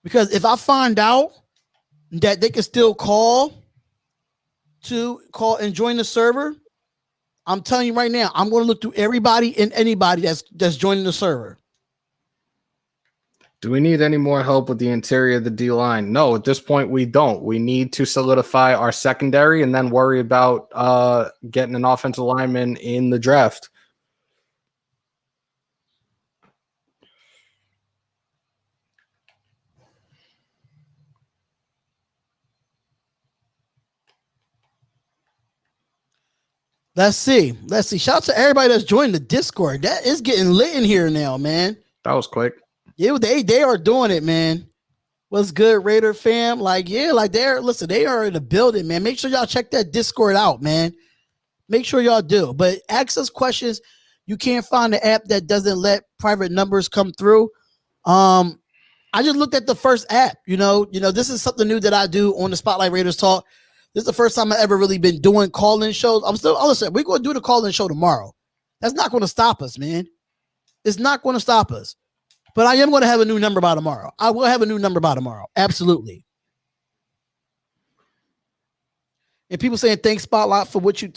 Because if I find out that they can still call and join the server, I'm telling you right now, I'm going to look through everybody and anybody that's joining the server. Do we need any more help with the interior of the D-line? No, at this point, we don't. We need to solidify our secondary and then worry about getting an offensive lineman in the draft. Let's see. Shout out to everybody that's joined the Discord. That is getting lit in here now, man. That was quick. Yeah, they are doing it, man. What's good, Raider fam? They are in the building, man. Make sure y'all check that Discord out, man. Make sure y'all do. But ask us questions. You can't find the app that doesn't let private numbers come through. I just looked at the first app. You know, this is something new that I do on the Spotlight Raiders Talk. This is the first time I've ever really been doing call-in shows. Listen, we're going to do the call-in show tomorrow. That's not going to stop us, man. It's not going to stop us. But I am going to have a new number by tomorrow. I will have a new number by tomorrow. Absolutely. And people saying thanks Spotlight for what you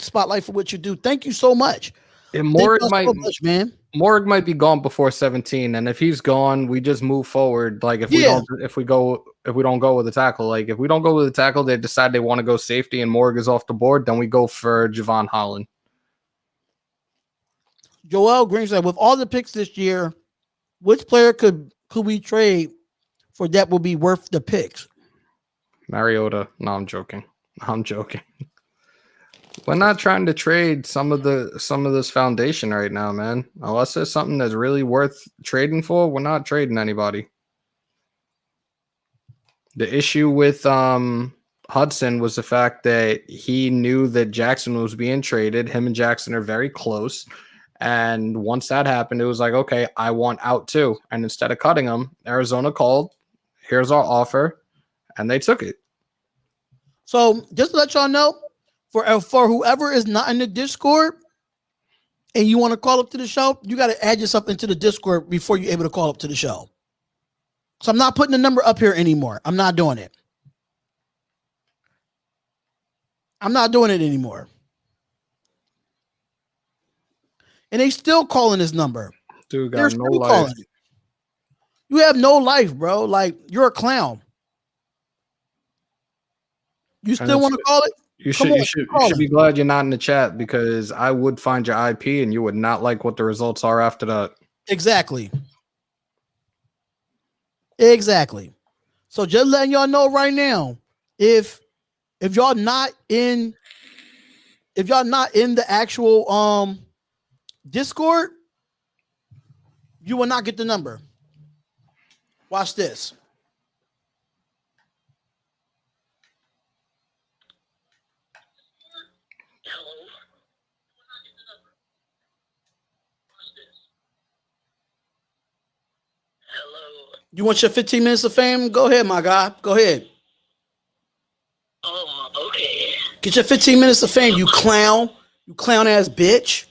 do. Thank you so much. And Morg might, so much, man. Morg might be gone before 17, and if he's gone, we just move forward. Like if we don't go with the tackle, like if we don't go with the tackle, they decide they want to go safety, and Morg is off the board, then we go for Javon Holland. Joel Green said, with all the picks this year, which player could we trade for that would be worth the picks? Mariota. No, I'm joking. We're not trying to trade some of this foundation right now, man. Unless there's something that's really worth trading for, we're not trading anybody. The issue with Hudson was the fact that he knew that Jackson was being traded. Him and Jackson are very close. And once that happened, it was like, okay, I want out too. And instead of cutting him, Arizona called, here's our offer, and they took it. So just to let y'all know, for whoever is not in the Discord and you want to call up to the show, you got to add yourself into the Discord before you're able to call up to the show. So I'm not putting the number up here anymore. I'm not doing it. I'm not doing it anymore. And they still calling this number. Dude, got no life. You have no life, bro. Like, you're a clown. You still want to call it? You should be glad you're not in the chat, because I would find your IP and you would not like what the results are after that. Exactly. So just letting y'all know right now, if y'all not in the actual Discord, you will not get the number. Watch this. You want your 15 minutes of fame? Go ahead, my guy. Go ahead. Oh, okay. Get your 15 minutes of fame, you clown. You clown ass bitch.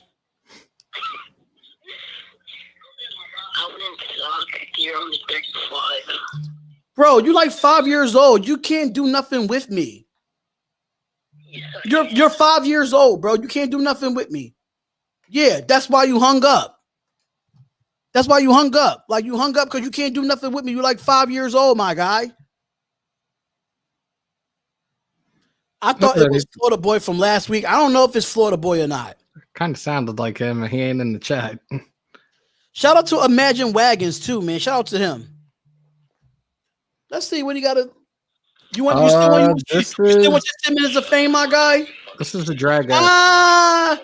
I wouldn't suck. You're only 35. Bro, you like 5 years old. You can't do nothing with me. You're 5 years old, bro. You can't do nothing with me. Yeah, that's why you hung up. Like, you hung up because you can't do nothing with me. You're like 5 years old, my guy. I thought it was Florida Boy from last week. I don't know if it's Florida Boy or not. Kind of sounded like him, and he ain't in the chat. Shout out to Imagine Wagons too, man. Shout out to him. Let's see what he got to. You still want your 10 minutes of fame, my guy? This is the drag out.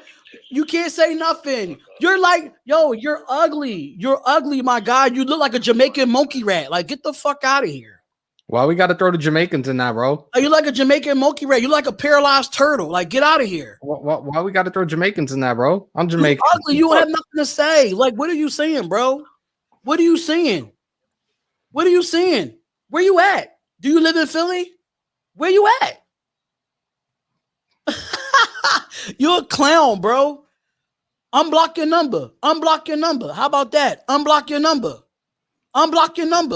You can't say nothing. You're like, yo, you're ugly. You're ugly, my guy. You look like a Jamaican monkey rat. Like, get the fuck out of here. Why we got to throw the Jamaicans in that, bro? You like a Jamaican monkey rat. You like a paralyzed turtle. Like, get out of here. Why we got to throw Jamaicans in that, bro? I'm Jamaican. You're ugly. You have nothing to say. Like, what are you saying, bro? What are you saying? Where you at? Do you live in Philly? Where you at? You're a clown, bro. Unblock your number. How about that? Unblock your number.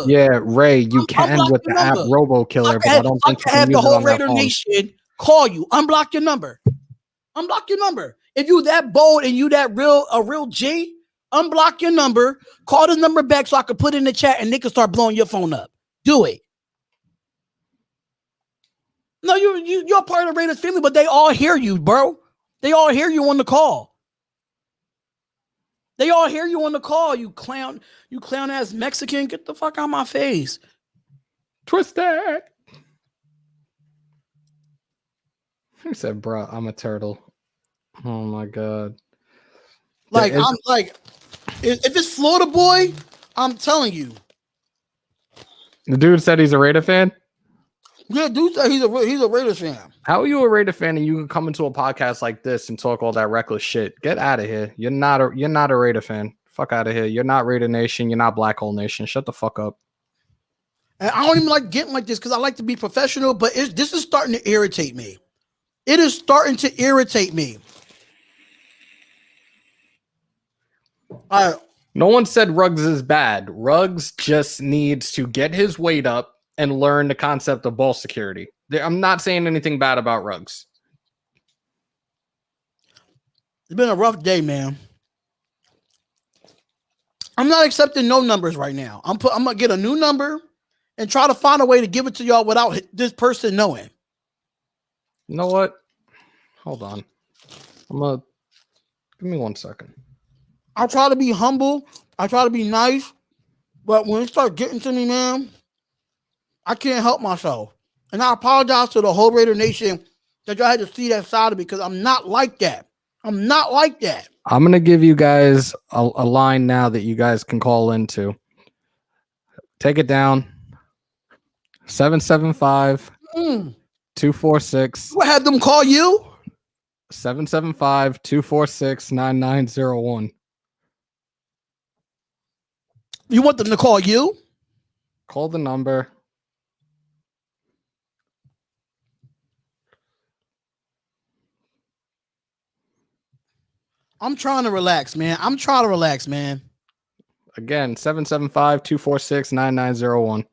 Yeah, Ray, you can with the app Robo Killer, but I don't think you can have use the it whole on that Raider phone. Nation call you. Unblock your number. If you that bold and you a real G, unblock your number. Call this number back so I can put it in the chat and they can start blowing your phone up. Do it. No, you're part of the Raiders family, but they all hear you, bro. They all hear you on the call. You clown ass Mexican. Get the fuck out of my face. Twisted. Who said, bro, I'm a turtle? Oh my God. Like, I'm like, if it's Florida Boy, I'm telling you. The dude said he's a Raider fan? Yeah, dude said he's a Raiders fan. How are you a Raider fan and you can come into a podcast like this and talk all that reckless shit? Get out of here. You're not a Raider fan. Fuck out of here. You're not Raider Nation. You're not Black Hole Nation. Shut the fuck up. And I don't even like getting like this because I like to be professional, but this is starting to irritate me. It is starting to irritate me. All right. No one said Ruggs is bad. Ruggs just needs to get his weight up and learn the concept of ball security. I'm not saying anything bad about Ruggs. It's been a rough day, man. I'm not accepting no numbers right now. I'm gonna get a new number and try to find a way to give it to y'all without this person knowing. You know what? Hold on. Give me 1 second. I try to be humble. I try to be nice. But when it starts getting to me, man, I can't help myself. And I apologize to the whole Raider Nation that y'all had to see that side of me because I'm not like that. I'm not like that. I'm going to give you guys a line now that you guys can call into. Take it down. 775 246. What had them call you? 775 246 9901. You want them to call you? Call the number. I'm trying to relax, man. Again, 775 246 9901.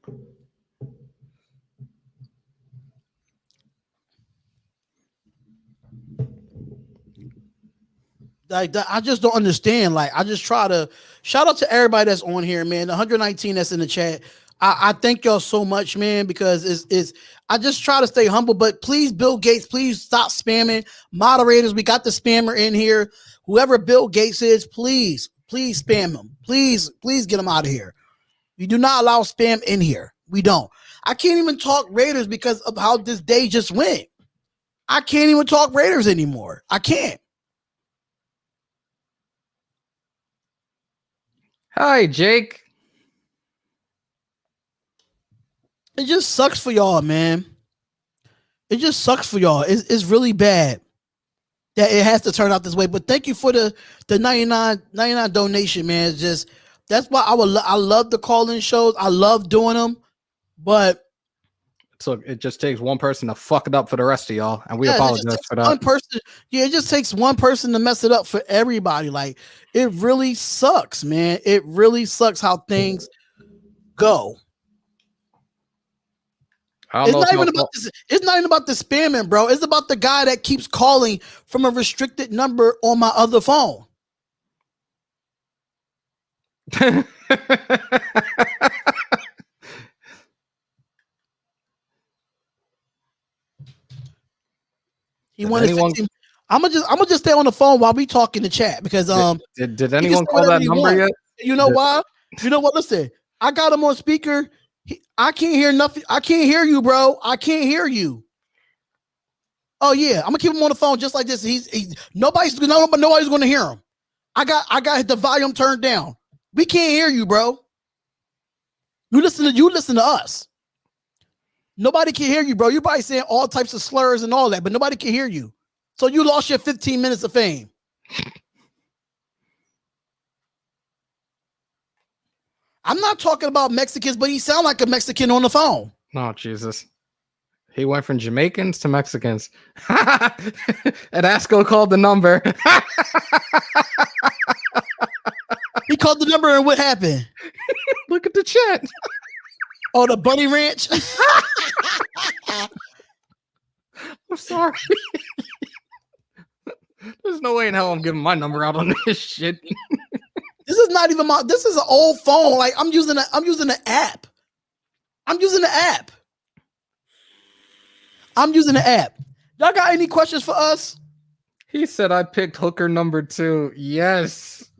Like, I just don't understand. Like, I just try to shout out to everybody that's on here, man. The 119 that's in the chat. I thank y'all so much, man, because it's I just try to stay humble. But please, Bill Gates, please stop spamming. Moderators, we got the spammer in here. Whoever Bill Gates is, please spam him. Please get him out of here. We do not allow spam in here. We don't. I can't even talk Raiders because of how this day just went. I can't even talk Raiders anymore. I can't. Hi, Jake. It just sucks for y'all, man. It just sucks for y'all. It's really bad that it has to turn out this way. But thank you for the 99 donation, man. It's just that's why I love the call-in shows. I love doing them, but so it just takes one person to fuck it up for the rest of y'all, and we apologize for that. One person, it just takes one person to mess it up for everybody. Like, it really sucks, man. It really sucks how things go. It's not even about this. It's not even about the spamming, bro. It's about the guy that keeps calling from a restricted number on my other phone. He wanted 16. I'm gonna just stay on the phone while we talk in the chat because did anyone call that number yet? You know why? You know what? Listen, I got him on speaker. I can't hear nothing. I can't hear you, bro. I can't hear you. Oh yeah, I'm gonna keep him on the phone just like this. Nobody's going to hear him. I got the volume turned down. We can't hear you, bro. You listen to us. Nobody can hear you, bro. You're probably saying all types of slurs and all that, but nobody can hear you. So you lost your 15 minutes of fame. I'm not talking about Mexicans, but he sound like a Mexican on the phone. Oh, Jesus. He went from Jamaicans to Mexicans. And Asco called the number. He called the number and what happened? Look at the chat. Oh, the Bunny Ranch? I'm sorry. There's no way in hell I'm giving my number out on this shit. This is not even this is an old phone. Like I'm using the app. I'm using the app. Y'all got any questions for us? He said I picked hooker number 2. Yes.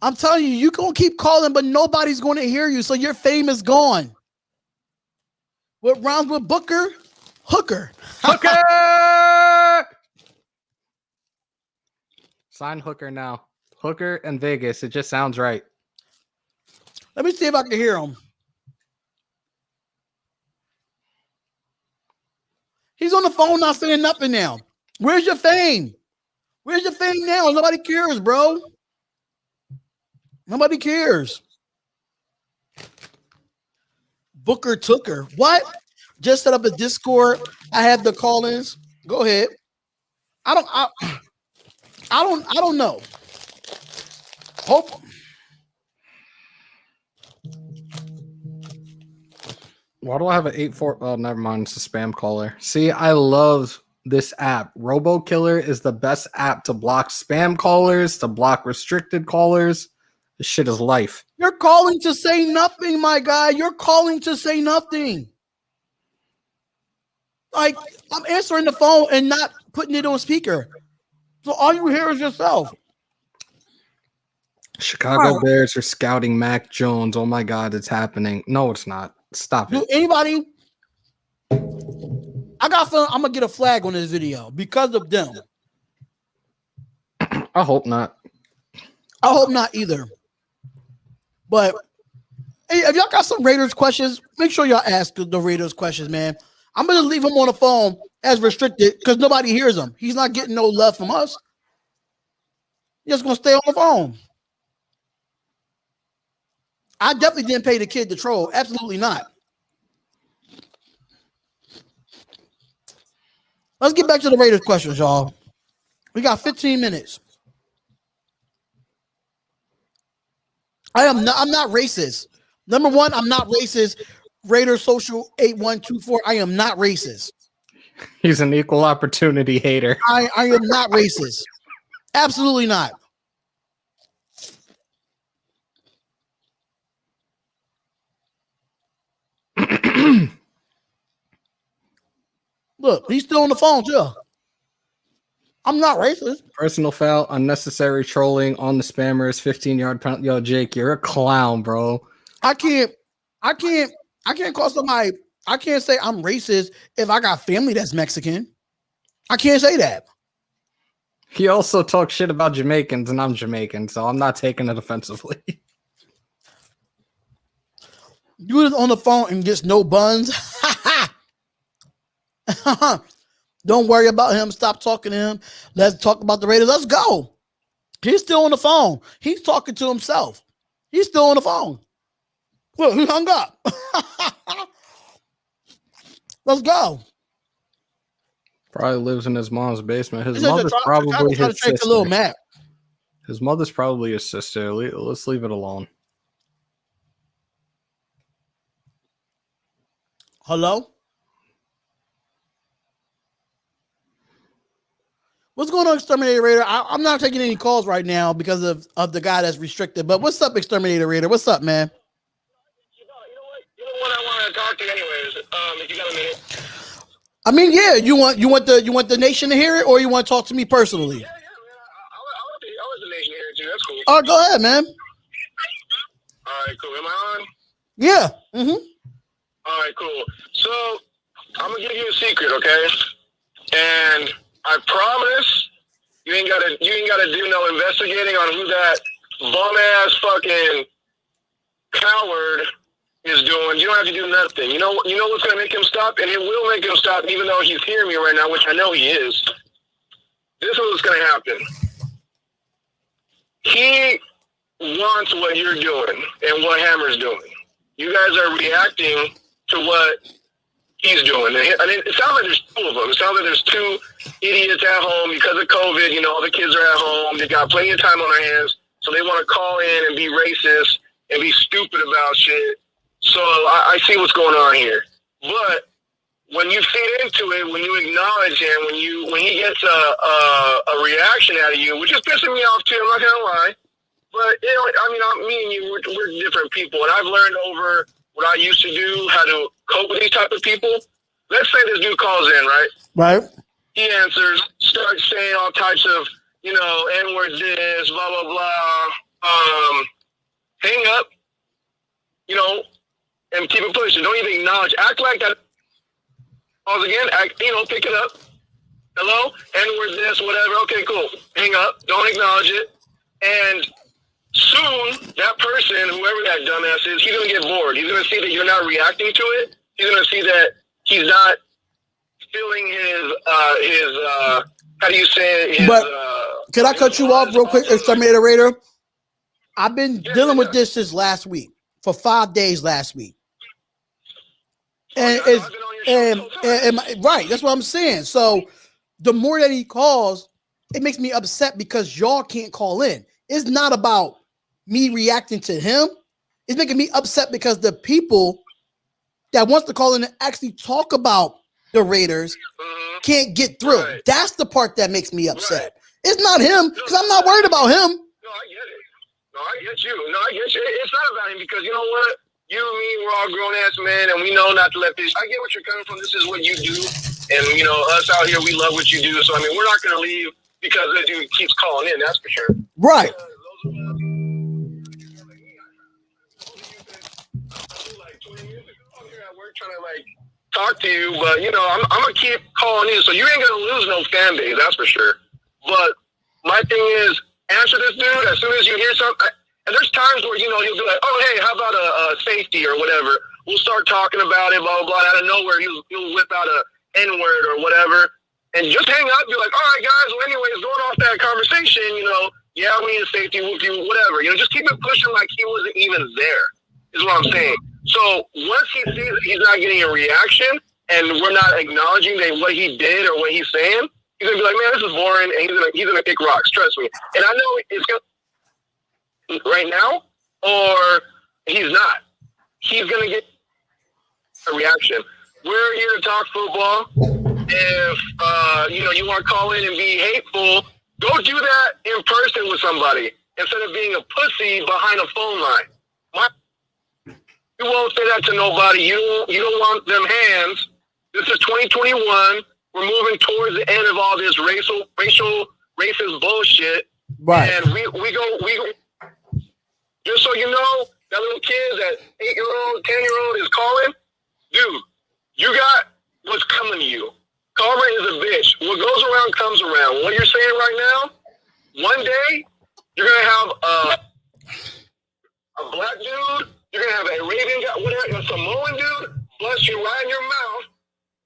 I'm telling you, you gonna keep calling, but nobody's gonna hear you, so your fame is gone. What rhymes with Booker? Hooker. Hooker! Sign Hooker now. Hooker and Vegas. It just sounds right. Let me see if I can hear him. He's on the phone not saying nothing now. Where's your fame? Where's your fame now? Nobody cares, bro. Nobody cares. Booker took her. What? Just set up a Discord. I have the call-ins. Go ahead. I don't know. Hope. Why do I have an 8-4? Oh, never mind. It's a spam caller. See, I love this app. RoboKiller is the best app to block spam callers, to block restricted callers. This shit is life. You're calling to say nothing, my guy. You're calling to say nothing. Like, I'm answering the phone and not putting it on speaker. So all you hear is yourself. Chicago Bears are scouting Mac Jones. Oh my God, it's happening. No, it's not. Stop it. Anybody? I got feeling I'm gonna get a flag on this video because of them. I hope not. I hope not either. But hey, if y'all got some Raiders questions, make sure y'all ask the Raiders questions, man. I'm gonna leave him on the phone as restricted because nobody hears him. He's not getting no love from us. He's just gonna stay on the phone. I definitely didn't pay the kid to troll. Absolutely not. Let's get back to the Raiders questions, y'all. We got 15 minutes. I'm not racist. Number one, I'm not racist. Raiders Social 8124. I am not racist. He's an equal opportunity hater. I am not racist. Absolutely not. Look, he's still on the phone too. I'm not racist. Personal foul, unnecessary trolling on the spammers, 15-yard penalty. Yo, Jake, you're a clown, bro. I can't call somebody. I can't say I'm racist if I got family that's Mexican. I can't say that. He also talks shit about Jamaicans, and I'm Jamaican, so I'm not taking it offensively. Dude is on the phone and gets no buns. Don't worry about him. Stop talking to him. Let's talk about the Raiders. Let's go. He's still on the phone. He's talking to himself. He's still on the phone. Look, he hung up. Let's go. Probably lives in his mom's basement. His mother's probably his sister. Little Matt. His mother's probably his sister. Let's leave it alone. Hello? What's going on, Exterminator Raider? I'm not taking any calls right now because of the guy that's restricted. But what's up, Exterminator Raider? What's up, man? You know what I want to talk to anyways. If you got a minute. I mean, yeah. You want the nation to hear it, or you want to talk to me personally? Yeah, man. I want the nation to hear it too. That's cool. Oh, go ahead, man. All right, cool. Am I on? Yeah. Mm-hmm. All right, cool. So I'm gonna give you a secret, okay? And I promise you ain't gotta do no investigating on who that bum ass fucking coward is doing. You don't have to do nothing. You know what's gonna make him stop, and it will make him stop, even though he's hearing me right now, which I know he is. This is what's gonna happen. He wants what you're doing and what Hammer's doing. You guys are reacting to what he's doing. I mean, it sounds like there's two of them. It sounds like there's two idiots at home because of COVID. You know, all the kids are at home. They got plenty of time on their hands, so they want to call in and be racist and be stupid about shit. So I see what's going on here. But when you feed into it, when you acknowledge him, when he gets a reaction out of you, which is pissing me off too, I'm not gonna lie. But you know, I mean, me and you, we're different people, and I've learned over what I used to do, how to cope with these type of people. Let's say this dude calls in, right? Right. He answers, starts saying all types of, N-word this, blah, blah, blah. Hang up, and keep it pushing. Don't even acknowledge. Act like that. Pause again. Pick it up. Hello? N-word this, whatever. Okay, cool. Hang up. Don't acknowledge it. And soon, that person, whoever that dumbass is, he's going to get bored. He's going to see that you're not reacting to it. He's going to see that he's not feeling his how do you say it? But can I cut you off real quick, Exterminator Raider? I've been dealing with this since last week, for 5 days last week. And right, that's what I'm saying. So the more that he calls, it makes me upset because y'all can't call in. It's not about me reacting to him. It's making me upset because the people that wants to call in and actually talk about the Raiders can't get through. That's the part that makes me upset. It's not him, because I'm not worried about him. No, I get it. No, I get you. It's not about him, because you know what? You and me, we're all grown-ass men, and we know not to let this. I get what you're coming from. This is what you do. And, you know, us out here, we love what you do. So, I mean, we're not going to leave because this dude keeps calling in. That's for sure. Right. Trying to like talk to you, but you know, I'm gonna keep calling you, so you ain't gonna lose no fan base, that's for sure. But my thing is, answer this dude as soon as you hear something. And there's times where, you know, he'll be like, oh hey, how about a safety or whatever? We'll start talking about it, blah blah blah. Out of nowhere, he'll whip out a N-word or whatever, and just hang up. Be like, all right guys, well anyways, going off that conversation, you know, yeah, we need a safety, whoop you, whatever. You know, just keep it pushing like he wasn't even there. Is what I'm saying. So once he sees that he's not getting a reaction and we're not acknowledging that what he did or what he's saying, he's gonna be like, man, this is boring, and he's gonna kick rocks. Trust me. And I know it's gonna right now, or he's not. He's gonna get a reaction. We're here to talk football. If you know, you want to call in and be hateful, go do that in person with somebody instead of being a pussy behind a phone line. You won't say that to nobody. You don't want them hands. This is 2021. We're moving towards the end of all this racist bullshit. Right. And we go. Just so you know, that little kid, that 8-year-old, 10-year-old is calling. Dude, you got what's coming to you. Karma is a bitch. What goes around comes around. What you're saying right now, one day you're gonna have a black dude. You're gonna have a Arabian guy, whatever, a Samoan dude, bless you right in your mouth,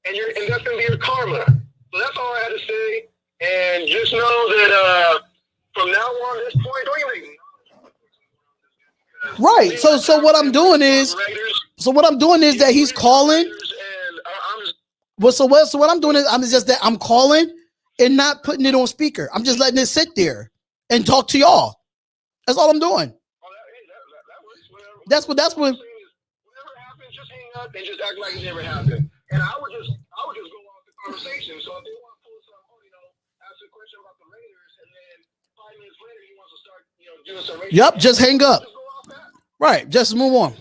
and that's gonna be your karma. So that's all I had to say. And just know that from now on, this point, don't even. Right. So what I'm doing is that he's calling. So what I'm doing is I'm calling and not putting it on speaker. I'm just letting it sit there and talk to y'all. That's all I'm doing. That's what. Whatever happens, just hang up and just act like it never happened. And I would just go off the conversation. So if they want to pull some, you know, ask a question about the Raiders, and then 5 minutes later he wants to start, you know, doing some Raiders. Yep, just hang up. Just go off that. Right, just move on.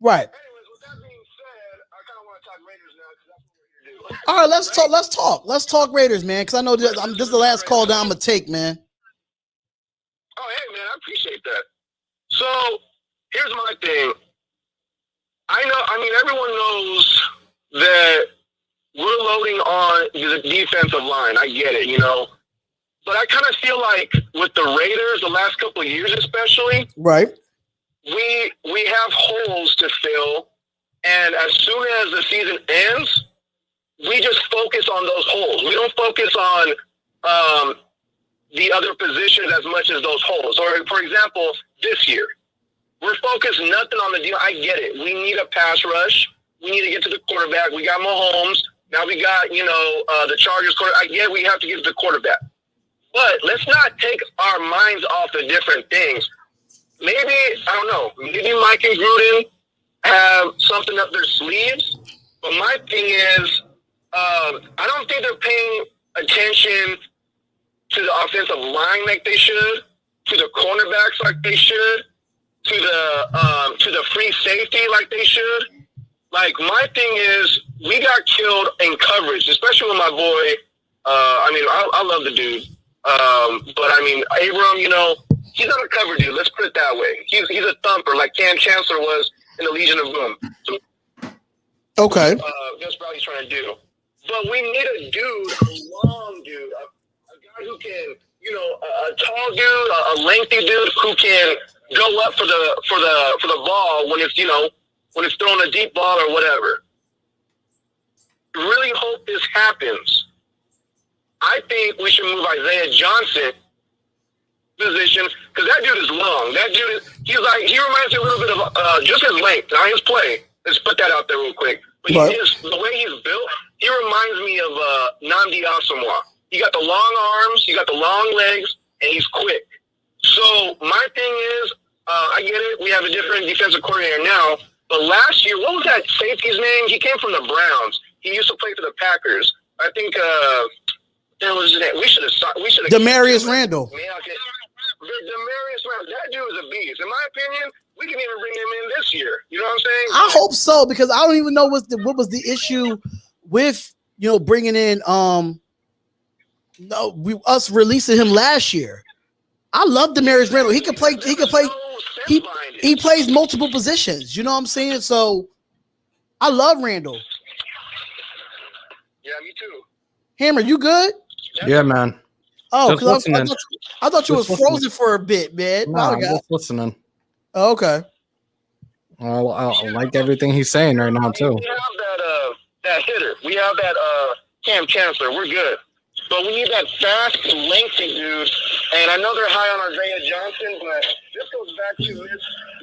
Right. Anyways, with that being said, I kind of want to talk Raiders now because that's what we're here to do. All right, let's talk Raiders, man. Because I know this is the last call that I'm gonna take, man. Oh, hey, man, I appreciate that. So. Here's my thing. Everyone knows that we're loading on the defensive line. I get it, you know. But I kind of feel like with the Raiders, the last couple of years especially, right, we have holes to fill. And as soon as the season ends, we just focus on those holes. We don't focus on the other positions as much as those holes. Or, for example, this year. We're focused nothing on the deal. I get it. We need a pass rush. We need to get to the quarterback. We got Mahomes. Now we got, you know, the Chargers quarterback. I get we have to get to the quarterback. But let's not take our minds off the different things. Maybe, I don't know, maybe Mike and Gruden have something up their sleeves. But my thing is, I don't think they're paying attention to the offensive line like they should, to the cornerbacks like they should, to the free safety like they should. Like, my thing is, we got killed in coverage, especially with my boy. I love the dude. But I mean, Abram, you know, he's not a cover dude. Let's put it that way. He's a thumper, like Cam Chancellor was in the Legion of Boom. So, okay. That's what he's trying to do. But we need a dude, a long dude, a guy who can, you know, a tall dude, a lengthy dude who can go up for the ball when it's, you know, when it's throwing a deep ball or whatever. Really hope this happens. I think we should move Isaiah Johnson position because that dude is long. That dude he reminds me a little bit of just his length, not his play. Let's put that out there real quick. But the way he's built, he reminds me of Nnamdi Asomugha. He got the long arms, he got the long legs, and he's quick. So my thing is, I get it. We have a different defensive coordinator now. But last year, what was that safety's name? He came from the Browns. He used to play for the Packers. I think there was we should have Demarius Randall. Demarius Randall, that dude is a beast. In my opinion, we can even bring him in this year. You know what I'm saying? I hope so, because I don't even know what was the issue with bringing in us releasing him last year. I love Demarius Randall. He plays multiple positions. You know what I'm saying? So I love Randall. Yeah, me too. Hammer, you good? Yeah, man. Oh, because I thought you was frozen for a bit, man. No, I'm just listening. Oh, okay. Well, I like everything he's saying right now too. We have that hitter. We have that Cam Chancellor. We're good. But we need that fast, lengthy dude. And I know they're high on Isaiah Johnson, but this goes back to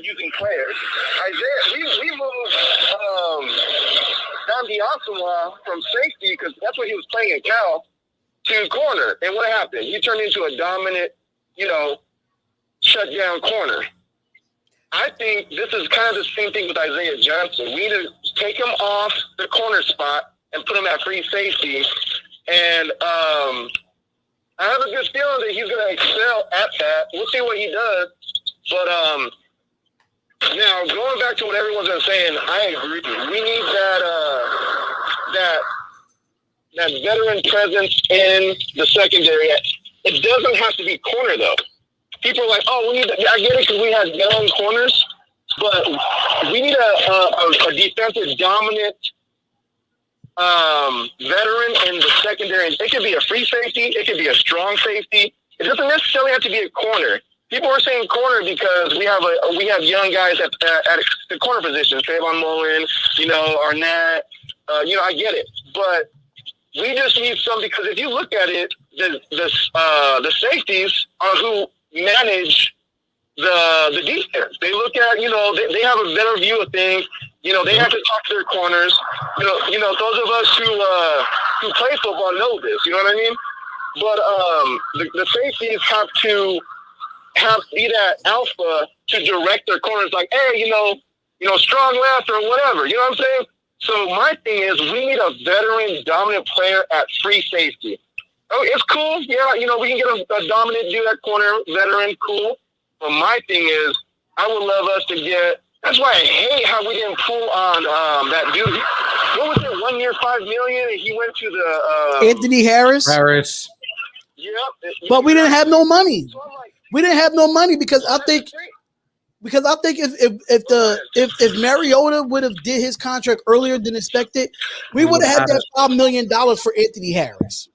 using players. Isaiah, we moved Dundee Osawa from safety, because that's what he was playing in Cal, to corner. And what happened? He turned into a dominant, shutdown corner. I think this is kind of the same thing with Isaiah Johnson. We need to take him off the corner spot and put him at free safety. And I have a good feeling that he's going to excel at that. We'll see what he does. But now, going back to what everyone's been saying, I agree. We need that veteran presence in the secondary. It doesn't have to be corner, though. People are like, oh, I get it because we have young corners, but we need a defensive dominant veteran in the secondary. It could be a free safety. It could be a strong safety. It doesn't necessarily have to be a corner. People are saying corner because we have young guys at the corner positions. Trayvon Mullen, Arnett. I get it, but we just need some, because if you look at it, the safeties are who manage the defense. They look at, they have a better view of things. They have to talk to their corners. Those of us who play football know this. You know what I mean? But the safeties have to be that alpha to direct their corners. Like, hey, strong left or whatever. You know what I'm saying? So my thing is, we need a veteran, dominant player at free safety. Oh, it's cool. Yeah, we can get a dominant dude at corner, veteran, cool. But my thing is, I would love us to get. That's why I hate how we didn't pull on that dude. What was it? 1 year, $5 million, and he went to the Anthony Harris. Yep. But we didn't have no money. We didn't have no money because I think if Mariota would have did his contract earlier than expected, we would have had that $5 million for Anthony Harris.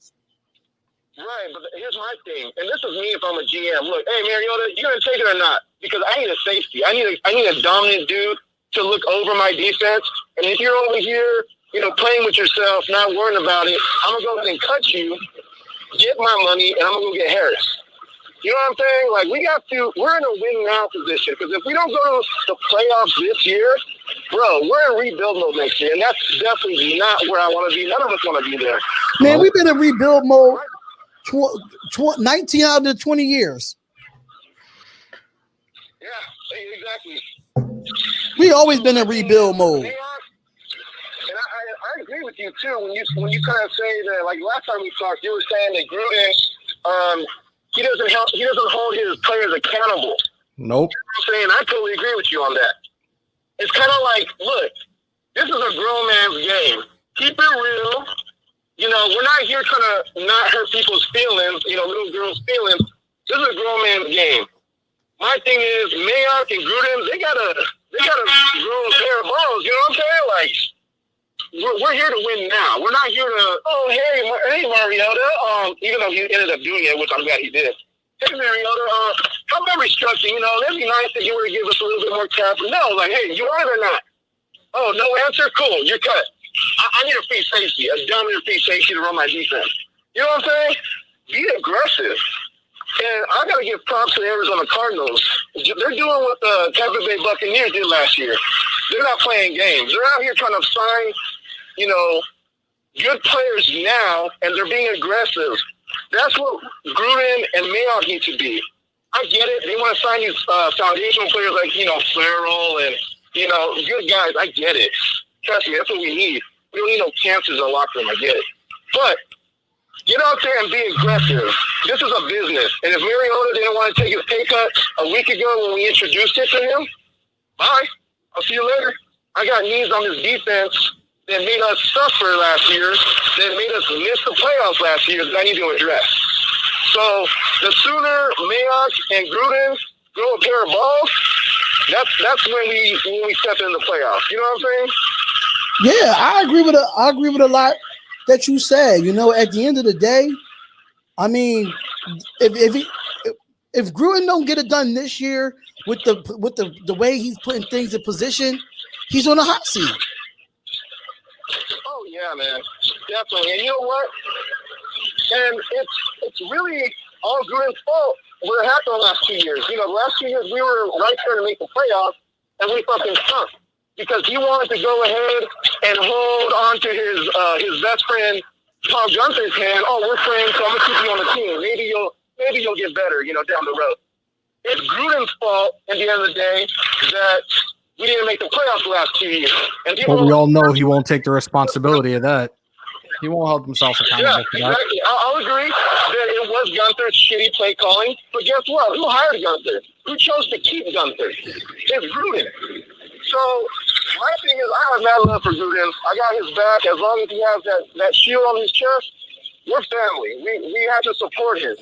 Right, but here's my thing, and this is me if I'm a GM. Look, hey Mariota, you gonna take it or not? Because I need a safety. I need a dominant dude to look over my defense. And if you're over here, playing with yourself, not worrying about it, I'm gonna go ahead and cut you, get my money, and I'm gonna go get Harris. You know what I'm saying? We're in a win now position, because if we don't go to the playoffs this year, bro, we're in rebuild mode next year, and that's definitely not where I want to be. None of us want to be there. Man, we've been in rebuild mode 19 out of the 20 years. Yeah, exactly. We always been in rebuild mode. And I agree with you too when you kind of say that. Like last time we talked, you were saying that Gruden, he doesn't hold his players accountable. Nope. You know what I'm saying? I totally agree with you on that. It's kind of like, look, this is a grown man's game. Keep it real. We're not here trying to not hurt people's feelings, little girls' feelings. This is a grown man's game. My thing is, Mayock and Gruden, they gotta grow a pair of balls. You know what I'm saying? Like, we're here to win now. We're not here to, hey Mariota. Even though he ended up doing it, which I'm glad he did. Hey Mariota, how about restructuring? That'd be nice if you were to give us a little bit more cap. No, like, hey, you want it or not? Oh, no answer? Cool, you're cut. I need a free safety, a dominant free safety to run my defense. You know what I'm saying? Be aggressive. And I got to give props to the Arizona Cardinals. They're doing what the Tampa Bay Buccaneers did last year. They're not playing games. They're out here trying to sign, good players now, and they're being aggressive. That's what Gruden and Mayock need to be. I get it. They want to sign these foundational players like, Farrell and, good guys. I get it. Trust me, that's what we need. We don't need no cancers in the locker room. I get it. But get out there and be aggressive. This is a business. And if Mariota didn't want to take his pay cut a week ago when we introduced it to him, bye. I'll see you later. I got needs on this defense that made us suffer last year, that made us miss the playoffs last year that I need to address. So the sooner Mayock and Gruden grow a pair of balls, that's when we step in the playoffs. You know what I'm saying? Yeah, I agree with a lot that you said. You know, at the end of the day, I mean, if Gruden don't get it done this year with the way he's putting things in position, he's on a hot seat. Oh yeah, man, definitely. And you know what? And it's really all Gruden's fault. What happened the last 2 years? You know, the last 2 years we were right there to make the playoffs, and we fucking stunk because he wanted to go ahead and hold on to his best friend Tom Gunther's hand. Oh, we're friends, so I'm gonna keep you on the team. Maybe you'll get better, you know, down the road. It's Gruden's fault at the end of the day that we didn't make the playoffs the last 2 years. And Well, we all know he won't take the responsibility of that. He won't hold himself accountable for that. Exactly. I'll agree that it was Gunther's shitty play calling, but guess what? Who hired Gunther? Who chose to keep Gunther? It's Gruden. So my thing is, I have mad love for Gruden. I got his back as long as he has that shield on his chest. We're family. We have to support him.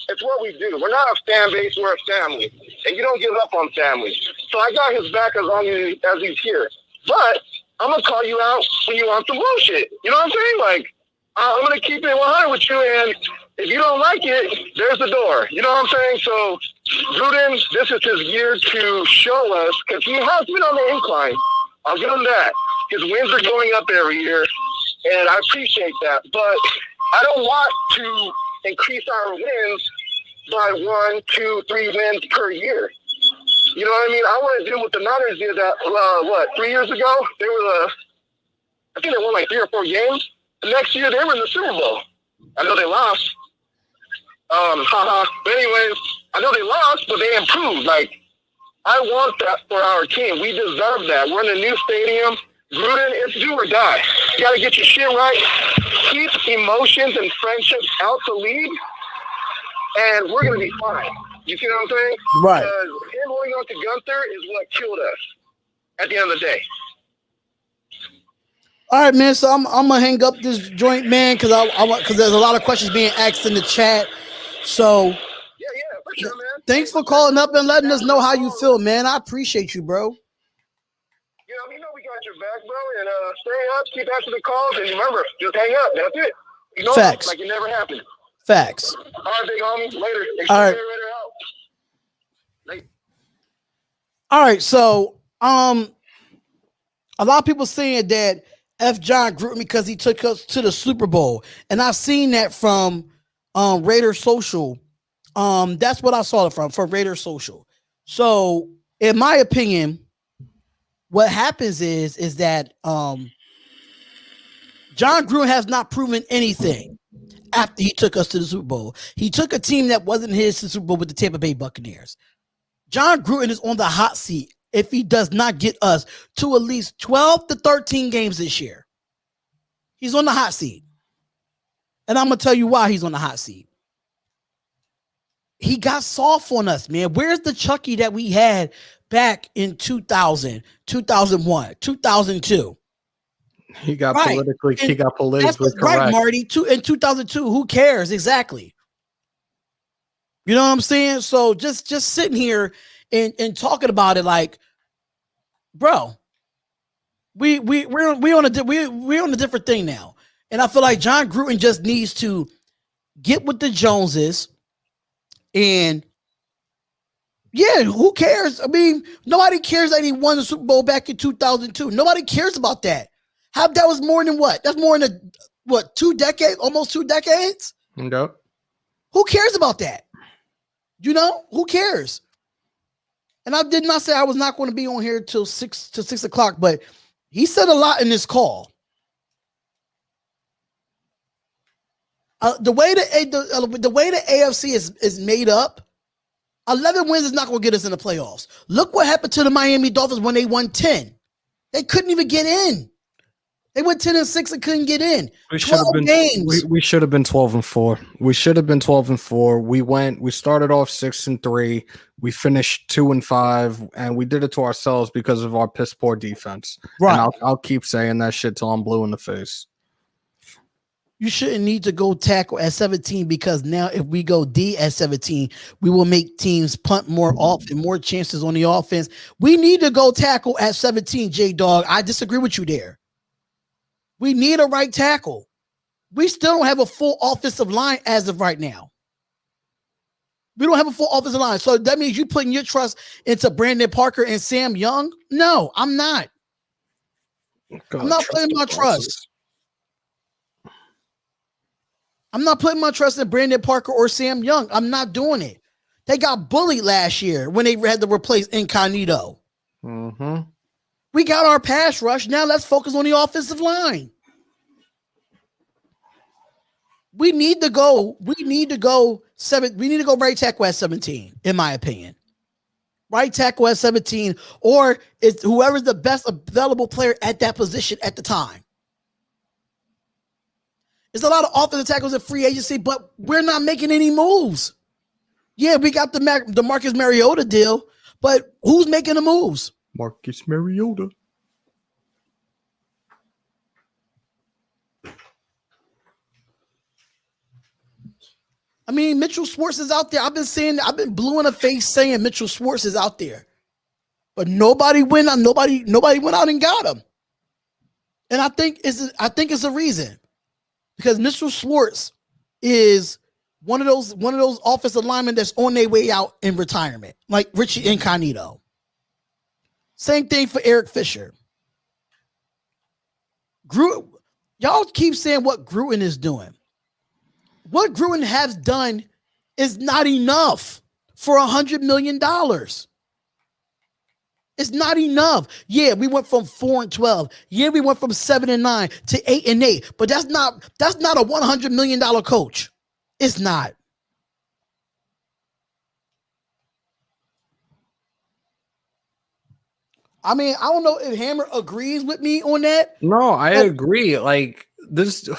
It's what we do. We're not a fan base. We're a family, and you don't give up on family. So I got his back as long as he's here. But I'm gonna call you out when you want some bullshit. You know what I'm saying? Like, I'm gonna keep it 100 with you, and if you don't like it, there's the door. You know what I'm saying? So, Gruden, this is his year to show us, because he has been on the incline. I'll give him that. His wins are going up every year, and I appreciate that. But I don't want to increase our wins by 1, 2, 3 wins per year. You know what I mean? I want to do what the Niners did that, 3 years ago? They were I think they won like 3 or 4 games. The next year, they were in the Super Bowl. I know they lost. But anyways, I know they lost, but they improved. Like, I want that for our team. We deserve that. We're in a new stadium. Gruden, it's do or die. You got to get your shit right. Keep emotions and friendships out the league, and we're going to be fine. You see what I'm saying? Right. Because him holding on to Gunther is what killed us at the end of the day. All right, man. So I'm gonna hang up this joint, man, because because there's a lot of questions being asked in the chat. So Yeah, for sure, man. Thanks for calling up and letting us know how you feel, man. I appreciate you, bro. You know we got your back, bro. And stay up, keep answering the calls, and remember, just hang up. That's it. Ignore Facts. Like it never happened. Facts. All right, big homie. Later. All right. All right. So a lot of people saying that F. John Gruden because he took us to the Super Bowl, and I've seen that from Raider Social. That's what I saw it from Raider Social. So, in my opinion, what happens is that John Gruden has not proven anything after he took us to the Super Bowl. He took a team that wasn't his to the Super Bowl with the Tampa Bay Buccaneers. John Gruden is on the hot seat if he does not get us to at least 12 to 13 games this year. He's on the hot seat. And I'm going to tell you why he's on the hot seat. He got soft on us, man. Where's the Chucky that we had back in 2000, 2001, 2002? He got politically correct. Right, Marty. In 2002, who cares? Exactly. You know what I'm saying? So just sitting here and talking about it, like, bro, we're on a different thing now, and I feel like John Gruden just needs to get with the Joneses, and yeah, who cares? I mean, nobody cares that he won the Super Bowl back in 2002. Nobody cares about that. How that was more than what? That's more than 2 decades, almost 2 decades. Yep. Who cares about that? You know, who cares? And I did not say I was not going to be on here till 6 o'clock, but he said a lot in this call. The way the AFC is made up, 11 wins is not going to get us in the playoffs. Look what happened to the Miami Dolphins when they won 10. They couldn't even get in. They went 10-6 and couldn't get in. We should have been games. We should have been 12-4. We should have been 12-4. We started off 6-3. We finished 2-5, and we did it to ourselves because of our piss poor defense. Right. And I'll keep saying that shit till I'm blue in the face. You shouldn't need to go tackle at 17 because now if we go D at 17, we will make teams punt more often, more chances on the offense. We need to go tackle at 17, J-Dog. I disagree with you there. We need a right tackle. We still don't have a full offensive line as of right now. We don't have a full offensive line. So that means you putting your trust into Brandon Parker and Sam Young? No, I'm not. I'm not putting my trust. I'm not putting my trust in Brandon Parker or Sam Young. I'm not doing it. They got bullied last year when they had to replace Incognito. Mm-hmm. We got our pass rush. Now let's focus on the offensive line. We need to go right tackle at 17, in my opinion. Right tackle at 17, or it's whoever's the best available player at that position at the time. There's a lot of offensive tackles in free agency, but we're not making any moves. Yeah, we got the Marcus Mariota deal, but who's making the moves? Marcus Mariota. I mean, Mitchell Schwartz is out there. I've been blue in the face saying Mitchell Schwartz is out there. But nobody went out and got him. And I think it's a reason. Because Mitchell Schwartz is one of those offensive linemen that's on their way out in retirement, like Richie Incognito. Same thing for Eric Fisher. Y'all keep saying what Gruden is doing. What Gruden has done is not enough for $100 million. It's not enough. Yeah, we went from 4-12. Yeah, we went from 7-9 to 8-8. But that's not a $100 million coach. It's not. I mean, I don't know if Hammer agrees with me on that. No, I agree. Like this.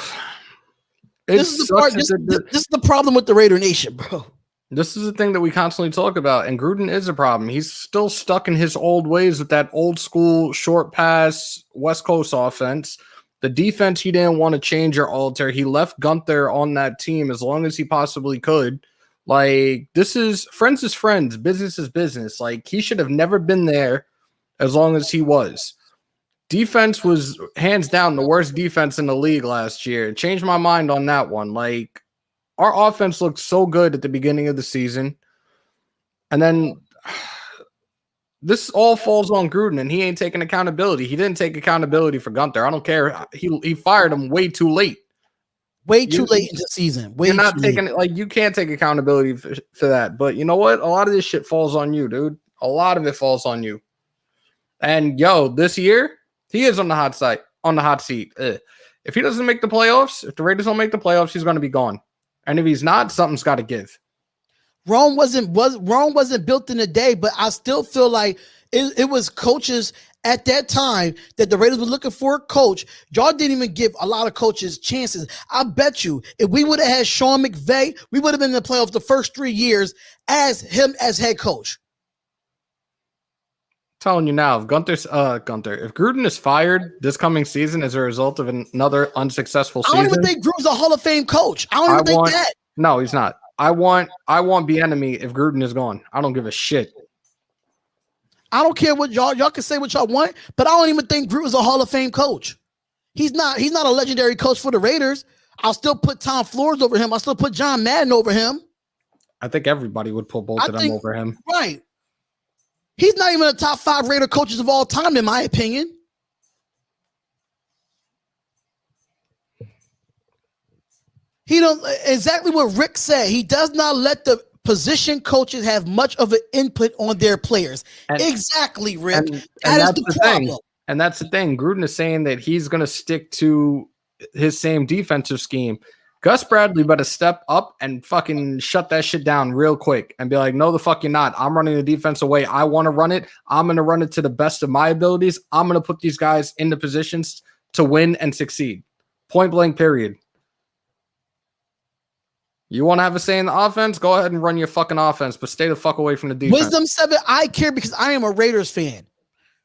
This is the problem with the Raider Nation, bro. This is the thing that we constantly talk about, and Gruden is a problem. He's still stuck in his old ways with that old school short pass West Coast offense. The defense he didn't want to change or alter. He left Gunther on that team as long as he possibly could. Like, this is friends, business is business. Like, he should have never been there as long as he was. Defense was hands down the worst defense in the league last year. Changed my mind on that one. Like, our offense looked so good at the beginning of the season. And then this all falls on Gruden, and he ain't taking accountability. He didn't take accountability for Gunther. I don't care. He fired him way too late. Way too late in the season. You're not taking it. Like, you can't take accountability for that. But you know what? A lot of this shit falls on you, dude. A lot of it falls on you. And this year, he is on the hot seat. If he doesn't make the playoffs, if the Raiders don't make the playoffs, he's going to be gone. And if he's not, something's got to give. Rome wasn't built in a day, but I still feel like it was coaches at that time that the Raiders were looking for a coach. Y'all didn't even give a lot of coaches chances. I bet you if we would have had Sean McVay, we would have been in the playoffs the first 3 years as head coach. Telling you now, if Gruden is fired this coming season as a result of another unsuccessful season, I don't even think Gruden's a Hall of Fame coach. I don't even think that. No, he's not. I want Bieniemy if Gruden is gone. I don't give a shit. I don't care what y'all can say what y'all want, but I don't even think Gruden's a Hall of Fame coach. He's not a legendary coach for the Raiders. I'll still put Tom Flores over him. I'll still put John Madden over him. I think everybody would put both of them over him. Right. He's not even a top 5 Raider coaches of all time, in my opinion. He don't exactly what Rick said. He does not let the position coaches have much of an input on their players. Exactly, Rick. That is the problem. And that's the thing. Gruden is saying that he's going to stick to his same defensive scheme. Gus Bradley better step up and fucking shut that shit down real quick and be like, no, the fuck you're not. I'm running the defense away. I want to run it. I'm going to run it to the best of my abilities. I'm going to put these guys in the positions to win and succeed. Point blank, period. You want to have a say in the offense? Go ahead and run your fucking offense, but stay the fuck away from the defense. Wisdom 7, I care because I am a Raiders fan.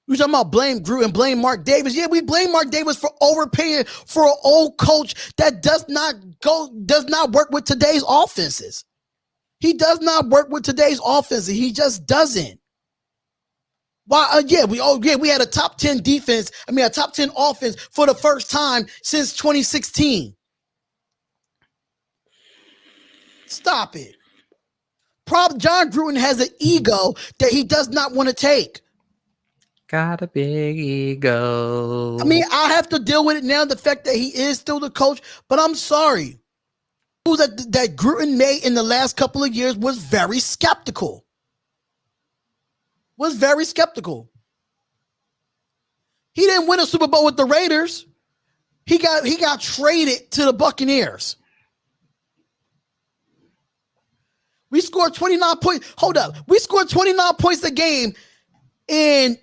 We're talking about blame Gruden, blame Mark Davis. Yeah, we blame Mark Davis for overpaying for an old coach that does not work with today's offenses. He does not work with today's offenses. He just doesn't. Why? We had a top 10 defense. A top 10 offense for the first time since 2016. Stop it. John Gruden has an ego that he does not want to take. Got a big ego. I have to deal with it now, the fact that he is still the coach, but I'm sorry. That Gruden made in the last couple of years was very skeptical. He didn't win a Super Bowl with the Raiders. He got traded to the Buccaneers. We scored 29 points. Hold up. We scored 29 points a game, and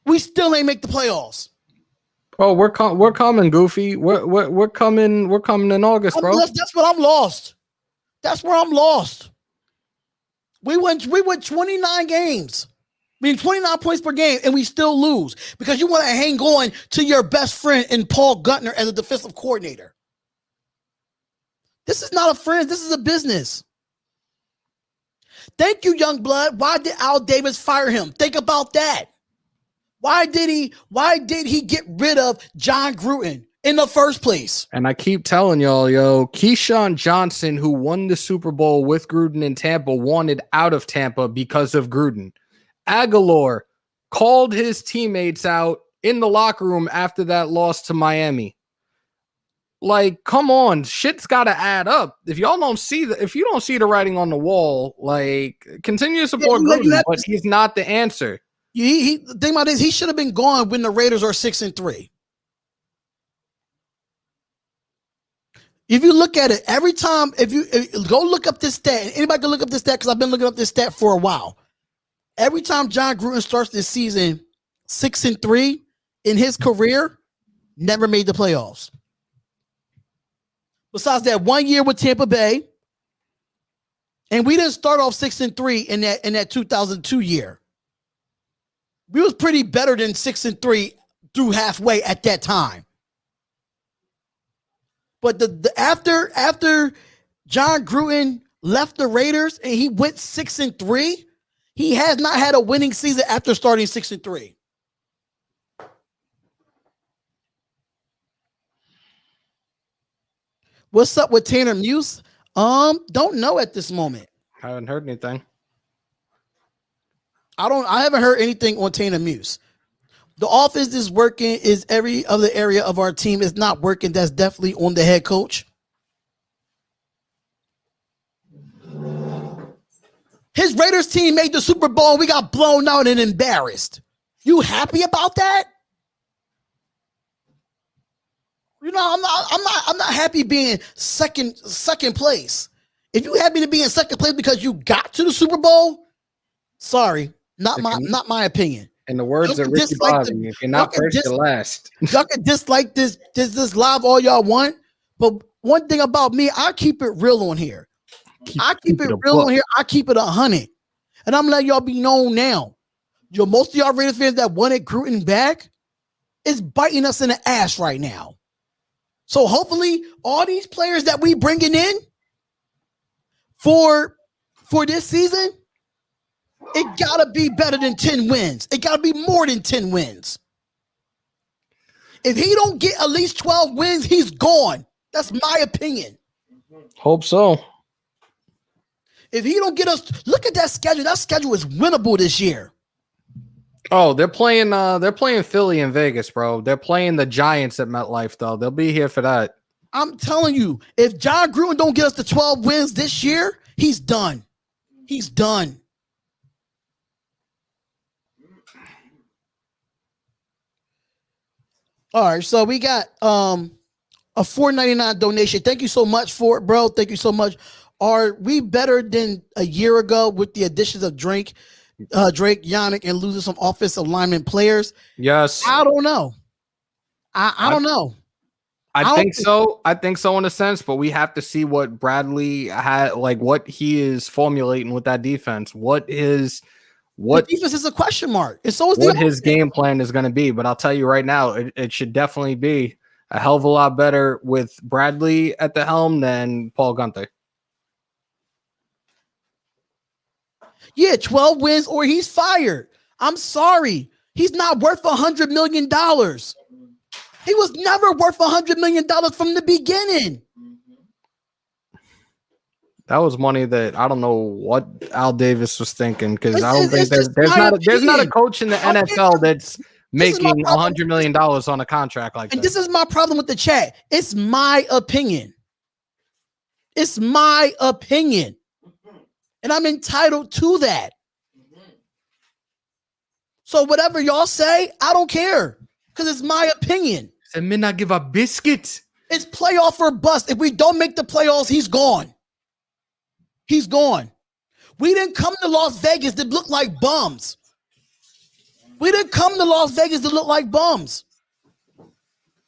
we still ain't make the playoffs. Bro, we're coming, Goofy. We're coming. We're coming in August, bro. That's what I'm lost. That's where I'm lost. We went 29 games. 29 points per game, and we still lose because you want to hang on to your best friend in Paul Guttner as a defensive coordinator. This is not a friend. This is a business. Thank you, Youngblood. Why did Al Davis fire him? Think about that. Why did he get rid of John Gruden in the first place? And I keep telling y'all, Keyshawn Johnson, who won the Super Bowl with Gruden in Tampa, wanted out of Tampa because of Gruden. Aguilar called his teammates out in the locker room after that loss to Miami. Like, come on, shit's got to add up. If you don't see the writing on the wall, like, continue to support Gruden, but he's not the answer. Think about this. He should have been gone when the Raiders are 6-3. If you look at it, every time, if you go look up this stat, anybody can look up this stat because I've been looking up this stat for a while. Every time John Gruden starts this season 6-3 in his career, never made the playoffs. Besides that 1 year with Tampa Bay, and we didn't start off 6-3 in that 2002 year. We was pretty better than 6-3 through halfway at that time. But after John Gruden left the Raiders and he went 6-3, he has not had a winning season after starting 6-3. What's up with Tanner Muse? Don't know at this moment. I haven't heard anything. I haven't heard anything on Tanner Muse. The offense is working. Is every other area of our team is not working? That's definitely on the head coach. His Raiders team made the Super Bowl. We got blown out and embarrassed. You happy about that? I'm not happy being second place. If you happy to be in second place because you got to the Super Bowl, sorry, not my opinion. In the words of Richie Grant, if you're not first, you're last. Y'all can dislike this live all y'all want, but one thing about me, I keep it real on here. I keep it real on here. I keep it 100, and I'm letting y'all be known now. Most of y'all Raiders fans that wanted Gruden back is biting us in the ass right now. So hopefully, all these players that we bringing in for this season, it gotta be better than 10 wins. It gotta be more than 10 wins. If he don't get at least 12 wins, he's gone. That's my opinion. Hope so. If he don't get us, look at that schedule. That schedule is winnable this year. Oh, they're playing Philly and Vegas, bro. They're playing the Giants at MetLife, though. They'll be here for that. I'm telling you, if John Gruden don't get us to 12 wins this year, he's done. He's done. All right, so we got a $4.99 donation. Thank you so much for it, bro. Thank you so much. Are we better than a year ago with the additions of Drake, Yannick, and losing some offensive lineman players? Yes. I don't know. I don't know. I think so. I think so in a sense, but we have to see what Bradley had, like what he is formulating with that defense. What the defense is a question mark. And so is what his game plan is going to be. But I'll tell you right now, it should definitely be a hell of a lot better with Bradley at the helm than Paul Gunther. Yeah, 12 wins or he's fired. I'm sorry. He's not worth $100 million. He was never worth $100 million from the beginning. That was money that I don't know what Al Davis was thinking, because I don't think there's not a coach in the NFL that's making $100 million on a contract like that. And this is my problem with the chat. It's my opinion. It's my opinion. And I'm entitled to that. So whatever y'all say, I don't care. Because it's my opinion. It may not give a biscuit. It's playoff or bust. If we don't make the playoffs, he's gone. He's gone. We didn't come to Las Vegas to look like bums. We didn't come to Las Vegas to look like bums.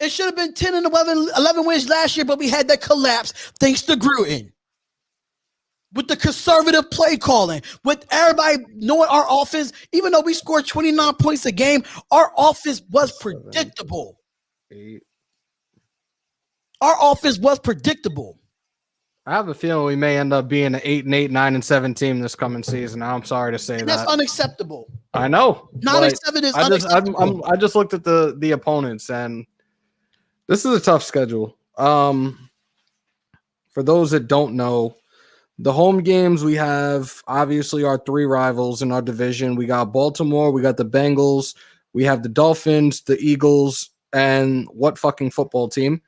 It should have been 10 and 11 wins last year, but we had that collapse thanks to Gruden. With the conservative play calling, with everybody knowing our offense, even though we scored 29 points a game, our offense was predictable. 8. Our offense was predictable. I have a feeling we may end up being an 8-8, 9-7 team this coming season. I'm sorry to say That's unacceptable. I know. 9-7 is unacceptable. I just looked at the opponents, and this is a tough schedule. For those that don't know, the home games we have obviously our 3 rivals in our division. We got Baltimore, we got the Bengals, we have the Dolphins, the Eagles, and what fucking football team?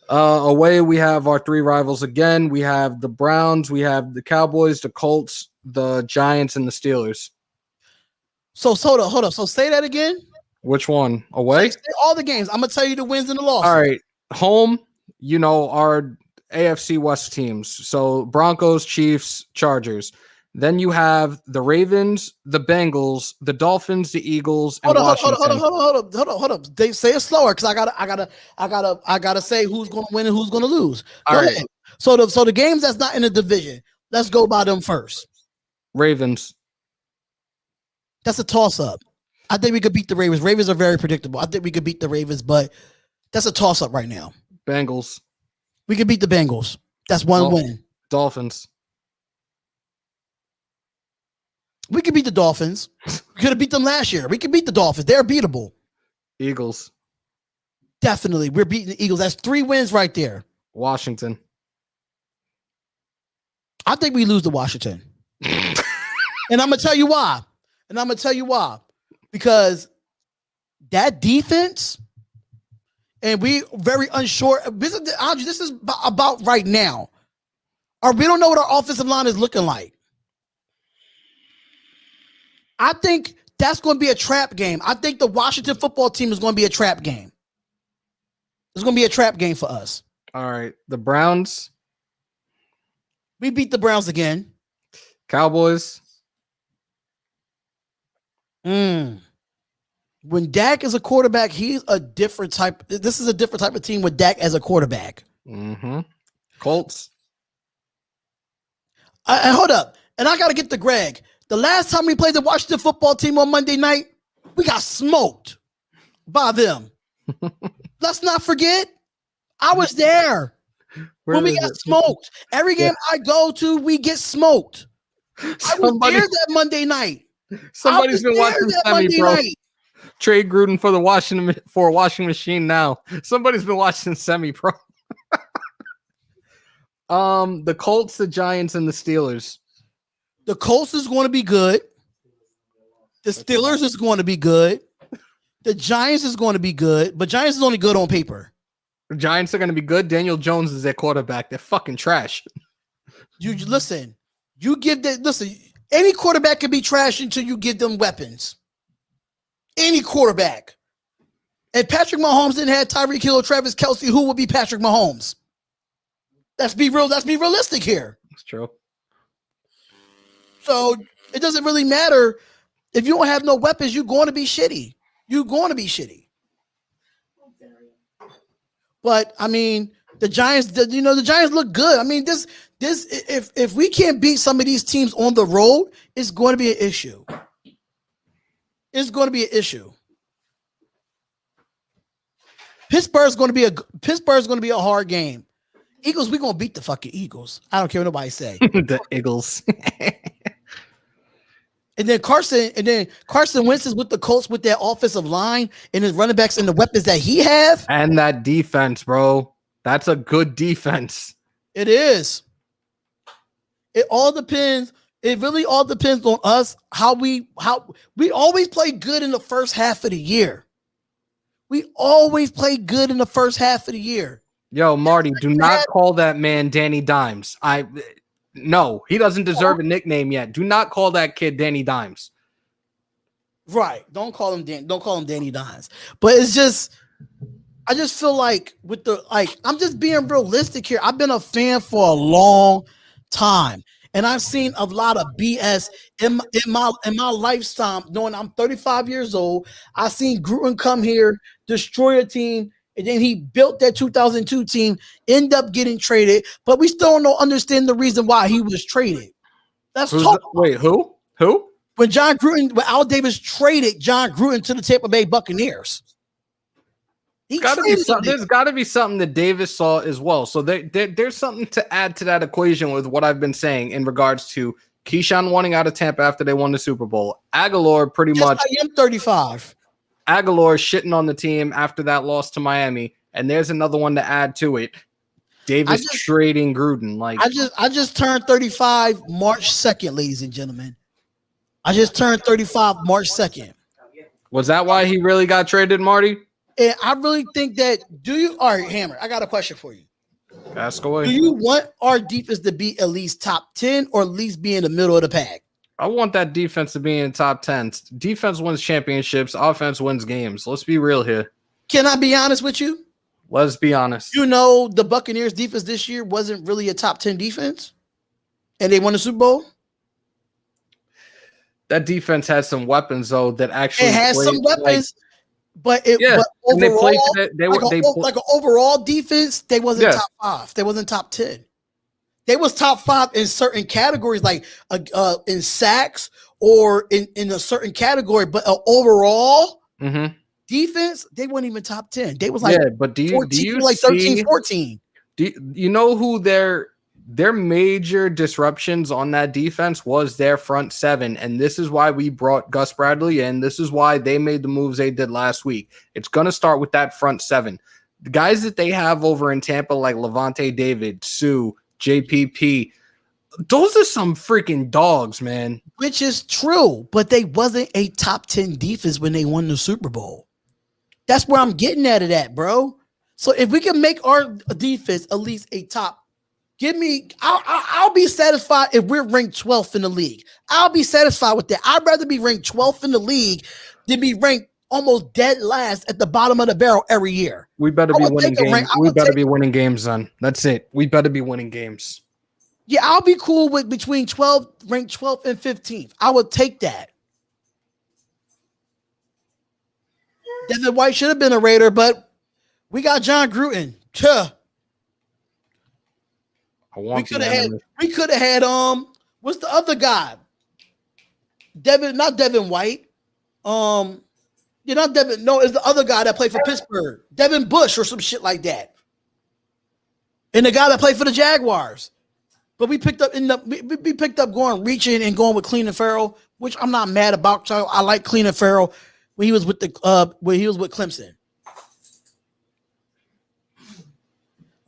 Away, we have our 3 rivals again. We have the Browns, we have the Cowboys, the Colts, the Giants, and the Steelers. So hold up. So say that again. Which one? Away? Say all the games. I'm gonna tell you the wins and the losses. All right. Home, our AFC West teams. So Broncos, Chiefs, Chargers. Then you have the Ravens, the Bengals, the Dolphins, the Eagles, and Washington. Hold up. They say it slower because I gotta say who's gonna win and who's gonna lose. Go ahead. So the games that's not in the division, let's go by them first. Ravens. That's a toss-up. I think we could beat the Ravens. Ravens are very predictable. I think we could beat the Ravens, but that's a toss-up right now. Bengals. We could beat the Bengals. That's one win. Dolphins. We could beat the Dolphins. We could have beat them last year. We could beat the Dolphins. They're beatable. Eagles. Definitely. We're beating the Eagles. That's 3 wins right there. Washington. I think we lose to Washington. And I'm going to tell you why. Because that defense, and we very unsure. This is about right now. We don't know what our offensive line is looking like. I think that's going to be a trap game. I think the Washington football team is going to be a trap game. It's going to be a trap game for us. All right. The Browns. We beat the Browns again. Cowboys. When Dak is a quarterback, he's a different type. This is a different type of team with Dak as a quarterback. Mm-hmm. Colts. Hold up. And I got to get to Greg. The last time we played the Washington football team on Monday night, we got smoked by them. Let's not forget, I was there when we got smoked. Every game I go to, we get smoked. I was there that Monday night. Somebody's been watching semi-pro. Trade Gruden for a washing machine now. Somebody's been watching semi-pro. The Colts, the Giants, and the Steelers. The Colts is going to be good. The Steelers is going to be good. The Giants is going to be good, but Giants is only good on paper. The Giants are going to be good. Daniel Jones is their quarterback. They're fucking trash. Listen. Any quarterback can be trash until you give them weapons. Any quarterback. If Patrick Mahomes didn't have Tyreek Hill or Travis Kelce, who would be Patrick Mahomes? Let's be real. Let's be realistic here. That's true. So it doesn't really matter if you don't have no weapons. You're going to be shitty. But I mean, the Giants, the Giants look good. I mean, this if we can't beat some of these teams on the road, it's going to be an issue. It's going to be an issue. Pittsburgh's going to be a hard game. Eagles, we're going to beat the fucking Eagles. I don't care what nobody say. The Eagles. And then Carson Wentz is with the Colts with that offensive line and his running backs and the weapons that he have. And that defense, bro. That's a good defense. It is. It all depends. It really all depends on us, how we always play good in the first half of the year. We always play good in the first half of the year. Yo, Marty, do not call that man Danny Dimes. No, he doesn't deserve a nickname yet. Do not call that kid Danny Dimes. Right. Don't call him Danny Dimes. But it's just, I just feel like I'm just being realistic here. I've been a fan for a long time. And I've seen a lot of BS in my lifetime. Knowing I'm 35 years old, I seen Gruden come here, destroy a team, and then he built that 2002 team, end up getting traded, but we still don't understand the reason why he was traded. Wait, who? Who? When Al Davis traded John Gruden to the Tampa Bay Buccaneers. There's got to be something that Davis saw as well. So there's something to add to that equation with what I've been saying in regards to Keyshawn wanting out of Tampa after they won the Super Bowl. Aguilar pretty much. I am 35. Aguilar shitting on the team after that loss to Miami, and there's another one to add to it. Davis trading Gruden. I just turned 35 March 2nd, ladies and gentlemen. I just turned 35 March 2nd. Was that why he really got traded, Marty? And I really think that. All right, Hammer, I got a question for you. Ask away. Do you want our defense to be at least top 10 or at least be in the middle of the pack? I want that defense to be in top 10. Defense wins championships. Offense wins games. Let's be real here. Can I be honest with you? Let's be honest. The Buccaneers defense this year wasn't really a top 10 defense, and they won the Super Bowl. That defense has some weapons, though, that actually. It has some weapons, but overall, like an overall defense, they wasn't top 5. They wasn't top 10. They was top 5 in certain categories, like in sacks or in a certain category, but overall defense, they weren't even top 10. They was like, but do you like 13, 14. Do you know who their major disruptions on that defense was? Their front seven, and this is why we brought Gus Bradley in. This is why they made the moves they did last week. It's gonna start with that front seven. The guys that they have over in Tampa, like Levante David, Sue, JPP, those are some freaking dogs, man. Which is true, but they wasn't a top 10 defense when they won the Super Bowl. That's where I'm getting at it at, bro. So if we can make our defense at least a top, I'll be satisfied if we're ranked 12th in the league. I'll be satisfied with that. I'd rather be ranked 12th in the league than be ranked almost dead last at the bottom of the barrel every year. We better be winning games. We better be winning games, son. That's it. We better be winning games. Yeah, I'll be cool with between ranked 12th and 15th. I would take that. Devin White should have been a Raider, but we got John Gruden. We could have had what's the other guy? Not Devin White. Not Devin. No, it's the other guy that played for Pittsburgh, Devin Bush or some shit like that. And the guy that played for the Jaguars. But we picked up reaching and going with Clean and Farrell, which I'm not mad about. So I like Clean and Farrell when he was with Clemson.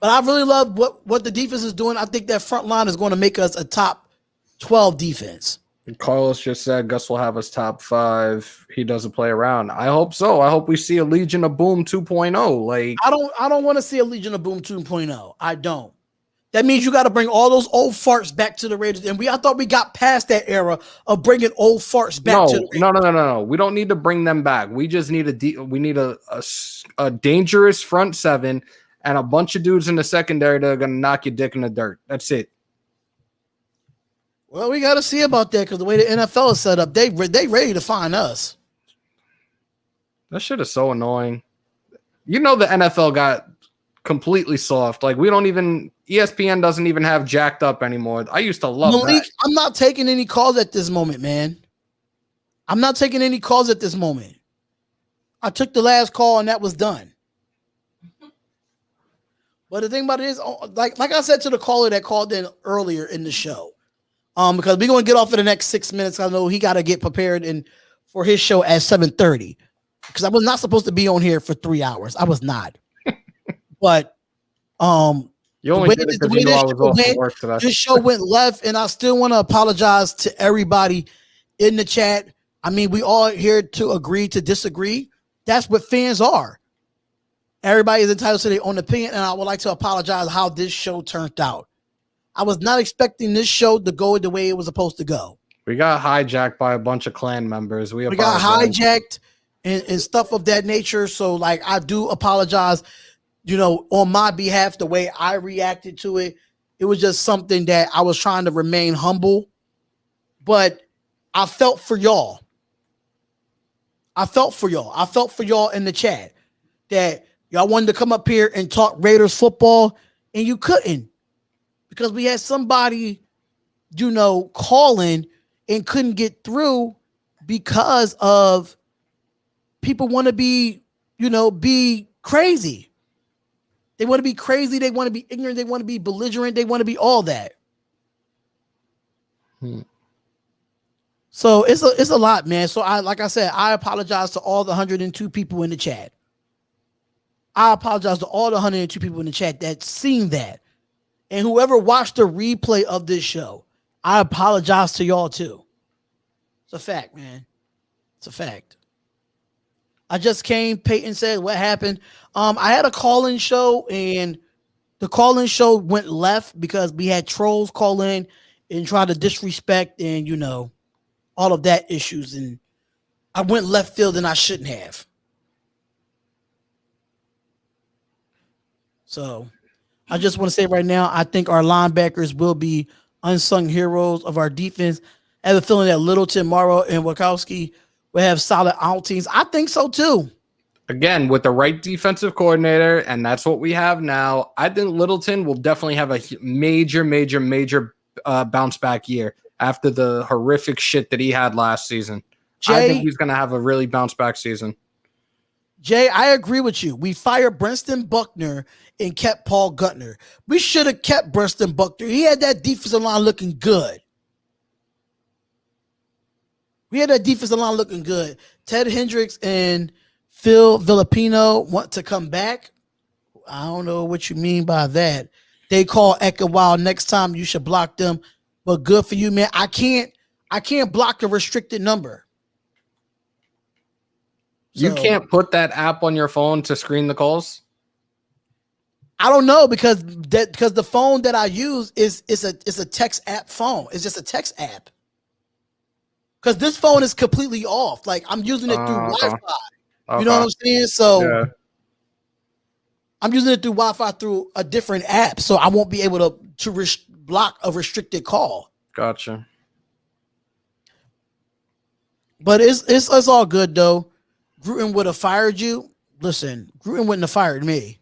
But I really love what the defense is doing. I think that front line is going to make us a top 12 defense. Carlos just said Gus will have us top 5. He doesn't play around. I hope so. I hope we see a Legion of Boom 2.0. Like I don't want to see a Legion of Boom 2.0. I don't. That means you got to bring all those old farts back to the Raiders. And I thought we got past that era of bringing old farts back to the Raiders. No. We don't need to bring them back. We just need a dangerous front seven and a bunch of dudes in the secondary that are going to knock your dick in the dirt. That's it. Well, we got to see about that because the way the NFL is set up, they ready to find us. That shit is so annoying. You know the NFL got completely soft. Like we don't even ESPN doesn't even have jacked up anymore. I used to love Malik, that. I'm not taking any calls at this moment, man. I'm not taking any calls at this moment. I took the last call and that was done. But the thing about it is, like I said to the caller that called in earlier in the show, because we're gonna get off in the next 6 minutes. I know he got to get prepared for his show at 7:30. Because I was not supposed to be on here for 3 hours. I was not. But you only did it because you know I was off from work today. This show went left, and I still want to apologize to everybody in the chat. I mean, we all here to agree to disagree. That's what fans are. Everybody is entitled to their own opinion, and I would like to apologize how this show turned out. I was not expecting this show to go the way it was supposed to go. We got hijacked by a bunch of clan members. We got hijacked and stuff of that nature. So, like, I do apologize, on my behalf, the way I reacted to it. It was just something that I was trying to remain humble, but I felt for y'all. I felt for y'all in the chat that y'all wanted to come up here and talk Raiders football, and you couldn't because we had somebody, calling and couldn't get through because of people want to be, be crazy. They want to be crazy. They want to be ignorant. They want to be belligerent. They want to be all that. So it's a lot, man. So like I said, I apologize to all the 102 people in the chat. I apologize to all the 102 people in the chat that seen that. And whoever watched the replay of this show, I apologize to y'all too. It's a fact, man. It's a fact. I just came. Peyton said, what happened? I had a call-in show, and the call-in show went left because we had trolls call in and try to disrespect and, all of that issues. And I went left field and I shouldn't have. So I just want to say right now, I think our linebackers will be unsung heroes of our defense. I have a feeling that Littleton, Morrow, and Wachowski will have solid outings. I think so too. Again, with the right defensive coordinator, and that's what we have now, I think Littleton will definitely have a major bounce back year after the horrific shit that he had last season. I think he's going to have a really bounce back season. Jay, I agree with you. We fired Brenston Buckner and kept Paul Guttner. We should have kept Brenston Buckner. He had that defensive line looking good. Ted Hendricks and Phil Villapino want to come back. I don't know what you mean by that. They call Eka Wild. Next time you should block them. But good for you, man. I can't block a restricted number. You can't put that app on your phone to screen the calls? I don't know because the phone that I use is a text app phone. It's just a text app. Because this phone is completely off. Like I'm using it through Wi-Fi. You know what I'm saying? So yeah. I'm using it through Wi-Fi through a different app, so I won't be able to block a restricted call. Gotcha. But it's all good though. Gruden would have fired you. Listen, Gruden wouldn't have fired me.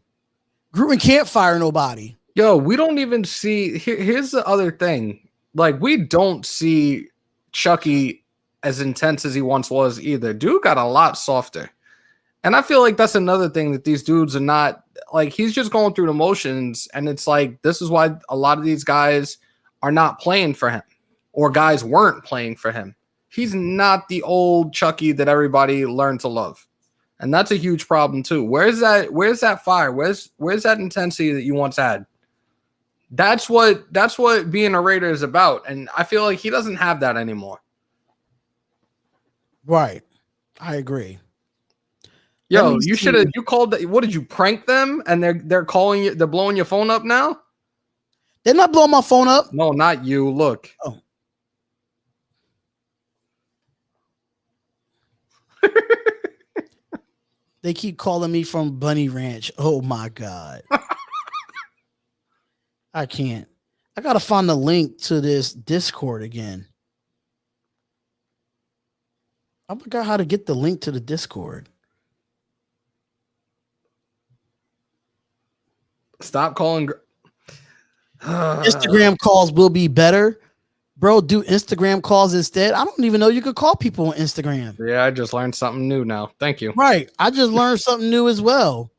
Gruden can't fire nobody. Yo, we don't even see. Here's the other thing. Like we don't see Chucky as intense as he once was either. Dude got a lot softer. And I feel like that's another thing that these dudes are not like, he's just going through the motions. And it's like, this is why a lot of these guys are not playing for him, or guys weren't playing for him. He's not the old Chucky that everybody learned to love. And that's a huge problem too. Where's that fire? Where's that intensity that you once had? That's what being a Raider is about. And I feel like he doesn't have that anymore. Right. I agree. Yo, you called what did you prank them? And they're calling you, they're blowing your phone up now? They're not blowing my phone up. No, not you. Look. Oh. They keep calling me from Bunny Ranch. Oh my God. I can't. I gotta find the link to this Discord again. I forgot how to get the link to the Discord. Stop calling. Instagram calls will be better. Bro, do Instagram calls instead. I don't even know you could call people on Instagram. Yeah, I just learned something new now. Thank you. Right. I just learned something new as well.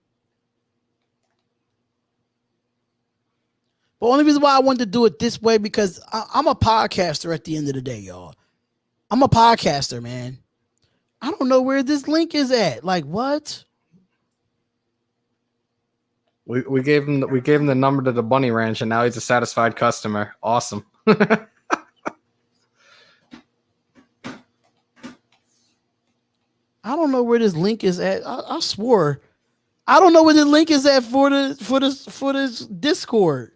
The only reason why I wanted to do it this way because I'm a podcaster at the end of the day, y'all. I'm a podcaster, man. I don't know where this link is at. Like what? We gave him the number to the Bunny Ranch, and now he's a satisfied customer. Awesome. I don't know where this link is at. I swore. I don't know where the link is at for this Discord.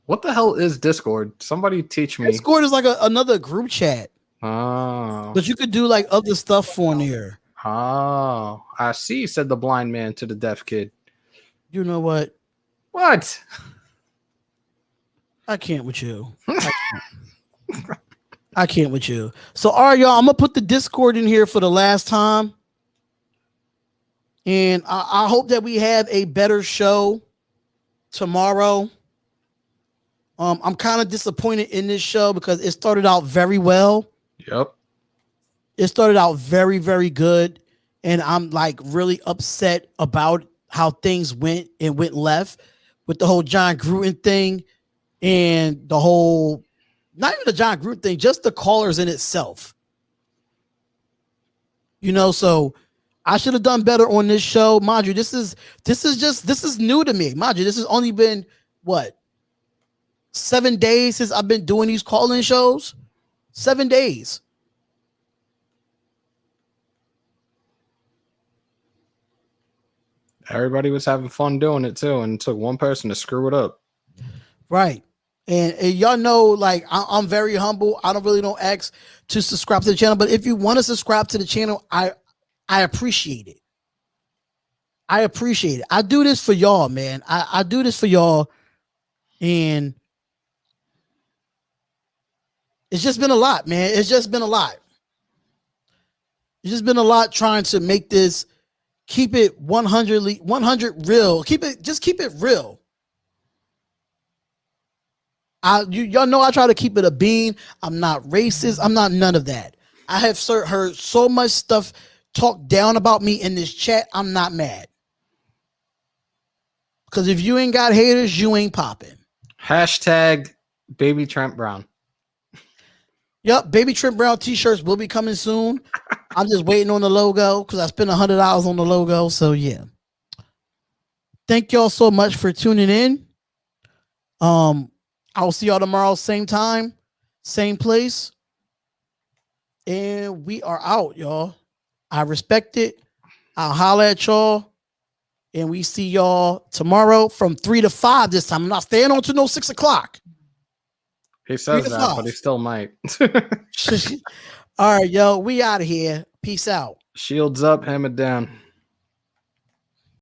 What the hell is Discord? Somebody teach me. Discord is like another group chat. Oh. But you could do like other stuff on here. Oh. I see, said the blind man to the deaf kid. You know what? What? I can't with you. I can't with you. So, all right, y'all, I'm going to put the Discord in here for the last time. And I hope that we have a better show tomorrow. I'm kind of disappointed in this show because it started out very well. Yep. It started out very, very good. And I'm like really upset about how things went left with the whole John Gruden thing and the whole, not even the John Gruden thing, just the callers in itself. You know, so I should have done better on this show. Mind you, this is new to me. Mind you, this has only been what? 7 days since I've been doing these call-in shows. 7 days. Everybody was having fun doing it too, and it took one person to screw it up. Right. And y'all know, like, I'm very humble. I don't ask to subscribe to the channel, but if you want to subscribe to the channel, I appreciate it. I appreciate it. I do this for y'all, man. I do this for y'all, and it's just been a lot, man. It's just been a lot. It's just been a lot trying to make this, keep it 100 real. Keep it real. Y'all know I try to keep it a bean. I'm not racist. I'm not none of that. I have heard so much stuff talked down about me in this chat. I'm not mad. Because if you ain't got haters, you ain't popping. Hashtag Baby Trent Brown. Yep, Baby Trent Brown t-shirts will be coming soon. I'm just waiting on the logo because I spent $100 on the logo. So yeah. Thank y'all so much for tuning in. I'll see y'all tomorrow, same time, same place. And we are out, y'all. I respect it. I'll holler at y'all. And we see y'all tomorrow from 3 to 5 this time. I'm not staying on to no 6 o'clock. He says that, but he still might. All right, yo. We out of here. Peace out. Shields up, hammer down.